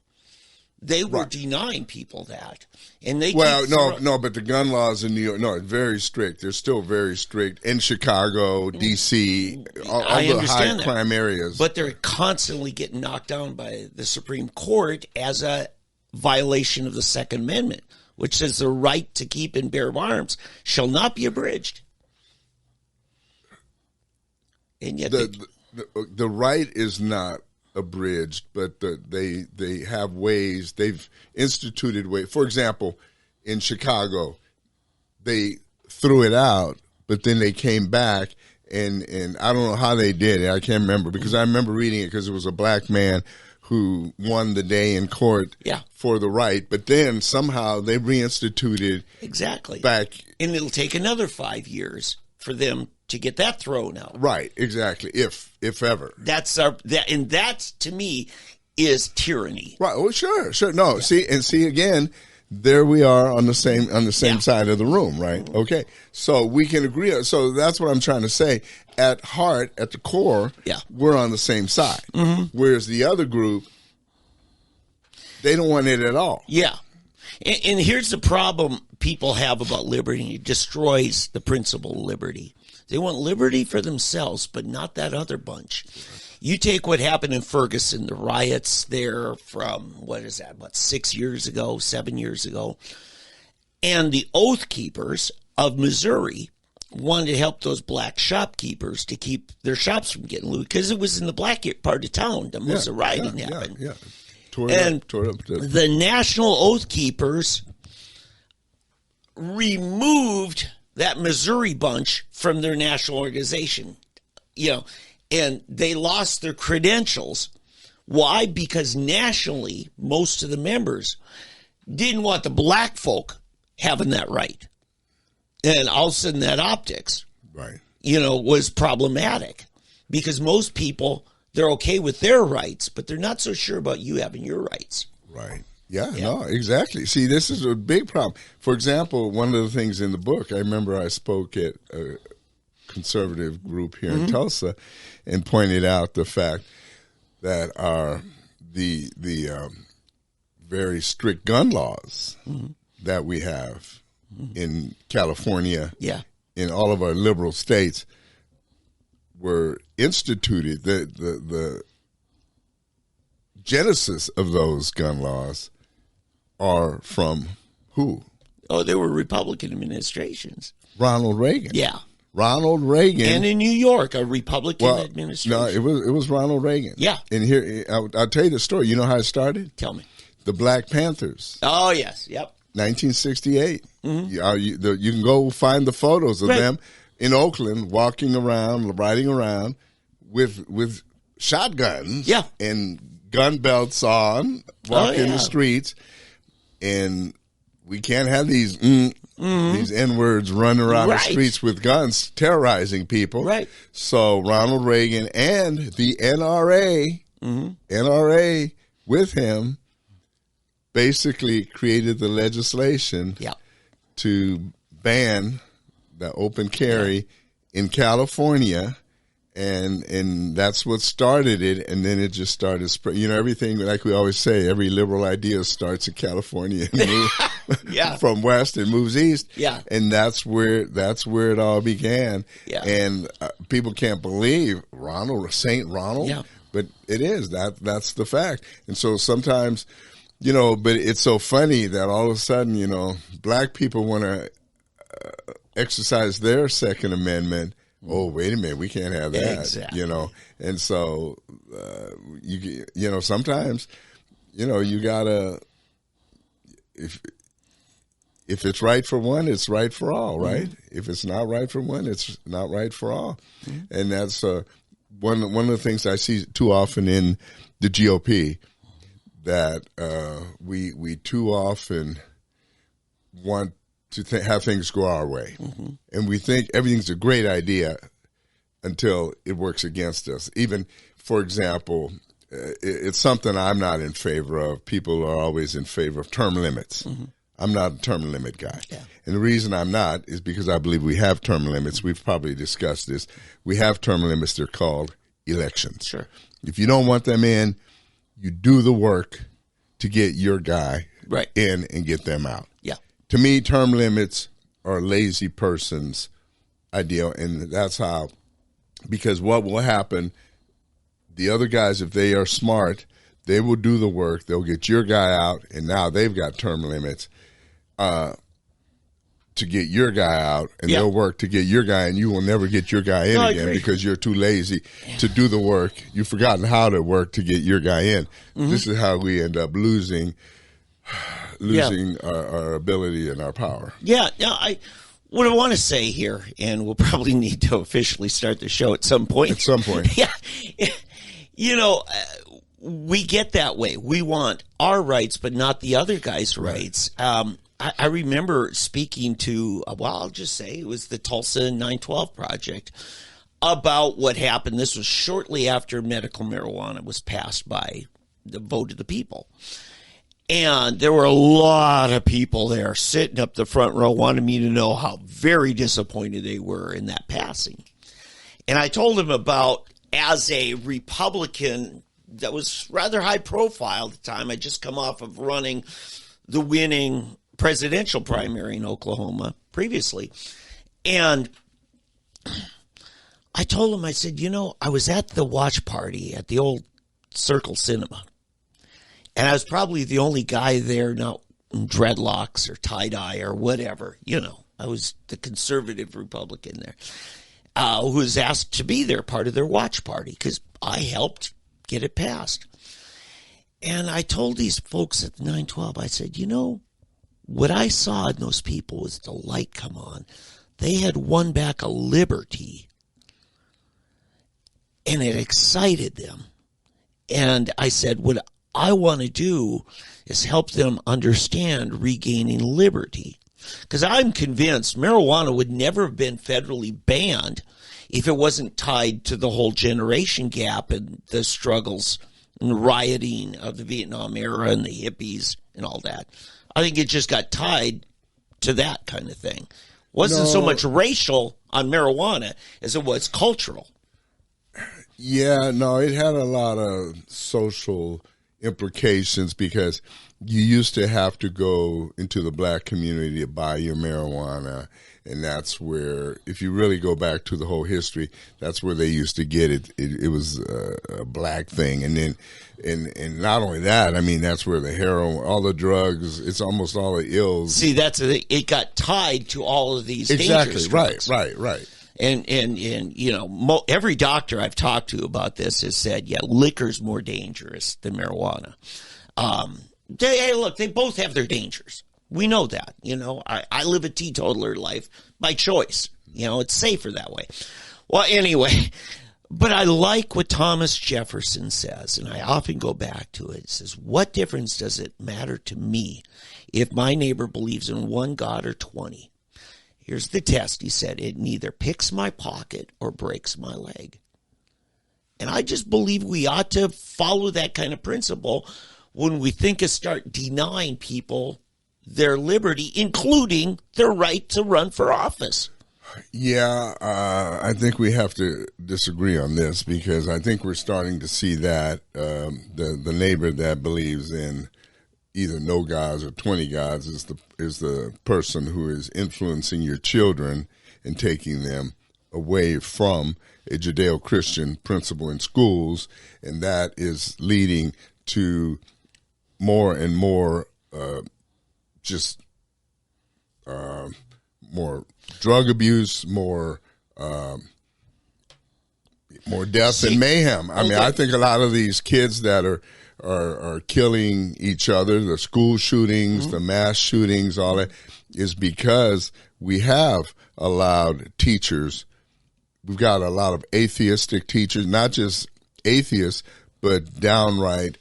They were denying people that, and they but the gun laws in New York, very strict. They're still very strict in Chicago, D.C., all the high crime areas. But they're constantly getting knocked down by the Supreme Court as a violation of the Second Amendment, which says the right to keep and bear arms shall not be abridged. And yet, the right is not abridged, but they have ways, they've instituted ways. For example, in Chicago, they threw it out, but then they came back, and I don't know how they did it. I can't remember, because I remember reading it because it was a black man who won the day in court Yeah. for the right, but then somehow they reinstituted Exactly. back. And it'll take another 5 years for them to get that thrown out. Right, exactly, if ever. And that to me is tyranny. Right, well, sure. No, see again, there we are on the same Yeah. side of the room, right? Okay, so we can agree. So that's what I'm trying to say. At heart, at the core, Yeah. we're on the same side. Whereas the other group, they don't want it at all. Yeah. And here's the problem people have about liberty. It destroys the principle of liberty. They want liberty for themselves, but not that other bunch. You take what happened in Ferguson, the riots there from, 7 years ago, and the Oath Keepers of Missouri wanted to help those black shopkeepers to keep their shops from getting looted because it was in the black part of town that most of the rioting happened. Yeah. Tore it up. The National Oath Keepers removed that Missouri bunch from their national organization, and they lost their credentials. Why? Because nationally, most of the members didn't want the black folk having that right. And all of a sudden that optics, Right. Was problematic because most people, they're okay with their rights, but they're not so sure about you having your rights. Right. Yeah, no, exactly. See, this is a big problem. For example, one of the things in the book, I remember I spoke at a conservative group here in Tulsa and pointed out the fact that the very strict gun laws that we have in California, in all of our liberal states, were instituted. The genesis of those gun laws are from who? Oh, they were Republican administrations. Ronald Reagan. Yeah. Ronald Reagan. And in New York, a Republican administration. No, it was Ronald Reagan. Yeah. And here, I'll tell you the story. You know how it started? Tell me. The Black Panthers. Oh, yes. Yep. 1968. You can go find the photos of them in Oakland walking around, riding around with shotguns and gun belts on, walking the streets. And we can't have these N-words running around the streets with guns terrorizing people. Right. So Ronald Reagan and the NRA with him basically created the legislation to ban the open carry in California. And that's what started it, and then it just started spreading. Everything, like we always say, every liberal idea starts in California and from west and moves east. Yeah. And that's where it all began. Yeah. And people can't believe Saint Ronald, Yeah. but it is. That's the fact. And so sometimes, but it's so funny that all of a sudden, black people want to exercise their Second Amendment. Oh, wait a minute, we can't have that, Exactly. And so, sometimes, you gotta, if it's right for one, it's right for all, right? If it's not right for one, it's not right for all. And that's one of the things I see too often in the GOP, that we too often want to have things go our way. And we think everything's a great idea until it works against us. Even, for example, it's something I'm not in favor of. People are always in favor of term limits. I'm not a term limit guy. Yeah. And the reason I'm not is because I believe we have term limits. We've probably discussed this. We have term limits. They're called elections. Sure. If you don't want them in, you do the work to get your guy in and get them out. Yeah. To me, term limits are a lazy person's ideal, and that's how, because what will happen, the other guys, if they are smart, they will do the work, they'll get your guy out, and now they've got term limits to get your guy out, and they'll work to get your guy, and you will never get your guy in again because you're too lazy to do the work. You've forgotten how to work to get your guy in. This is how we end up losing our ability and our power. Yeah. What I want to say here, and we'll probably need to officially start the show at some point. At some point. we get that way. We want our rights, but not the other guy's rights. I remember speaking to, I'll just say it was the Tulsa 912 Project about what happened. This was shortly after medical marijuana was passed by the vote of the people. And there were a lot of people there sitting up the front row wanting me to know how very disappointed they were in that passing. And I told them about, as a Republican that was rather high profile at the time, I'd just come off of running the winning presidential primary in Oklahoma previously. And I told him, I said, I was at the watch party at the old Circle Cinema. And I was probably the only guy there not in dreadlocks or tie-dye or whatever. I was the conservative Republican there who was asked to be there, part of their watch party, because I helped get it passed. And I told these folks at the 912, I said, what I saw in those people was the light come on. They had won back a liberty, and it excited them. And I said, what I want to do is help them understand regaining liberty. Because I'm convinced marijuana would never have been federally banned if it wasn't tied to the whole generation gap and the struggles and rioting of the Vietnam era and the hippies and all that. I think it just got tied to that kind of thing. Wasn't so much racial on marijuana as it was cultural. Yeah, no, it had a lot of social implications because you used to have to go into the black community to buy your marijuana, and that's where, if you really go back to the whole history, that's where they used to get it. It was a black thing, and then, and not only that, I mean, that's where the heroin, all the drugs, it's almost all the ills. See, it got tied to all of these dangerous drugs. Right. And every doctor I've talked to about this has said, liquor's more dangerous than marijuana. They both have their dangers. We know that. I live a teetotaler life by choice. It's safer that way. Well, anyway, but I like what Thomas Jefferson says, and I often go back to it. It says, what difference does it matter to me if my neighbor believes in one God or 20? Here's the test, he said. It neither picks my pocket or breaks my leg. And I just believe we ought to follow that kind of principle when we think of start denying people their liberty, including their right to run for office. Yeah, I think we have to disagree on this because I think we're starting to see that the neighbor that believes in either no gods or 20 gods is the person who is influencing your children and taking them away from a Judeo-Christian principle in schools, and that is leading to more and more more drug abuse, more death and mayhem. I mean, I think a lot of these kids that are killing each other, the school shootings, the mass shootings, all that, is because we have allowed teachers. We've got a lot of atheistic teachers, not just atheists, but downright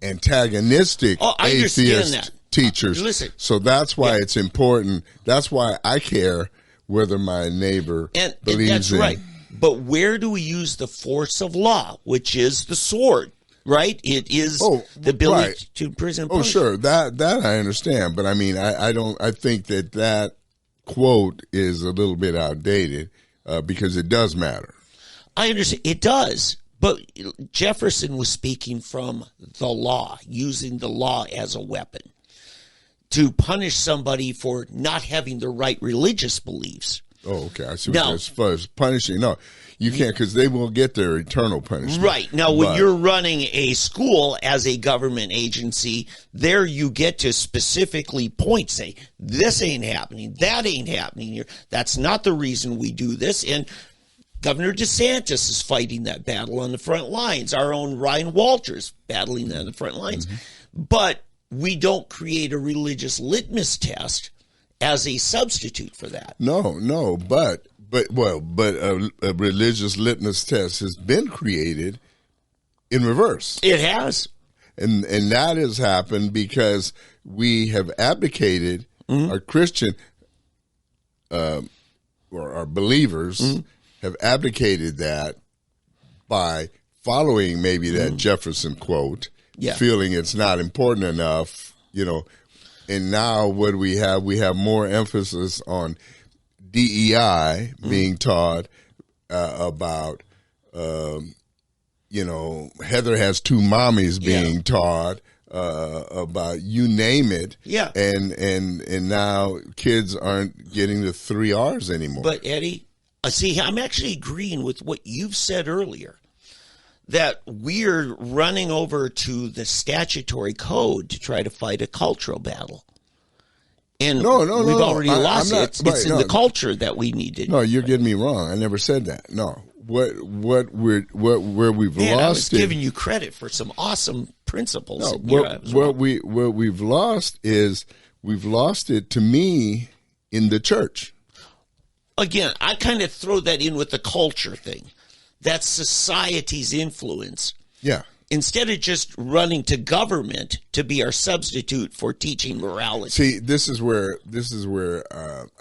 antagonistic atheist teachers. Listen, so that's why it's important. That's why I care whether my neighbor believes that's in. Right. But where do we use the force of law, which is the sword? Right? It is the ability to prison. Oh, sure. That I understand. But I mean, I think that quote is a little bit outdated because it does matter. I understand. It does. But Jefferson was speaking from the law, using the law as a weapon to punish somebody for not having the right religious beliefs. Oh, okay. I see what as far as punishing. No, you can't because they will get their eternal punishment. Right. Now, when you're running a school as a government agency, there you get to specifically point, say, this ain't happening, that ain't happening here. That's not the reason we do this. And Governor DeSantis is fighting that battle on the front lines. Our own Ryan Walters battling that on the front lines. But we don't create a religious litmus test as a substitute for that. No, but a religious litmus test has been created in reverse. It has. And that has happened because we have abdicated our Christian or our believers have abdicated that by following maybe that Jefferson quote, feeling it's not important enough, and now what do we have? We have more emphasis on DEI being taught about, Heather has two mommies being taught about you name it. Yeah. And now kids aren't getting the 3 R's anymore. But Eddie, see, I'm actually agreeing with what you've said earlier, that we're running over to the statutory code to try to fight a cultural battle. And we've already lost it. It's in the culture that we needed. No, you're getting me wrong. I never said that. No. Where we've lost I was giving you credit for some awesome principles. No, what we've lost is we've lost it, to me, in the church. Again, I kind of throw that in with the culture thing. That's society's influence. Yeah. Instead of just running to government to be our substitute for teaching morality. See, this is where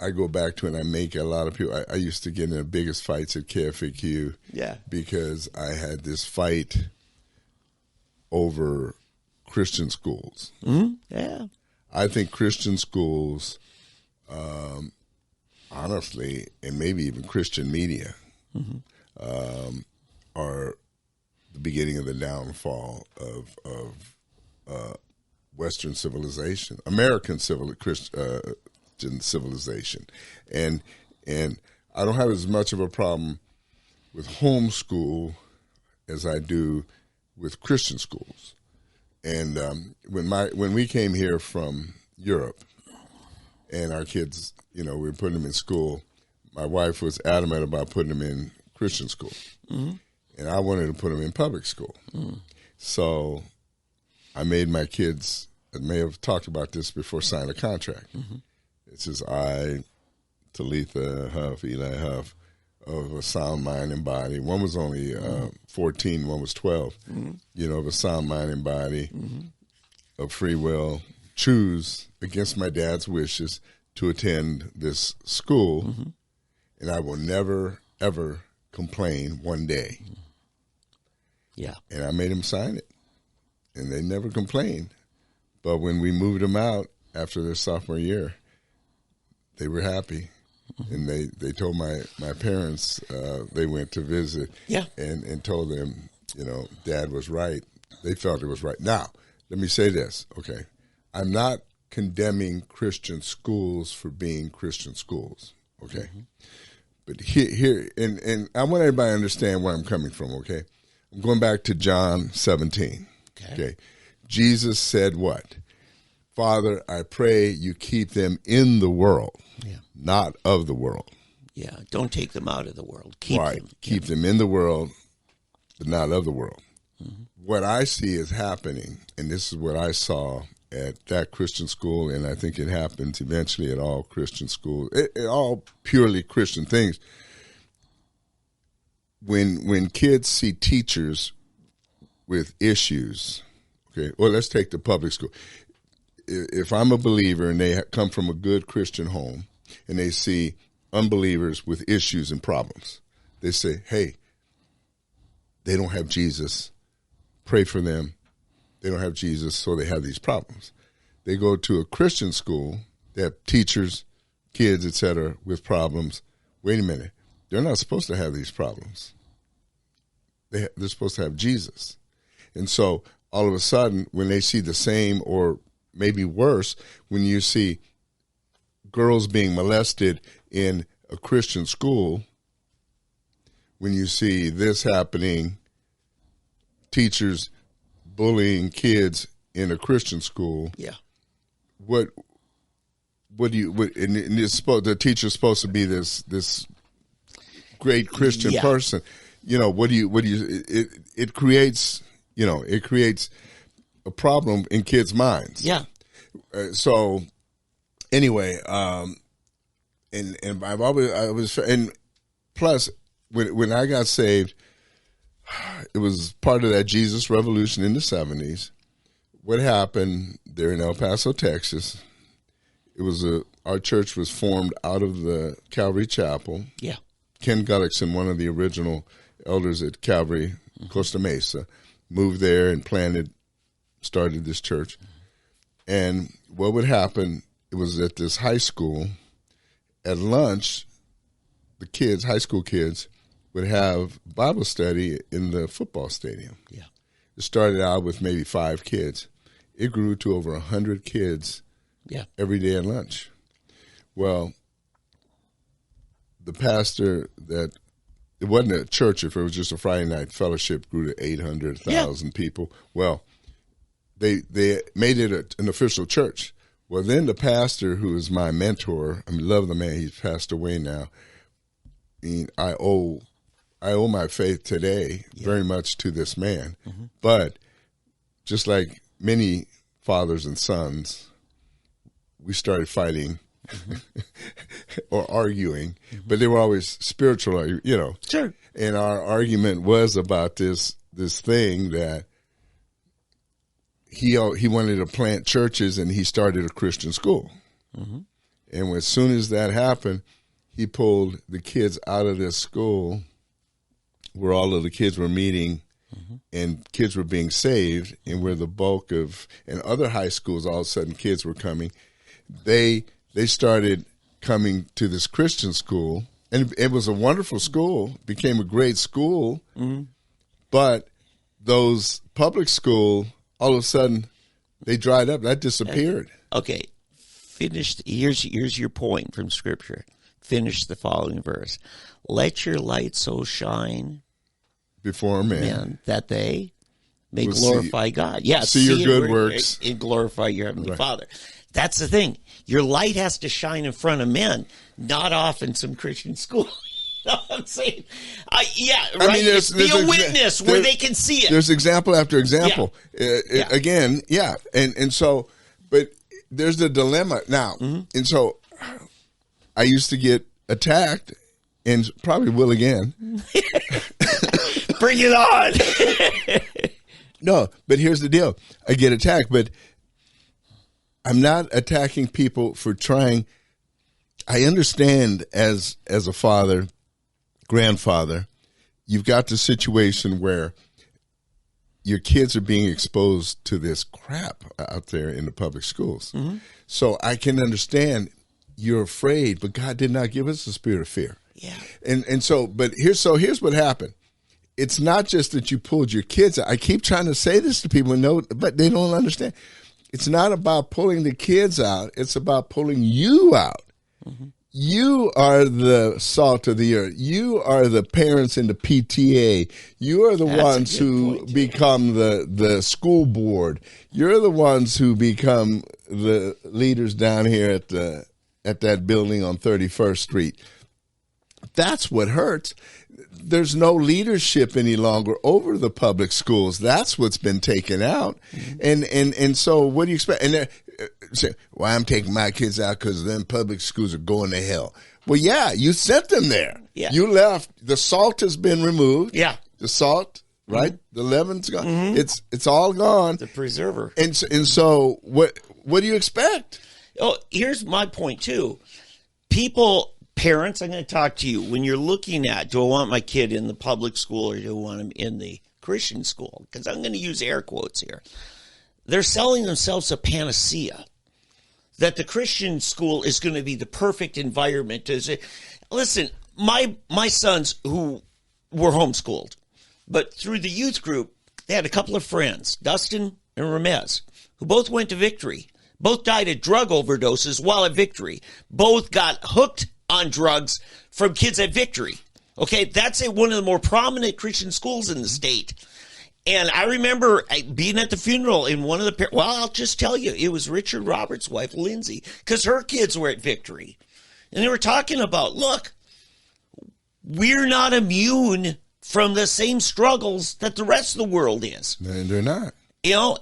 I go back to, and I make a lot of people. I used to get in the biggest fights at KFAQ. Yeah. Because I had this fight over Christian schools. Yeah. I think Christian schools, honestly, and maybe even Christian media, are the beginning of the downfall of Western civilization, American Christian civilization, and I don't have as much of a problem with homeschool as I do with Christian schools. And when we came here from Europe, and our kids, we were putting them in school, my wife was adamant about putting them in Christian school. And I wanted to put them in public school. So I made my kids, I may have talked about this before, sign a contract. It says, I, Talitha Huff, Eli Huff, of a sound mind and body. One was only 14, one was 12. Of a sound mind and body, of free will, choose against my dad's wishes to attend this school, and I will never, ever complain one day. Yeah. And I made them sign it, and they never complained. But when we moved them out after their sophomore year, they were happy. And they told my parents, they went to visit and told them, Dad was right. They felt it was right. Now, let me say this, okay? I'm not condemning Christian schools for being Christian schools, okay? But here, and I want everybody to understand where I'm coming from, okay? I'm going back to John 17, okay? Jesus said what? Father, I pray you keep them in the world, not of the world. Yeah, don't take them out of the world. Keep them. Keep them in the world, but not of the world. What I see is happening, and this is what I saw at that Christian school, and I think it happens eventually at all Christian schools, all purely Christian things. When kids see teachers with issues, okay, well, let's take the public school. If I'm a believer and they come from a good Christian home and they see unbelievers with issues and problems, they say, hey, they don't have Jesus. Pray for them. They don't have Jesus, so they have these problems. They go to a Christian school, they have teachers, kids, etc., with problems. Wait a minute. They're not supposed to have these problems. They're supposed to have Jesus. And so all of a sudden, when they see the same or maybe worse, when you see girls being molested in a Christian school, when you see this happening, teachers bullying kids in a Christian school, what do you? And it's the teacher's supposed to be this great Christian person. What do you? It creates it creates a problem in kids' minds. Yeah. So anyway, and I've always and plus when I got saved, it was part of that Jesus revolution in the 70s. What happened there in El Paso, Texas, it was our church was formed out of the Calvary Chapel. Yeah. Ken Gullickson, one of the original elders at Calvary, Costa Mesa, moved there and started this church. And what would happen, it was at this high school, at lunch, the kids, high school kids, would have Bible study in the football stadium. Yeah. It started out with maybe 5 kids. It grew to over 100 kids every day at lunch. Well, the pastor it wasn't a church if it was just a Friday night fellowship, grew to 800,000 people. Well, they made it an official church. Well, then the pastor, who is my mentor, I love the man, he's passed away now. I owe my faith today very much to this man. Mm-hmm. But just like many fathers and sons, we started fighting or arguing, but they were always spiritual, Sure. And our argument was about this thing that he wanted to plant churches, and he started a Christian school. Mm-hmm. And as soon as that happened, he pulled the kids out of this school where all of the kids were meeting, and kids were being saved, and where the bulk of, and other high schools, all of a sudden kids were coming. They started coming to this Christian school, and it was a wonderful school, became a great school, but those public school, all of a sudden, they dried up. That disappeared. Okay, here's your point from Scripture. Finish the following verse. Let your light so shine before men that they may glorify God. Yeah, see your good works and glorify your Heavenly Father. That's the thing. Your light has to shine in front of men, not off in some Christian school. You know what I'm saying? Right. I mean, be a witness where they can see it. There's example after example. Again, and so, but there's the dilemma now. And so I used to get attacked, and probably will again. Bring it on. No, but here's the deal. I get attacked, but I'm not attacking people for trying. I understand as a father, grandfather, you've got the situation where your kids are being exposed to this crap out there in the public schools. So I can understand you're afraid, but God did not give us a spirit of fear. Yeah. And so, but here's what happened. It's not just that you pulled your kids out. I keep trying to say this to people, but they don't understand. It's not about pulling the kids out. It's about pulling you out. You are the salt of the earth. You are the parents in the PTA. You are the ones who become the school board. You're the ones who become the leaders down here at that building on 31st Street. That's what hurts. There's no leadership any longer over the public schools. That's what's been taken out. And so what do you expect? And say, well, I'm taking my kids out because then public schools are going to hell. Well, yeah, you sent them there. Yeah. You left. The salt has been removed. Yeah. The salt, right? The leaven's gone. It's all gone. The preserver. And so what do you expect? Oh, here's my point too. Parents, I'm going to talk to you. When you're looking at, do I want my kid in the public school or do I want him in the Christian school? Because I'm going to use air quotes here. They're selling themselves a panacea that the Christian school is going to be the perfect environment. Listen, my sons who were homeschooled, but through the youth group, they had a couple of friends, Dustin and Ramez, who both went to Victory. Both died of drug overdoses while at Victory. Both got hooked on drugs from kids at Victory. Okay, that's one of the more prominent Christian schools in the state. And I remember being at the funeral in one of the, I'll just tell you, it was Richard Roberts' wife, Lindsay, because her kids were at Victory. And they were talking about, look, we're not immune from the same struggles that the rest of the world is. And they're not.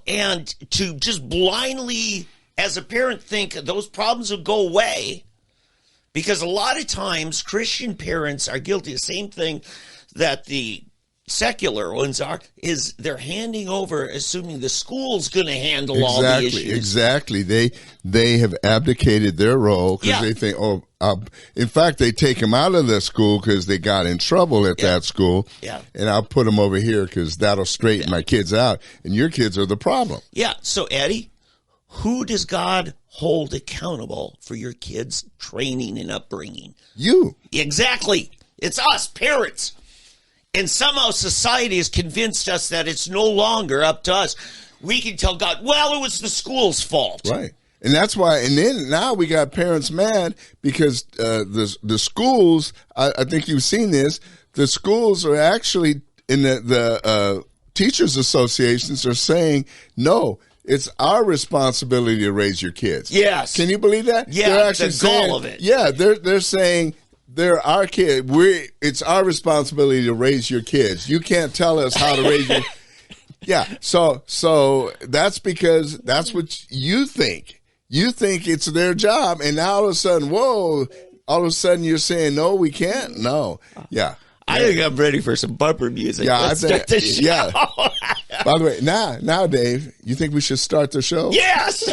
And to just blindly, as a parent, think those problems will go away. Because a lot of times Christian parents are guilty of the same thing that the secular ones is they're handing over, assuming the school's going to handle all the issues. Exactly. They have abdicated their role because they think, in fact, they take them out of the school because they got in trouble at that school. Yeah. And I'll put them over here because that'll straighten my kids out. And your kids are the problem. Yeah. So, Eddie, who does God hold accountable for your kids' training and upbringing? You. Exactly. It's us, parents. And somehow society has convinced us that it's no longer up to us. We can tell God, well, it was the school's fault. Right. And that's why, and then now we got parents mad because the schools, I think you've seen this, the schools are actually, in the teachers associations are saying, no, it's our responsibility to raise your kids. Yes. Can you believe that? Yeah, they're actually the gall of it. Yeah, they're saying they're our kids. It's our responsibility to raise your kids. You can't tell us how to raise your. Yeah. So that's because that's what you think. You think it's their job, and now all of a sudden, whoa! All of a sudden, you're saying no, we can't. No. Yeah. I think I'm ready for some bumper music. Yeah, Let's start the show. Yeah. By the way, now, Dave, you think we should start the show? Yes.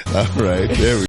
All right. There we go.